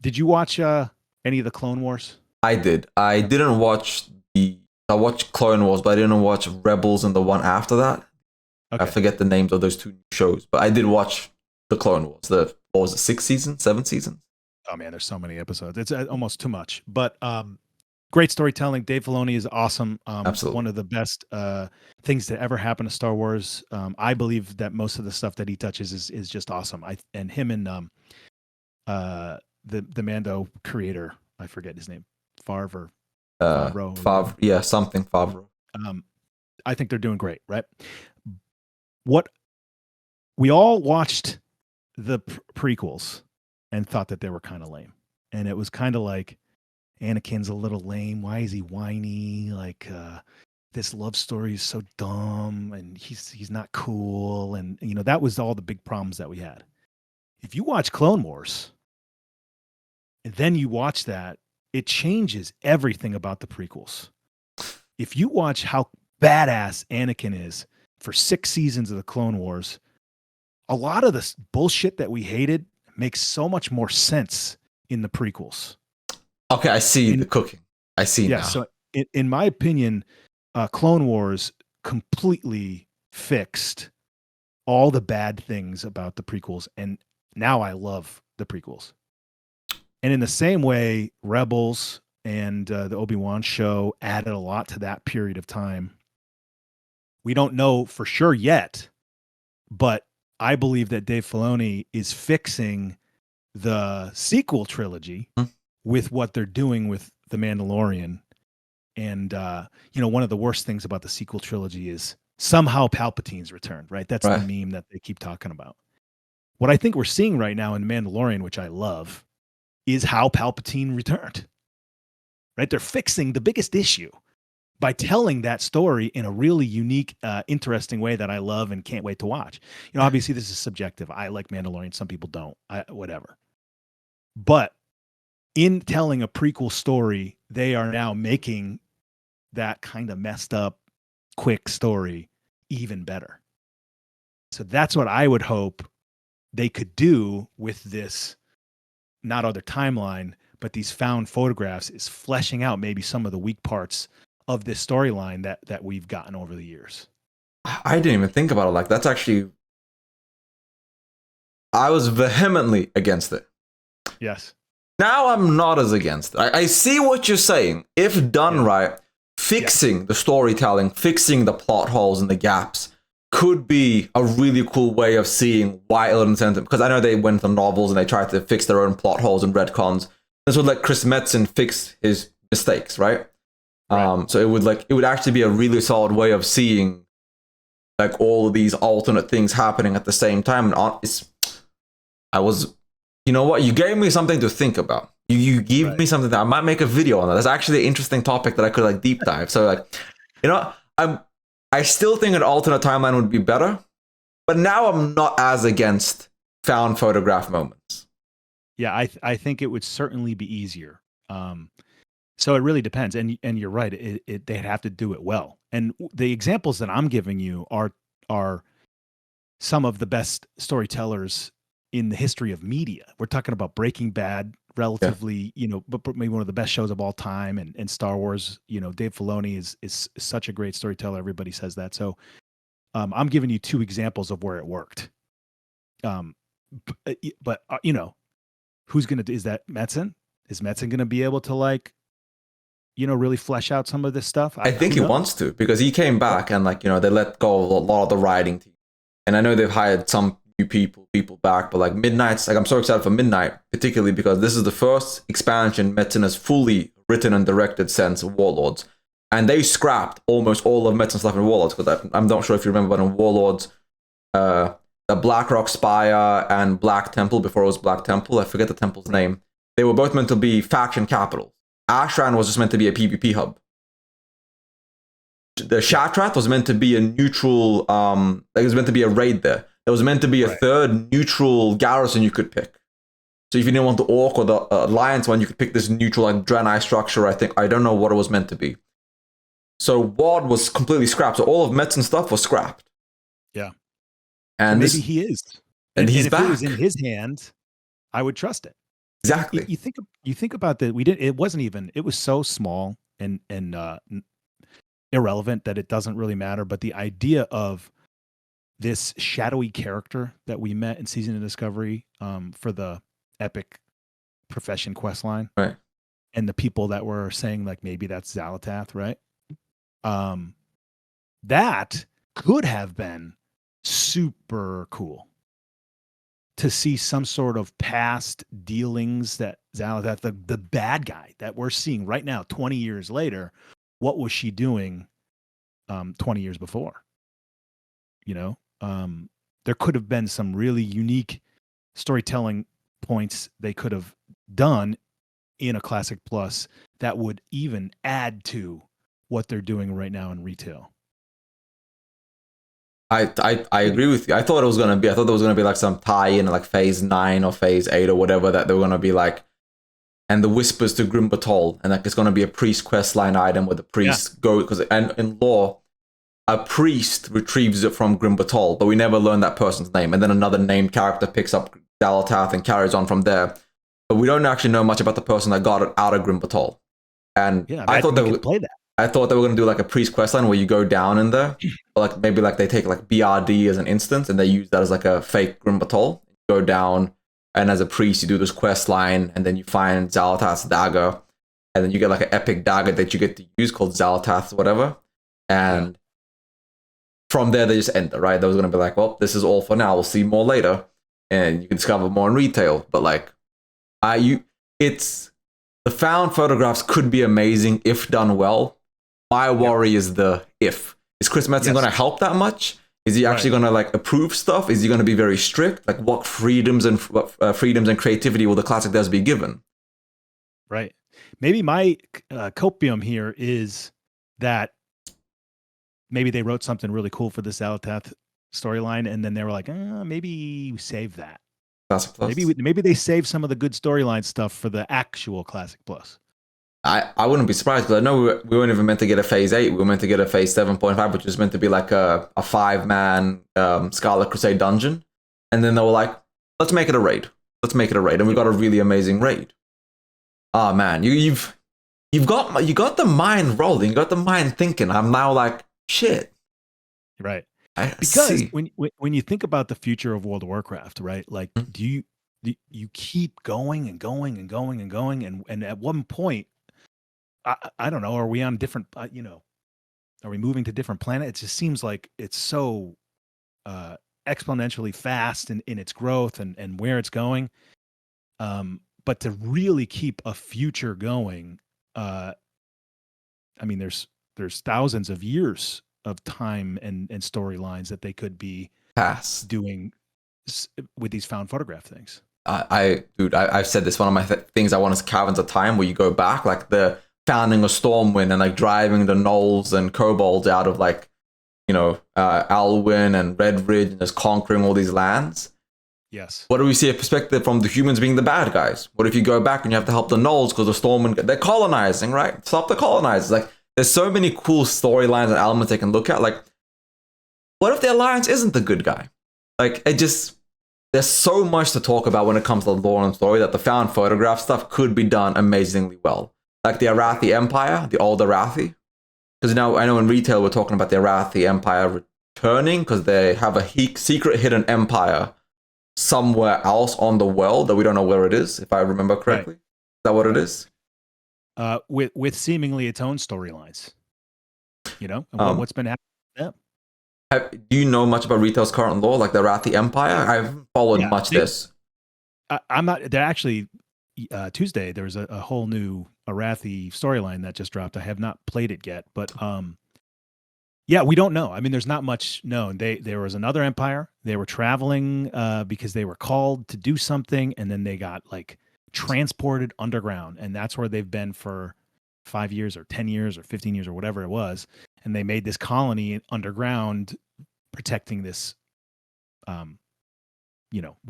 B: Did you watch any of the Clone Wars?
A: I did. I didn't watch I watched Clone Wars, but I didn't watch Rebels and the one after that. I
B: Okay.
A: forget the names of those two shows, but I did watch the Clone Wars. What was it, 6 seasons, 7 seasons?
B: Oh man, there's so many episodes. It's almost too much. But great storytelling. Dave Filoni is awesome.
A: Absolutely.
B: One of the best things to ever happen to Star Wars. I believe that most of the stuff that he touches is just awesome. And him and the Mando creator, I forget his name, Favreau.
A: Yeah, something Favreau.
B: I think they're doing great, right? What we all watched the prequels and thought that they were kind of lame, and it was kind of like Anakin's a little lame. Why is he whiny? Like this love story is so dumb, and he's not cool, and that was all the big problems that we had. If you watch Clone Wars, and then you watch that, it changes everything about the prequels. If you watch how badass Anakin is for 6 seasons of the Clone Wars, a lot of this bullshit that we hated makes so much more sense in the prequels.
A: Okay, I see the cooking. I see now.
B: So in my opinion, Clone Wars completely fixed all the bad things about the prequels, and now I love the prequels. And in the same way, Rebels and the Obi-Wan show added a lot to that period of time. We don't know for sure yet, but I believe that Dave Filoni is fixing the sequel trilogy with what they're doing with The Mandalorian. And, one of the worst things about the sequel trilogy is somehow Palpatine's returned, right? That's the meme that they keep talking about. What I think we're seeing right now in The Mandalorian, which I love, is how Palpatine returned, right? They're fixing the biggest issue by telling that story in a really unique, interesting way that I love and can't wait to watch. Obviously this is subjective. I like Mandalorian. Some people don't, whatever. But in telling a prequel story, they are now making that kind of messed up, quick story even better. So that's what I would hope they could do with this, not other timeline, but these found photographs, is fleshing out maybe some of the weak parts of this storyline that we've gotten over the years.
A: I didn't even think about it like that's actually. I was vehemently against it.
B: Yes.
A: Now I'm not as against it. I see what you're saying. If done right, fixing the storytelling, fixing the plot holes and the gaps could be a really cool way of seeing why Illidan sent him. Because I know they went to novels and they tried to fix their own plot holes and retcons. This would let Chris Metzen fix his mistakes, right? So it would actually be a really solid way of seeing like all of these alternate things happening at the same time. And you know what? You gave me something to think about. You give me something that I might make a video on that. That's actually an interesting topic that I could like deep dive. So I still think an alternate timeline would be better, but now I'm not as against found photograph moments.
B: Yeah, I think it would certainly be easier. So it really depends, and you're right. They have to do it well. And the examples that I'm giving you are some of the best storytellers in the history of media. We're talking about Breaking Bad, relatively, but maybe one of the best shows of all time, and Star Wars. Dave Filoni is such a great storyteller. Everybody says that. So I'm giving you 2 examples of where it worked. But who's gonna do? Is that Metzen? Is Metzen gonna be able to really flesh out some of this stuff?
A: I think he wants to, because he came back and they let go of a lot of the writing team. And I know they've hired some new people back, but Midnight's I'm so excited for Midnight, particularly because this is the first expansion Metzen has fully written and directed since Warlords. And they scrapped almost all of Metzen's stuff in Warlords, because I'm not sure if you remember, but in Warlords, the Blackrock Spire and Black Temple, before it was Black Temple, I forget the temple's name, they were both meant to be faction capitals. Ashran was just meant to be a PvP hub. The Shattrath was meant to be a neutral, it was meant to be a raid there. There was meant to be a third neutral garrison you could pick. So if you didn't want the Orc or the Alliance one, you could pick this neutral Draenei structure, I think. I don't know what it was meant to be. So WAD was completely scrapped. So all of Metz's stuff was scrapped.
B: Yeah.
A: And
B: maybe he is.
A: And he's
B: if
A: back.
B: it was in his hand, I would trust it.
A: Exactly.
B: You think about that. It wasn't even. It was so small and irrelevant that it doesn't really matter. But the idea of this shadowy character that we met in Season of Discovery for the epic profession quest line,
A: right?
B: And the people that were saying like maybe that's Xalatath, right? That could have been super cool to see some sort of past dealings that Xalatath, the bad guy that we're seeing right now, 20 years later, what was she doing 20 years before? You know, there could have been some really unique storytelling points they could have done in a Classic Plus that would even add to what they're doing right now in retail.
A: I agree with you. I thought there was gonna be like some tie-in, like Phase 9 or Phase 8 or whatever, that they were gonna be like, and the whispers to Grim Batol, and like it's gonna be a priest quest line item where the priest go, because and in lore, a priest retrieves it from Grim Batol, but we never learn that person's name, and then another named character picks up Xalatath and carries on from there. But we don't actually know much about the person that got it out of Grim Batol. And I thought they would play that. I thought they were going to do like a priest questline where you go down in there, or like maybe like they take like BRD as an instance and they use that as like a fake Grim Batol. Go down, and as a priest you do this quest line, and then you find Xalatath's dagger, and then you get like an epic dagger that you get to use called Xalatath's whatever, and from there they just end it, right? They was going to be like, well, this is all for now. We'll see more later, and you can discover more in retail. But like, it's the found photographs could be amazing if done well. My worry is the if. Is Chris Metzen going to help that much? Is he actually going to like approve stuff? Is he going to be very strict? Like, what freedoms and creativity will the Classic devs be given?
B: Right. Maybe my copium here is that maybe they wrote something really cool for the Xalatath storyline, and then they were like, maybe save that.
A: Classic Plus.
B: Maybe they save some of the good storyline stuff for the actual Classic Plus.
A: I wouldn't be surprised, because I know we weren't even meant to get a Phase 8. We were meant to get a Phase 7.5, which was meant to be like a 5-man Scarlet Crusade dungeon. And then they were like, let's make it a raid. And we got a really amazing raid. Oh man, you got the mind rolling, you got the mind thinking. I'm now like, shit.
B: Right. Because when you think about the future of World of Warcraft, right? Like, do you keep going and going and going and going, and at one point, I don't know, are we on different, are we moving to different planets? It just seems like it's so exponentially fast in its growth and where it's going. But to really keep a future going, I mean, there's thousands of years of time and storylines that they could be doing with these found photograph things.
A: I've said this, one of my things I want is Caverns of Time, where you go back, like the founding of Stormwind and like driving the gnolls and kobolds out of like, Alwyn and Red Ridge, and just conquering all these lands.
B: Yes.
A: What do we see a perspective from the humans being the bad guys? What if you go back and you have to help the gnolls because the Stormwind, they're colonizing, right? Stop the colonizers. Like, there's so many cool storylines and elements they can look at. Like, what if the Alliance isn't the good guy? Like, there's so much to talk about when it comes to lore and story, that the found photograph stuff could be done amazingly well. Like the Arathi Empire, the old Arathi. Because now I know in retail we're talking about the Arathi Empire returning, because they have a secret hidden empire somewhere else on the world that we don't know where it is, if I remember correctly. Right. Is that what it is?
B: With seemingly its own storylines. What's been happening to them.
A: Do you know much about retail's current lore, like the Arathi Empire? I've followed much this.
B: I'm not. They're actually Tuesday. There's a whole new Arathi storyline that just dropped. I have not played it yet, but we don't know. I mean, there's not much known. There was another empire. They were traveling because they were called to do something, and then they got like transported underground, and that's where they've been for 5 years or 10 years or 15 years or whatever it was. And they made this colony underground, protecting this,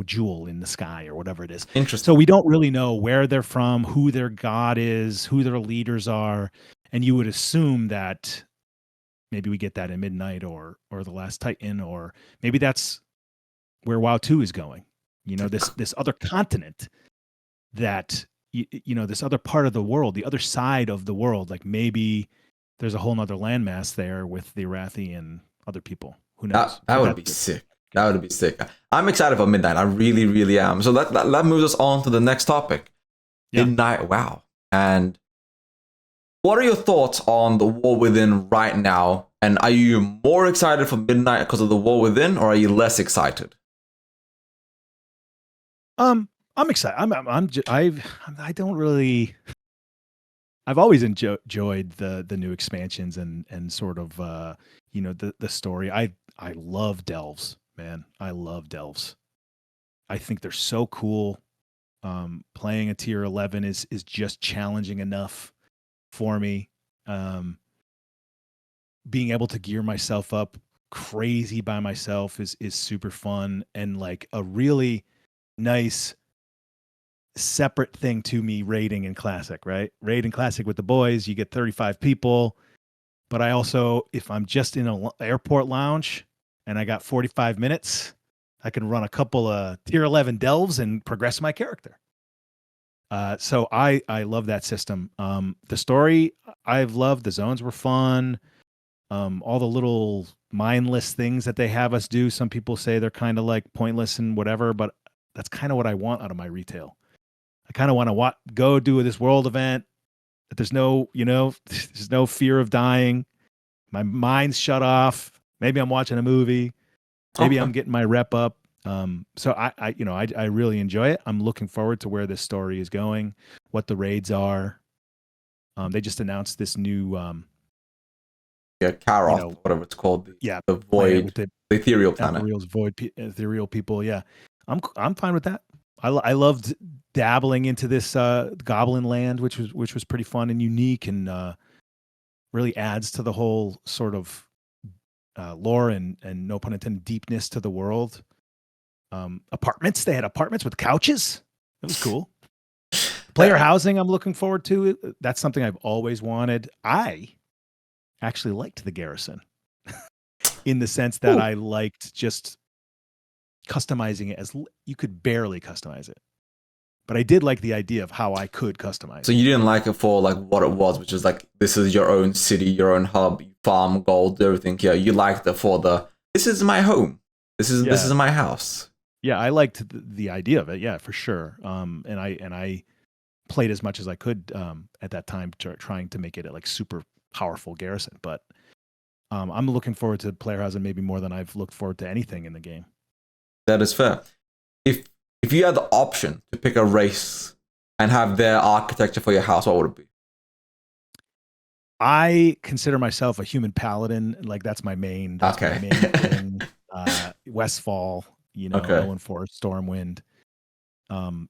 B: jewel in the sky or whatever it is.
A: Interesting.
B: So we don't really know where they're from, who their god is, who their leaders are. And you would assume that maybe we get that in Midnight or The Last Titan, or maybe that's where WoW 2 is going. This other continent that this other part of the world, the other side of the world, like maybe there's a whole nother landmass there with the Arathi and other people. Who knows?
A: That would be sick. That would be sick. I'm excited for Midnight. I really, really am. So that moves us on to the next topic. Yeah. Midnight WoW. And what are your thoughts on the War Within right now? And are you more excited for Midnight because of the War Within, or are you less excited?
B: I'm excited. I don't really. I've always enjoyed the new expansions and sort of the story. I love delves, man. I love delves. I think they're so cool. Playing a tier 11 is just challenging enough for me. Being able to gear myself up crazy by myself is super fun, and like a really nice separate thing to me raiding in Classic, right? Raid in Classic with the boys, you get 35 people. But I also, if I'm just in an airport lounge and I got 45 minutes, I can run a couple of tier 11 delves and progress my character. So I love that system. The story I've loved. The zones were fun. All the little mindless things that they have us do. Some people say they're kind of like pointless and whatever, but that's kind of what I want out of my retail. I kind of want to go do this world event. There's no, there's no fear of dying. My mind's shut off. Maybe I'm watching a movie. Maybe I'm getting my rep up. So I really enjoy it. I'm looking forward to where this story is going, what the raids are. They just announced this new,
A: Karoth, whatever it's called.
B: The
A: void, the ethereal planet.
B: Ethereal people. Yeah, I'm fine with that. I loved dabbling into this Goblin land, which was pretty fun and unique, and really adds to the whole sort of lore and no pun intended deepness to the world. Apartments. They had apartments with couches. It was cool. Player housing. I'm looking forward to. That's something I've always wanted. I actually liked the garrison in the sense that I liked just customizing it. As you could barely customize it, but I did like the idea of how I could customize.
A: So you didn't like it for like what it was, which is like, this is your own city, your own hub, you farm gold, everything. Yeah, you liked it for this is my home. This is my house.
B: Yeah, I liked the idea of it. Yeah, for sure. And I played as much as I could at that time, trying to make it a like super powerful garrison. But I'm looking forward to player housing maybe more than I've looked forward to anything in the game.
A: That is fair. If you had the option to pick a race and have their architecture for your house, what would it be?
B: I consider myself a human paladin. Like that's my main. That's my main thing. Westfall, Owen Forest, Stormwind.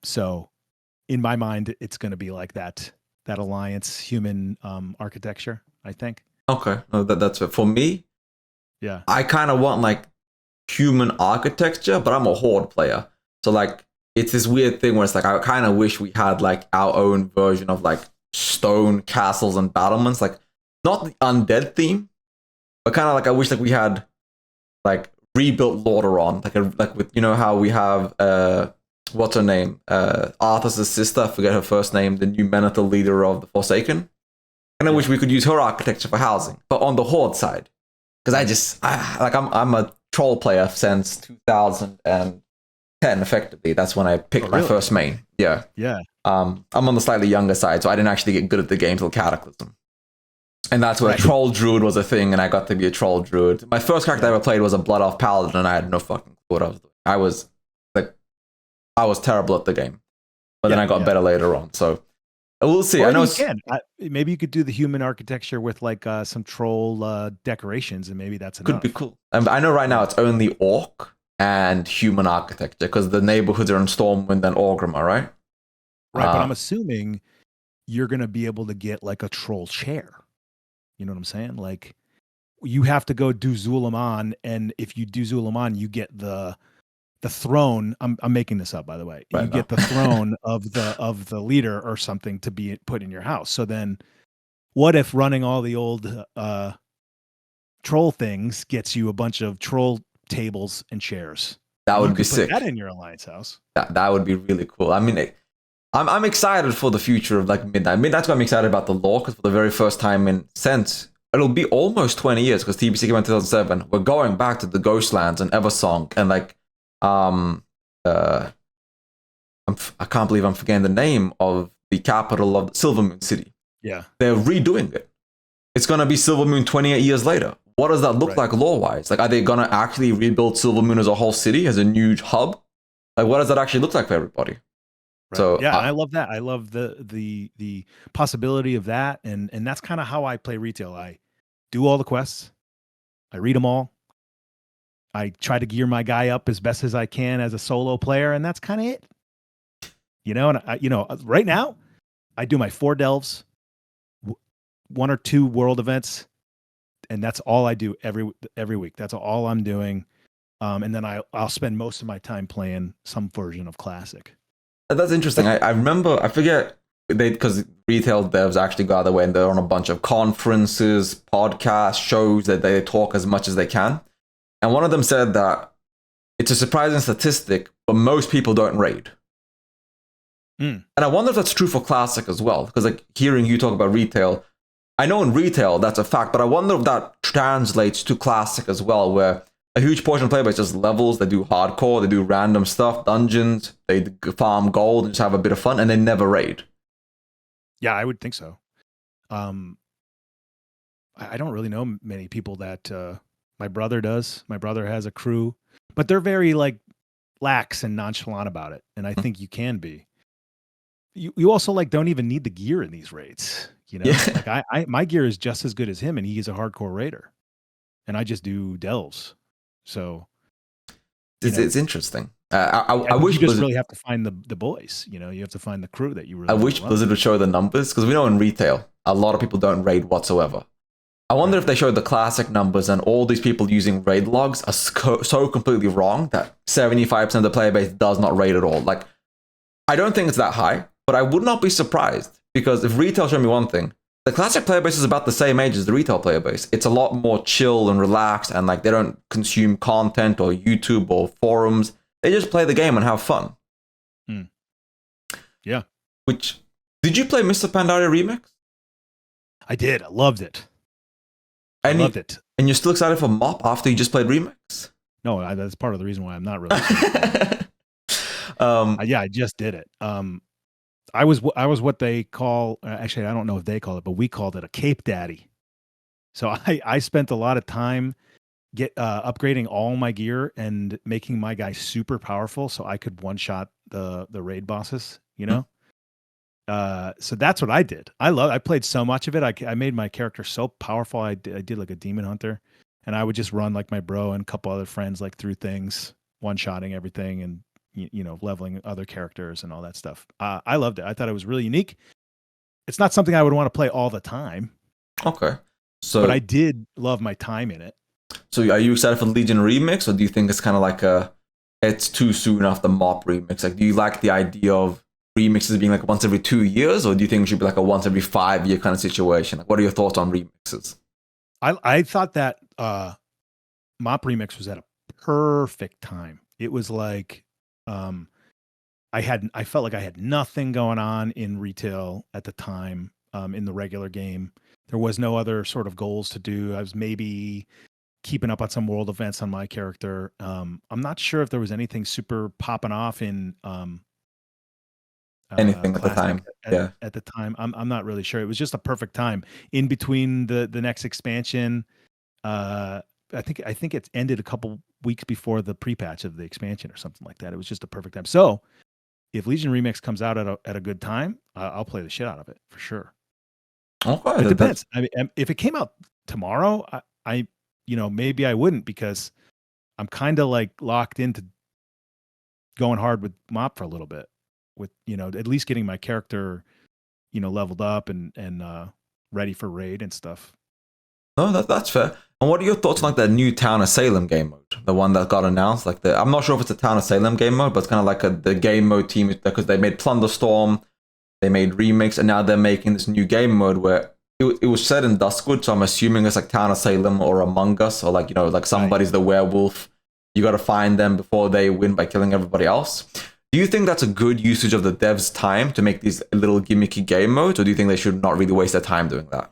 B: So in my mind, it's going to be like that alliance human architecture, I think.
A: Okay, no, that's it. For me.
B: Yeah,
A: I kind of want like human architecture, but I'm a horde player, so like it's this weird thing where it's like I kind of wish we had like our own version of like stone castles and battlements, like not the undead theme, but kind of like I wish like we had like rebuilt Lordaeron, like with how we have what's her name, Arthur's sister, I forget her first name, the new Menethil leader of the Forsaken. And I wish we could use her architecture for housing, but on the horde side, because I'm a troll player since 2010 effectively. That's when I picked my first main. Yeah. I'm on the slightly younger side, so I didn't actually get good at the game till Cataclysm. And that's where troll druid was a thing, and I got to be a troll druid. My first character I ever played was a Blood Elf Paladin, and I had no fucking clue what I was doing. I was terrible at the game. But then I got better later on, so we'll see.
B: Or I know maybe you could do the human architecture with like some troll decorations, and maybe that's enough.
A: Could be cool. I know right now it's only orc and human architecture, because the neighborhoods are in Stormwind and Orgrimmar, right?
B: Right, but I'm assuming you're going to be able to get like a troll chair. You know what I'm saying? Like you have to go do Zulaman, and if you do Zulaman, you get the throne. I'm making this up, by the way. Right, you get the throne of the leader or something to be put in your house. So then, what if running all the old troll things gets you a bunch of troll tables and chairs.
A: That would
B: You
A: be
B: could
A: sick.
B: put that in your alliance house.
A: That would be really cool. I mean, I'm excited for the future of like Midnight. Midnight's got me excited about the lore because for the very first time in since it'll be almost 20 years because TBC came out in 2007. We're going back to the Ghostlands and Eversong and like I can't believe I'm forgetting the name of the capital of Silvermoon City.
B: Yeah,
A: they're redoing it. It's gonna be Silvermoon 28 years later. What does that look like lore-wise? Like, are they gonna actually rebuild Silvermoon as a whole city, as a new hub? Like, what does that actually look like for everybody?
B: Right.
A: So
B: yeah, I love that. I love the possibility of that, and that's kind of how I play retail. I do all the quests, I read them all, I try to gear my guy up as best as I can as a solo player, and that's kind of it. And right now, I do my 4 delves, 1 or 2 world events, and that's all I do every week. That's all I'm doing, and then I'll spend most of my time playing some version of Classic.
A: That's interesting. I remember, I forget, because retail devs actually go out of their way and they're on a bunch of conferences, podcasts, shows that they talk as much as they can. And one of them said that it's a surprising statistic, but most people don't raid. And I wonder if that's true for Classic as well, because like hearing you talk about retail, I know in retail that's a fact, but I wonder if that translates to Classic as well, where a huge portion of playbase just levels, they do hardcore, they do random stuff, dungeons, they farm gold and just have a bit of fun, and they never raid.
B: Yeah, I would think so. I don't really know many people that my brother does. My brother has a crew, but they're very like lax and nonchalant about it, and I think you can be. You also like don't even need the gear in these raids. Like I my gear is just as good as him, and he's a hardcore raider, and I just do delves. So
A: it's interesting. I wish
B: you just really have to find the boys. You have to find the crew that you really.
A: I wish Blizzard would show the numbers, because we know in retail a lot of people don't raid whatsoever. I wonder if they showed the Classic numbers and all these people using raid logs are so completely wrong that 75% of the player base does not raid at all. Like, I don't think it's that high, but I would not be surprised, because if retail showed me one thing, the Classic player base is about the same age as the retail player base. It's a lot more chill and relaxed, and like they don't consume content or YouTube or forums. They just play the game and have fun.
B: Yeah.
A: Did you play Mr. Pandaria Remix?
B: I did. I loved it. Loved it. And
A: you're still excited for Mop after you just played Remix?
B: No, that's part of the reason why I'm not really. Yeah, I just did it. I was what they call, actually, I don't know if they call it, but we called it a Cape Daddy. So I spent a lot of time upgrading all my gear and making my guy super powerful so I could one shot the raid bosses, So that's what I did. I played so much of it. I made my character so powerful. I did like a demon hunter, and I would just run like my bro and a couple other friends like through things, one shotting everything, and leveling other characters and all that stuff. I loved it. I thought it was really unique. It's not something I would want to play all the time.
A: Okay.
B: But I did love my time in it.
A: So are you excited for the Legion remix, or do you think it's kind of like it's too soon after Mop remix? Like, do you like the idea of remixes being like once every 2 years, or do you think it should be like a once every 5 year kind of situation? Like, what are your thoughts on remixes?
B: I thought that Mop remix was at a perfect time. It was like I felt like I had nothing going on in retail at the time. In the regular game, there was no other sort of goals to do. I was maybe keeping up on some world events on my character. I'm not sure if there was anything super popping off in
A: anything at the time.
B: At the time, I'm not really sure. It was just a perfect time in between the next expansion. I think it ended a couple weeks before the pre-patch of the expansion or something like that. It was just a perfect time. So if Legion Remix comes out at a good time, I'll play the shit out of it for sure.
A: Okay,
B: it depends. I mean, if it came out tomorrow, I maybe I wouldn't, because I'm kind of like locked into going hard with Mop for a little bit, with at least getting my character leveled up and ready for raid and stuff.
A: No, that's fair. And what are your thoughts on like the new Town of Salem game mode, the one that got announced? Like I'm not sure if it's a Town of Salem game mode, but it's kind of like the game mode team, because they made Plunderstorm, they made Remix, and now they're making this new game mode where it was set in Duskwood, so I'm assuming it's like Town of Salem or Among Us, or like, like somebody's the werewolf. You got to find them before they win by killing everybody else. Do you think that's a good usage of the devs' time to make these little gimmicky game modes, or do you think they should not really waste their time doing that?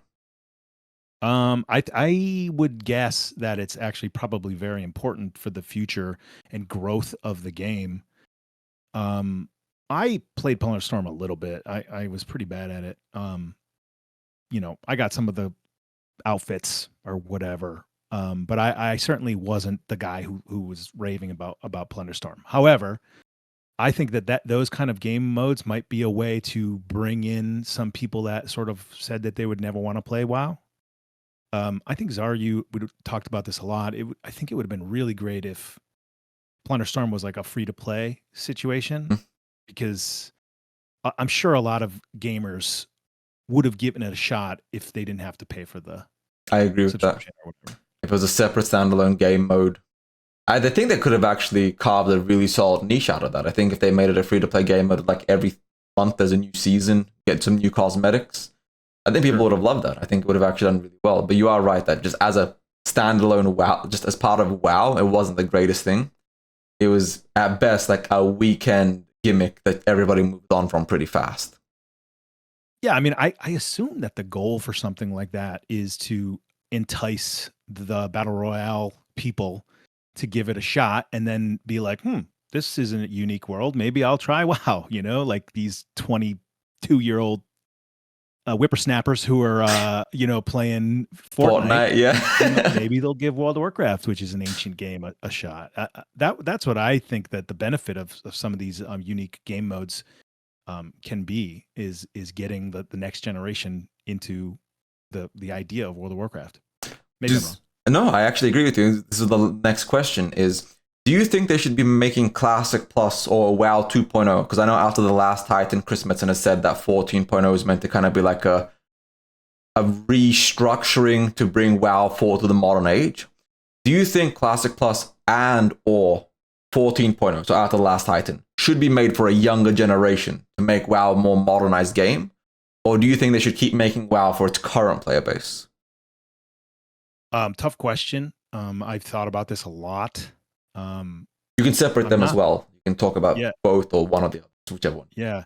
B: I would guess that it's actually probably very important for the future and growth of the game. I played Polar Storm a little bit. I was pretty bad at it. I got some of the outfits or whatever. But I certainly wasn't the guy who was raving about Plunderstorm. However, I think that those kind of game modes might be a way to bring in some people that sort of said that they would never want to play WoW. I think Czar, we talked about this a lot. I think it would have been really great if Plunderstorm was like a free to play situation, because I'm sure a lot of gamers would have given it a shot if they didn't have to pay for the
A: I agree with that.
B: or whatever.
A: If it was a separate standalone game mode, I think they could have actually carved a really solid niche out of that. I think if they made it a free to play game mode, like every month there's a new season, get some new cosmetics, I think people would have loved that. I think it would have actually done really well. But you are right that just as a standalone WoW, just as part of WoW, it wasn't the greatest thing. It was at best like a weekend gimmick that everybody moved on from pretty fast.
B: Yeah, I mean, I assume that the goal for something like that is to entice the battle royale people to give it a shot and then be like, this isn't a unique world. Maybe I'll try WoW, like these 22-year-old whippersnappers who are, playing Fortnite.
A: Yeah.
B: Maybe they'll give World of Warcraft, which is an ancient game, a shot. That's what I think that the benefit of some of these unique game modes can be is getting the next generation into the idea of World of Warcraft. Maybe I'm wrong.
A: No, I actually agree with you. This is the next question is, do you think they should be making Classic Plus or WoW 2.0? Because I know after the last Titan, Chris Metzen has said that 14.0 is meant to kind of be like a restructuring to bring WoW forward to the modern age. Do you think Classic Plus and or 14.0, so after the last Titan, should be made for a younger generation to make WoW a more modernized game? Or do you think they should keep making WoW for its current player base?
B: Tough question. I've thought about this a lot.
A: You can separate them as well. You can talk about both or one or the other, whichever one.
B: Yeah.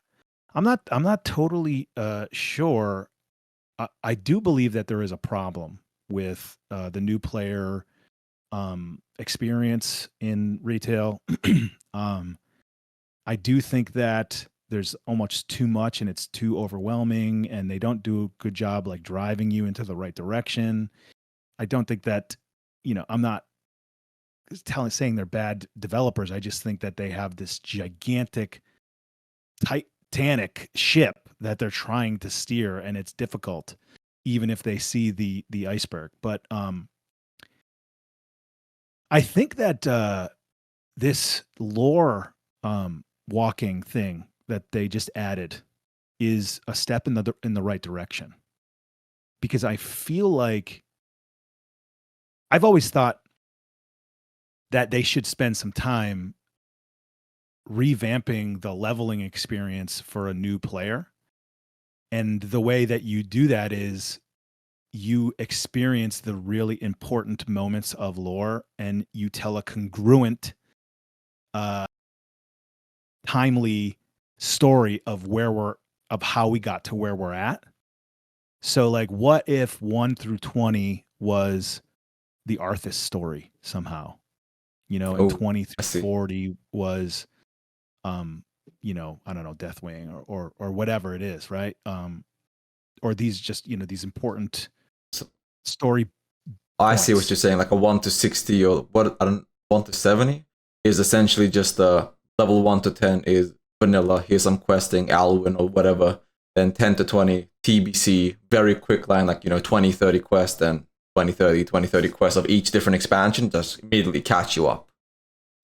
B: I'm not totally sure. I do believe that there is a problem with the new player experience in retail. I do think that there's almost too much and it's too overwhelming, and they don't do a good job like driving you into the right direction. I don't think that, I'm not saying they're bad developers. I just think that they have this gigantic Titanic ship that they're trying to steer, and it's difficult, even if they see the iceberg. But I think that this lore walking thing that they just added is a step in the right direction, because I feel like I've always thought that they should spend some time revamping the leveling experience for a new player. And the way that you do that is you experience the really important moments of lore, and you tell a congruent, timely story of how we got to where we're at. So like, what if 1 through 20 was the Arthas story somehow, and 20 through 40 was, I don't know, Deathwing or whatever it is, right? Or these just, these important story.
A: I see what you're saying. Like a 1 to 60 or 1 to 70 is essentially just the level 1 to 10 is vanilla. Here's some questing, Alwyn or whatever. Then 10 to 20 TBC, very quick line, like 20, 30 quests, and 20, 30 quests of each different expansion just immediately catch you up.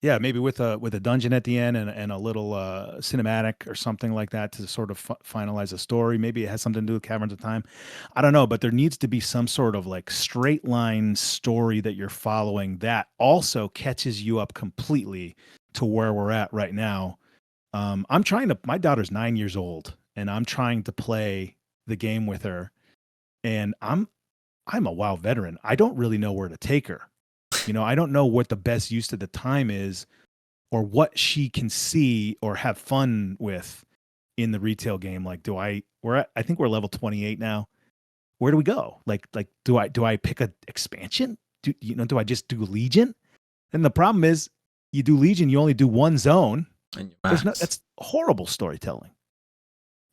B: Yeah, maybe with a dungeon at the end and a little cinematic or something like that to sort of finalize a story. Maybe it has something to do with Caverns of Time. I don't know, but there needs to be some sort of like straight line story that you're following that also catches you up completely to where we're at right now. My daughter's 9 years old, and I'm trying to play the game with her. and I'm a WoW veteran. I don't really know where to take her. I don't know what the best use of the time is, or what she can see or have fun with in the retail game. Like, I think we're level 28 now. Where do we go? Like, do I pick an expansion? Do I just do Legion? And the problem is, you do Legion, you only do one zone.
A: And you
B: That's horrible storytelling.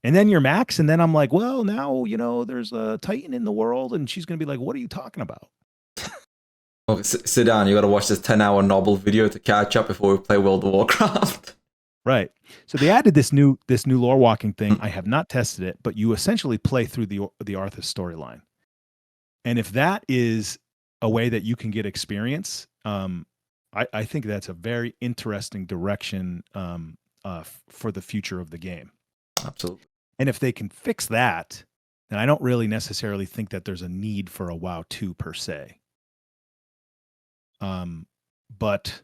B: And then you're max, and then I'm like, well, now there's a Titan in the world, and she's gonna be like, what are you talking about?
A: Okay, sit down. You got to watch this 10-hour novel video to catch up before we play World of Warcraft.
B: Right. So they added this new lore walking thing. I have not tested it, but you essentially play through the Arthas storyline. And if that is a way that you can get experience, I think that's a very interesting direction for the future of the game.
A: Absolutely.
B: And if they can fix that, then I don't really necessarily think that there's a need for a WoW 2 per se. But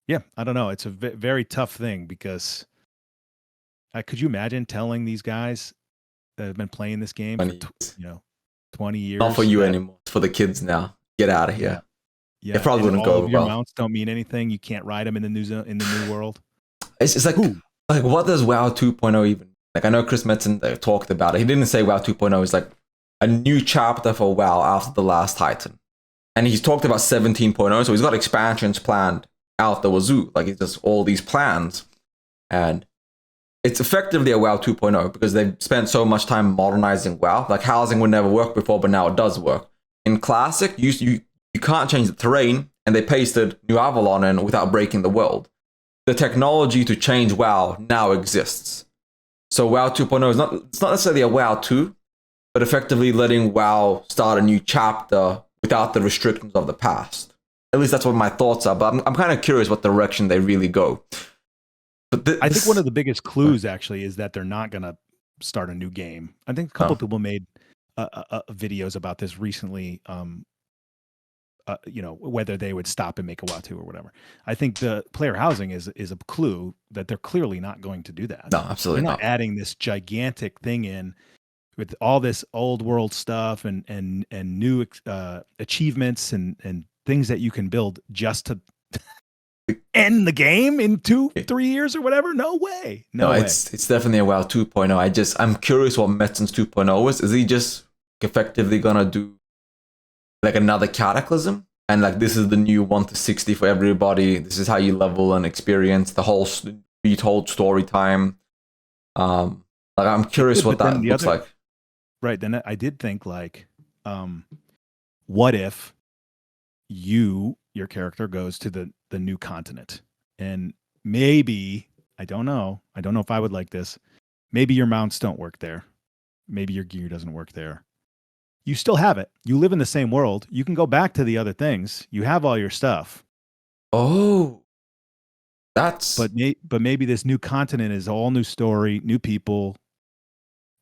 B: yeah, I don't know. It's a very tough thing because could you imagine telling these guys that have been playing this game for 20 years?
A: Not for you anymore. It's for the kids now. Get out of here.
B: Yeah.
A: It probably wouldn't go over
B: your
A: well.
B: mounts don't mean anything. You can't ride them in the new world.
A: It's like, what does WoW 2.0 even? Like, I know Chris Metzen talked about it. He didn't say WoW 2.0 is like a new chapter for WoW after the last Titan. And he's talked about 17.0, so he's got expansions planned out the wazoo. Like, it's just all these plans. And it's effectively a WoW 2.0 because they've spent so much time modernizing WoW. Like, housing would never work before, but now it does work. In Classic, you can't change the terrain, and they pasted New Avalon in without breaking the world. The technology to change WoW now exists. So WoW 2.0 is not necessarily a WoW 2, but effectively letting WoW start a new chapter without the restrictions of the past. At least that's what my thoughts are, but I'm kind of curious what direction they really go. But
B: I think one of the biggest clues actually is that they're not going to start a new game. I think a couple people made videos about this recently, whether they would stop and make a WoW 2 or whatever. I think the player housing is a clue that they're clearly not going to do that.
A: No, absolutely
B: not. They're not adding this gigantic thing in with all this old world stuff and new achievements and things that you can build just to end the game in 2-3 years or whatever. No way. No way.
A: It's definitely a WoW 2.0. I'm curious what Metzen's 2.0 is. Is he just effectively gonna do like another Cataclysm? And like, this is the new 1 to 60 for everybody. This is how you level and experience the whole retold story time. Like, I'm curious what that looks like.
B: Right. Then I did think like, what if your character goes to the new continent, and maybe, I don't know if I would like this. Maybe your mounts don't work there. Maybe your gear doesn't work there. You still have it. You live in the same world. You can go back to the other things. You have all your stuff.
A: Oh,
B: but maybe this new continent is all new story, new people,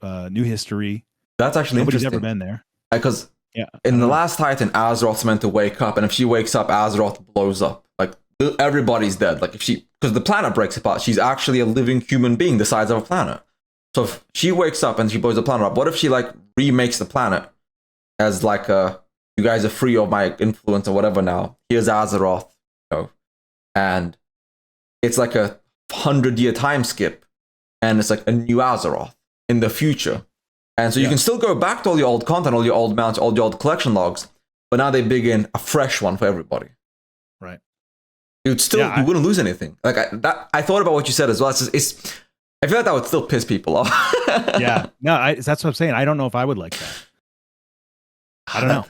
B: new history.
A: That's actually
B: nobody's
A: interesting.
B: Ever been there.
A: Because in the last Titan, Azeroth's meant to wake up, and if she wakes up, Azeroth blows up. Like, everybody's dead. Like, because the planet breaks apart, she's actually a living human being the size of a planet. So if she wakes up and she blows the planet up, what if she like remakes the planet as like you guys are free of my influence or whatever now. Here's Azeroth, and it's like a 100-year time skip, and it's like a new Azeroth in the future. And so you can still go back to all your old content, all your old mounts, all your old collection logs, but now they begin a fresh one for everybody.
B: Right.
A: You wouldn't lose anything. Like I thought about what you said as well. I feel like that would still piss people off.
B: Yeah. No, that's what I'm saying. I don't know if I would like that. I don't know.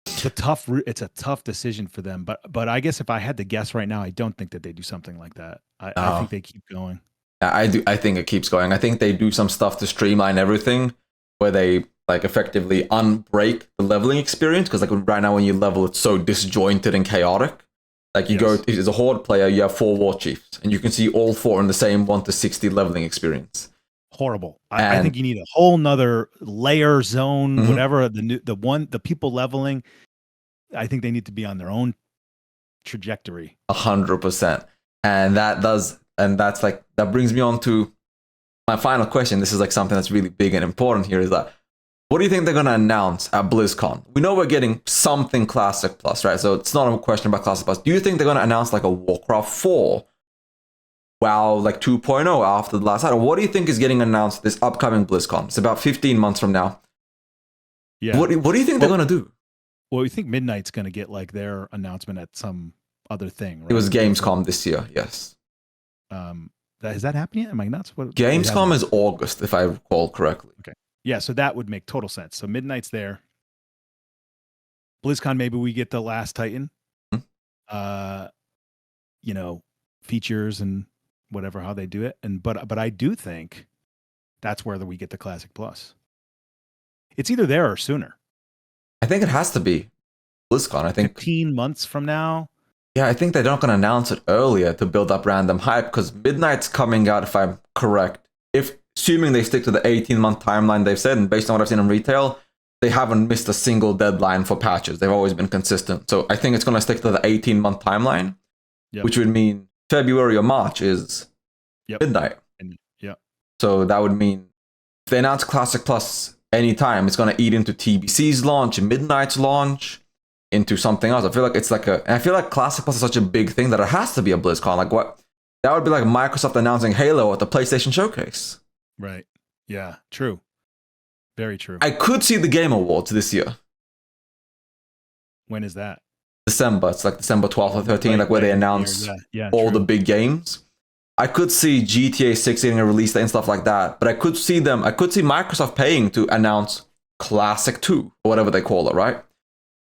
B: It's a tough decision for them. But I guess if I had to guess right now, I don't think that they do something like that. I think they keep going.
A: I do. I think it keeps going. I think they do some stuff to streamline everything, where they like effectively unbreak the leveling experience. Because like right now, when you level, it's so disjointed and chaotic. Like you go, as a horde player, you have 4 war chiefs, and you can see all 4 in the same 1 to 60 leveling experience.
B: Horrible. I think you need a whole nother layer zone, whatever. The people leveling, I think they need to be on their own trajectory. 100%.
A: And that brings me on to my final question. This is like something that's really big and important here, is that What do you think they're going to announce at BlizzCon? We know we're getting something Classic Plus, right? So it's not a question about Classic Plus. Do you think they're going to announce like a Warcraft 4? WoW like 2.0 after the last item? What do you think is getting announced this upcoming BlizzCon? It's about 15 months from now.
B: Yeah.
A: What do you think they're going to do?
B: Well, we think Midnight's going to get like their announcement at some other thing, right?
A: It was Gamescom this year, yes.
B: Has that happened yet? Am I nuts?
A: Gamescom is August, if I recall correctly.
B: Okay. Yeah, so that would make total sense. So Midnight's there. BlizzCon, maybe we get the Last Titan. You know, features and whatever, how they do it. But I do think that's where we get the Classic Plus. It's either there or sooner.
A: I think it has to be BlizzCon. I think
B: 15 months from now.
A: Yeah, I think they're not going to announce it earlier to build up random hype because Midnight's coming out, if I'm correct. Assuming they stick to the 18-month timeline they've said, and based on what I've seen in retail, they haven't missed a single deadline for patches. They've always been consistent. So I think it's going to stick to the 18-month timeline, which would mean February or March is Midnight. So that would mean if they announce Classic Plus anytime, it's going to eat into TBC's launch, Midnight's launch, into something else. I feel like it's like and I feel like Classic Plus is such a big thing that it has to be a BlizzCon. Like what? That would be like Microsoft announcing Halo at the PlayStation Showcase.
B: Right. Yeah. True. Very true.
A: I could see the Game Awards this year.
B: When is that?
A: December. It's like December 12th or 13th, where they announce all the big games. I could see GTA 6 getting a release date and stuff like that. But I could see Microsoft paying to announce Classic 2, or whatever they call it, right?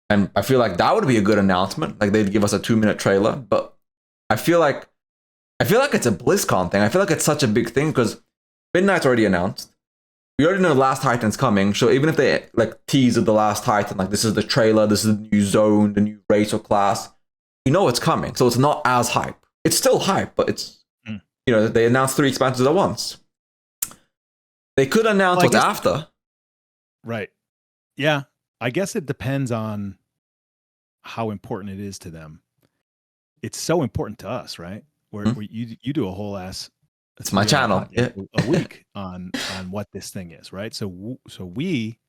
A: And I feel like that would be a good announcement. Like they'd give us a 2-minute trailer. But I feel like it's a BlizzCon thing. I feel like it's such a big thing because Midnight's already announced. We already know the Last Titan's coming. So even if they like tease the Last Titan, like this is the trailer, this is the new zone, the new race or class, we know it's coming. So it's not as hype. It's still hype, but it's they announced 3 expansions at once. They could announce what's after. Right.
B: Yeah. I guess it depends on how important it is to them. It's so important to us, right? Where you do a whole ass.
A: It's my channel.
B: A week on what this thing is, right? So we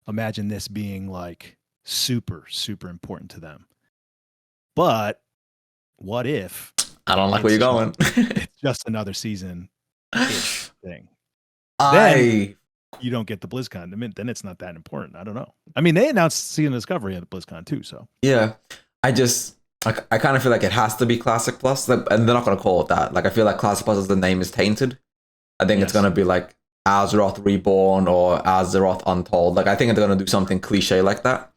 B: imagine this being like super, super important to them. But what if
A: I don't like where you're going?
B: It's just another season thing. Then you don't get the BlizzCon. I mean, then it's not that important. I don't know. I mean, they announced Season Discovery at BlizzCon too. So
A: yeah, I kind of feel like it has to be Classic Plus, and they're not going to call it that. Like I feel like Classic Plus, as the name is tainted. I think it's going to be like Azeroth Reborn or Azeroth Untold. Like I think they're going to do something cliche like that,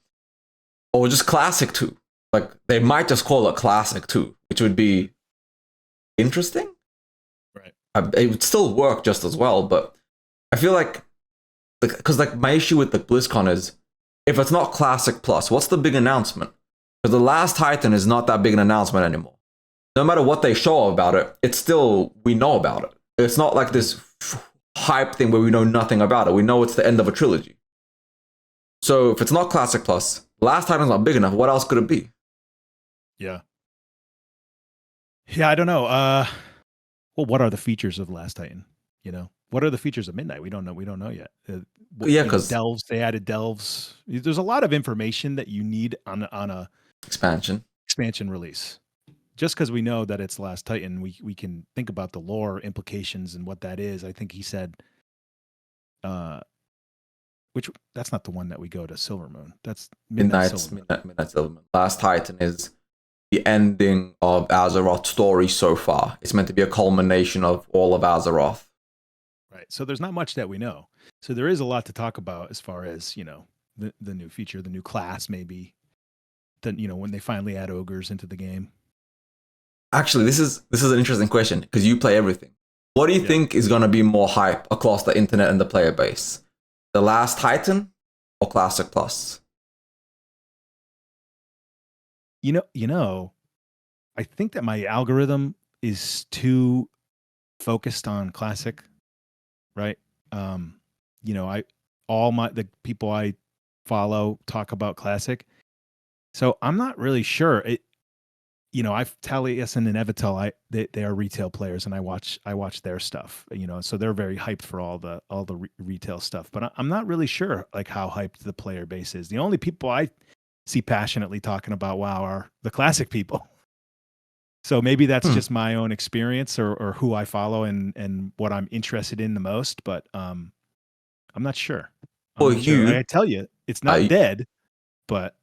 A: or just Classic 2. Like they might just call it Classic 2, which would be interesting.
B: Right.
A: It would still work just as well, but I feel like because like my issue with the BlizzCon is if it's not Classic Plus, what's the big announcement? Because the Last Titan is not that big an announcement anymore. No matter what they show about it, it's still, we know about it. It's not like this hype thing where we know nothing about it. We know it's the end of a trilogy. So if it's not Classic Plus, Last Titan's not big enough. What else could it be?
B: Yeah. Yeah, I don't know. Well, what are the features of Last Titan? What are the features of Midnight? We don't know yet.
A: Because
B: delves, they added delves. There's a lot of information that you need on a
A: expansion
B: release. Just because we know that it's Last Titan, we can think about the lore implications and what that is. I think he said, which that's not the one that we go to Silvermoon. That's Midnight
A: Silvermoon. Last Titan is the ending of Azeroth's story so far. It's meant to be a culmination of all of Azeroth.
B: Right. So there's not much that we know. So there is a lot to talk about as far as, the new feature, the new class, maybe. Then, when they finally add ogres into the game.
A: Actually, this is an interesting question because you play everything. What do you think is going to be more hype across the internet and the player base? The Last Titan or Classic Plus?
B: I think that my algorithm is too focused on Classic, right? The people I follow talk about Classic. So I'm not really sure. Taliesin and Evitel, they are retail players, and I watch their stuff. So they're very hyped for all the retail stuff. But I'm not really sure like how hyped the player base is. The only people I see passionately talking about WoW are the classic people. So maybe that's just my own experience or who I follow and what I'm interested in the most. But I'm not sure. I tell you, it's not dead, but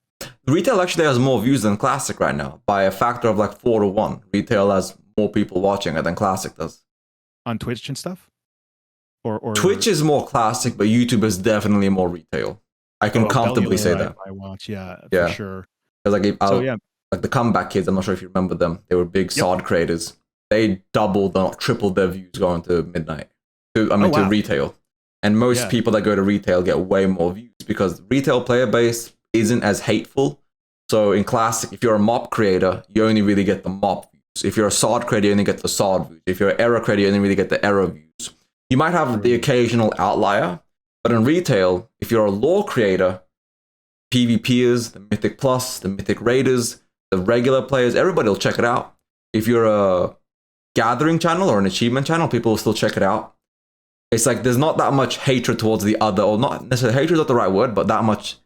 A: retail actually has more views than classic right now by a factor of like 4-1. Retail has more people watching it than classic does
B: on Twitch and stuff. Or
A: Twitch is more classic, but YouTube is definitely more retail. I can comfortably say that.
B: I watch, for sure.
A: Like the Comeback Kids, I'm not sure if you remember them. They were big SoD creators. They doubled or tripled their views going to midnight. To retail. And most people that go to retail get way more views because retail player base isn't as hateful. So in classic, if you're a mop creator, you only really get the mop views. If you're a SoD creator, you only get the SoD views. If you're an error creator, you only really get the error views. You might have the occasional outlier, but in retail, if you're a lore creator, PvPers, the Mythic Plus, the Mythic Raiders, the regular players, everybody will check it out. If you're a gathering channel or an achievement channel, people will still check it out. It's like there's not that much hatred towards the other, or not necessarily hatred is not the right word, but that much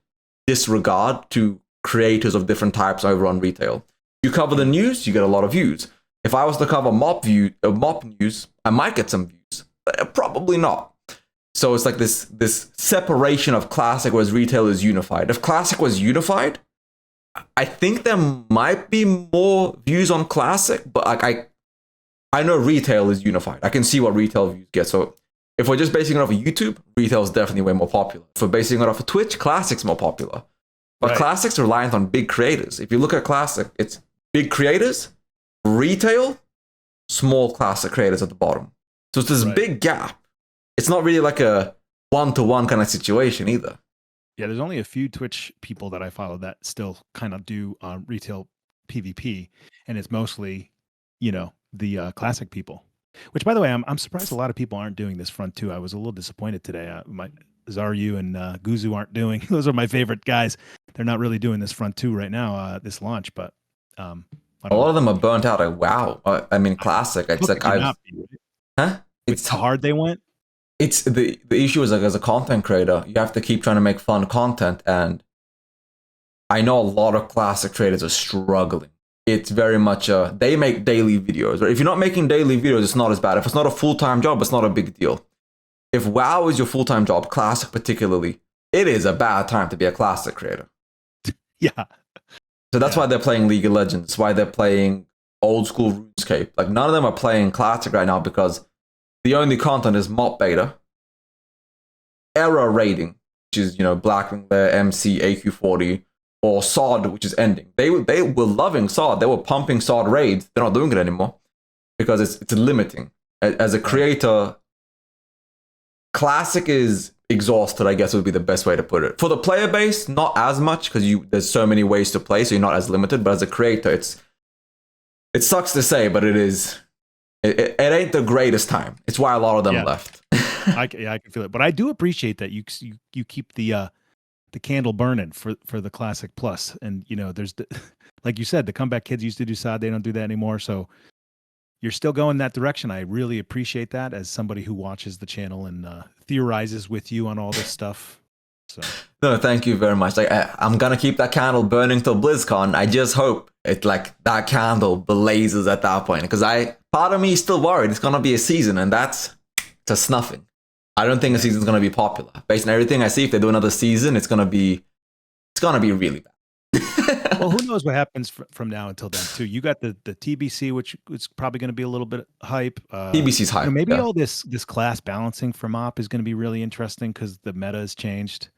A: disregard to creators of different types over on retail. You cover the news, you get a lot of views. If I was to cover mop news, I might get some views, but probably not. So it's like this separation of classic, whereas retail is unified. If classic was unified, I think there might be more views on classic, but I know retail is unified. I can see what retail views get. So if we're just basing it off of YouTube, retail is definitely way more popular. If we're basing it off of Twitch, classic's more popular. But classic's reliant on big creators. If you look at classic, it's big creators, retail, small classic creators at the bottom. So it's this big gap. It's not really like a one-to-one kind of situation either.
B: Yeah, there's only a few Twitch people that I follow that still kind of do retail PvP, and it's mostly, the classic people. Which, by the way, I'm surprised a lot of people aren't doing this front two. I was a little disappointed today. My Zaryu and Guzu aren't doing. Those are my favorite guys. They're not really doing this front two right now. This launch, but
A: a lot of them are burnt out. Like, wow, I mean, classic. It's like
B: It's how hard they went.
A: It's the issue is like as a content creator, you have to keep trying to make fun content, and I know a lot of classic creators are struggling. It's very much they make daily videos. Right? If you're not making daily videos, it's not as bad. If it's not a full-time job, it's not a big deal. If WoW is your full-time job, classic particularly, it is a bad time to be a classic creator.
B: Yeah.
A: So that's why they're playing League of Legends. That's why they're playing old school RuneScape. Like none of them are playing classic right now because the only content is mop beta, error raiding, which is Blackwing Lair, MC, AQ40, or SoD, which is ending. They were loving SoD. They were pumping SoD raids. They're not doing it anymore because it's limiting. As a creator, classic is exhausted, I guess would be the best way to put it. For the player base, not as much because there's so many ways to play, so you're not as limited. But as a creator, it sucks to say, but it is. It ain't the greatest time. It's why a lot of them left.
B: I can feel it, but I do appreciate that you keep the candle burning for the Classic Plus, and there's like you said, the Comeback Kids used to do SoD. They don't do that anymore, so you're still going that direction. I really appreciate that as somebody who watches the channel and theorizes with you on all this stuff. So
A: no, thank you very much. Like I'm gonna keep that candle burning till BlizzCon. I just hope that candle blazes at that point because part of me is still worried it's gonna be a season, and that's to snuffing. I don't think the season's gonna be popular. Based on everything I see, if they do another season, it's gonna be really bad.
B: Well, who knows what happens from now until then too. You got the TBC, which is probably going to be a little bit hype.
A: TBC's hype.
B: Maybe all this class balancing for MoP is going to be really interesting because the meta has changed.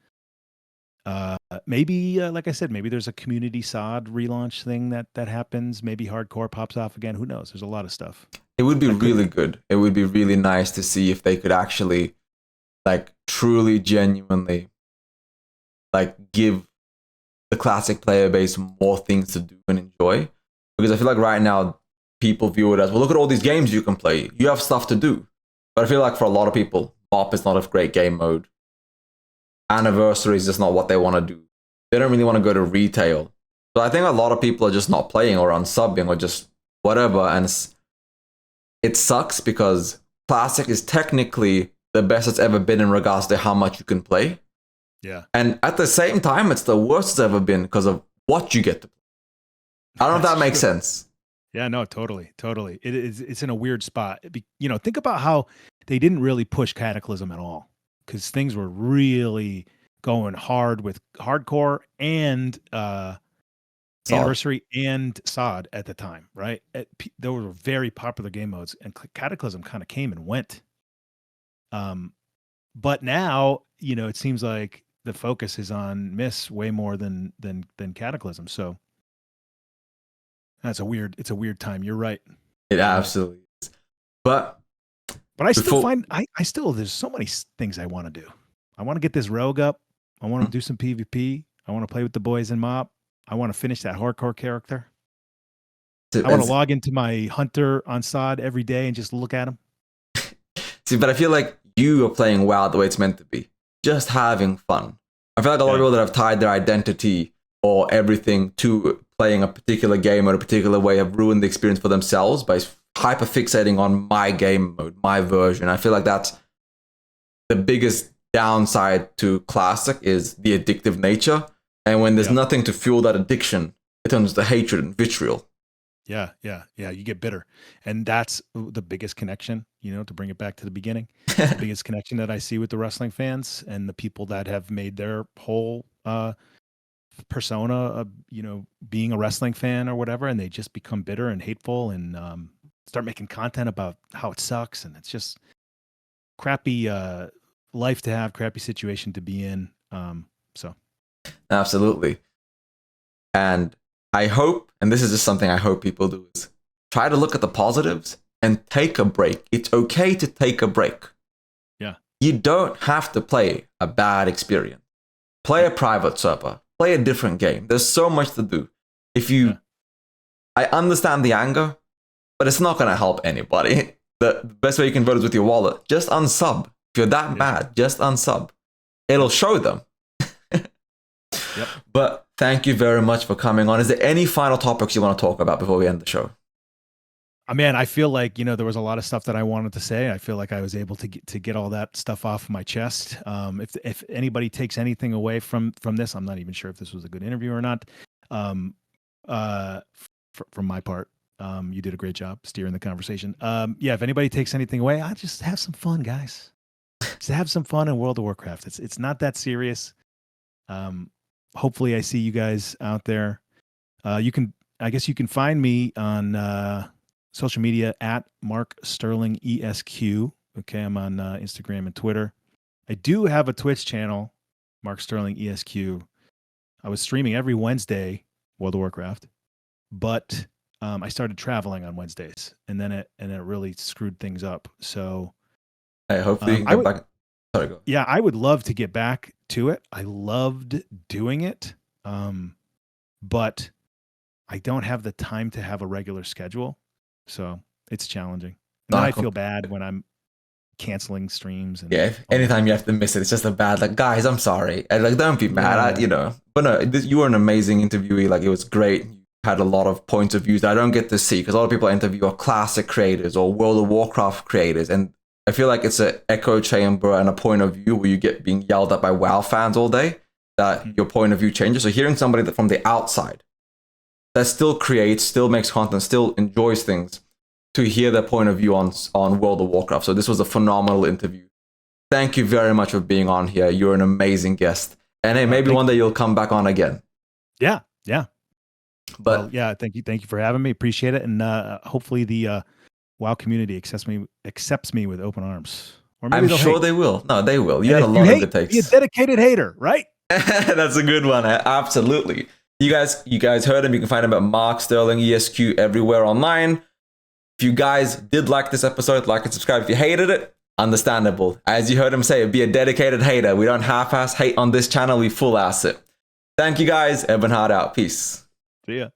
B: Maybe, like I said, maybe there's a community SoD relaunch thing that happens. Maybe hardcore pops off again. Who knows? There's a lot of stuff.
A: It would be really good. It would be really nice to see if they could actually, truly, genuinely, give the classic player base more things to do and enjoy. Because I feel like right now, people view it as, well, look at all these games you can play. You have stuff to do. But I feel like for a lot of people, MoP is not a great game mode. Anniversary is just not what they want to do. They don't really want to go to retail So I think a lot of people are just not playing or unsubbing or just whatever, and it sucks because Classic is technically the best it's ever been in regards to how much you can play.
B: Yeah.
A: And at the same time, it's the worst it's ever been because of what you get to play. I don't know if that makes sense.
B: Yeah, no, totally. It's in a weird spot. Think about how they didn't really push Cataclysm at all because things were really going hard with hardcore and Anniversary and SoD at the time, right? Those were very popular game modes, and Cataclysm kind of came and went. But now, it seems like the focus is on Miss way more than Cataclysm. So it's a weird time. You're right.
A: It absolutely is. But
B: I still find there's so many things I want to do. I want to get this rogue up. I want to do some PvP. I want to play with the boys in MoP. I want to finish that hardcore character. I want to log into my hunter on SoD every day and just look at him.
A: See, but I feel like you are playing WoW the way it's meant to be. Just having fun. I feel like a lot of people that have tied their identity or everything to playing a particular game or a particular way have ruined the experience for themselves by hyper fixating on my game mode, my version. I feel like that's the biggest downside to Classic is the addictive nature. And when there's nothing to fuel that addiction, it turns to hatred and vitriol.
B: Yeah. You get bitter. And that's the biggest connection, to bring it back to the beginning. The biggest connection that I see with the wrestling fans and the people that have made their whole persona of, being a wrestling fan or whatever. And they just become bitter and hateful and start making content about how it sucks. And it's just crappy life to have, crappy situation to be in. So.
A: Absolutely. And I hope, and this is just something I hope people do, is try to look at the positives and take a break. It's okay to take a break.
B: Yeah.
A: You don't have to play a bad experience. Play a private server. Play a different game. There's so much to do. I understand the anger, but it's not going to help anybody. The best way you can vote is with your wallet. Just unsub. If you're that mad, just unsub. It'll show them.
B: Yep.
A: But thank you very much for coming on. Is there any final topics you want to talk about before we end the show?
B: Man, I feel like, there was a lot of stuff that I wanted to say. I feel like I was able to get all that stuff off my chest. If anybody takes anything away from this, I'm not even sure if this was a good interview or not. From my part, you did a great job steering the conversation. If anybody takes anything away, I just have some fun, guys. Just have some fun in World of Warcraft. It's not that serious. Hopefully I see you guys out there. I guess you can find me on social media at Mark Sterling ESQ. Okay, I'm on Instagram and Twitter. I do have a Twitch channel, Mark Sterling ESQ. I was streaming every Wednesday World of Warcraft, but I started traveling on Wednesdays, and then it really screwed things up. So
A: hopefully you can get back. Sorry, go.
B: Yeah, I would love to get back to it. I loved doing it, but I don't have the time to have a regular schedule, so it's challenging. And then I feel bad when I'm canceling streams. And
A: anytime you have to miss it, it's just a bad. Like, guys, I'm sorry. And don't be mad. But no, you were an amazing interviewee. Like, it was great. You had a lot of points of views that I don't get to see because a lot of people I interview are Classic creators or World of Warcraft creators, and I feel like it's an echo chamber and a point of view where you get being yelled at by WoW fans all day, that your point of view changes. So hearing somebody that from the outside that still creates, still makes content, still enjoys things, to hear their point of view on World of Warcraft. So this was a phenomenal interview. Thank you very much for being on here. You're an amazing guest. And hey, maybe one day you'll come back on again.
B: Yeah.
A: But
B: thank you for having me. Appreciate it. And hopefully the WoW community accepts me with open arms. Or maybe
A: I'm sure they will. No, they will. You had a lot of good takes.
B: Be a dedicated hater, right?
A: That's a good one. Absolutely. You guys heard him. You can find him at Mark Sterling ESQ everywhere online. If you guys did like this episode, like and subscribe. If you hated it, understandable. As you heard him say, be a dedicated hater. We don't half-ass hate on this channel. We full-ass it. Thank you guys. Evanhard out. Peace.
B: See ya.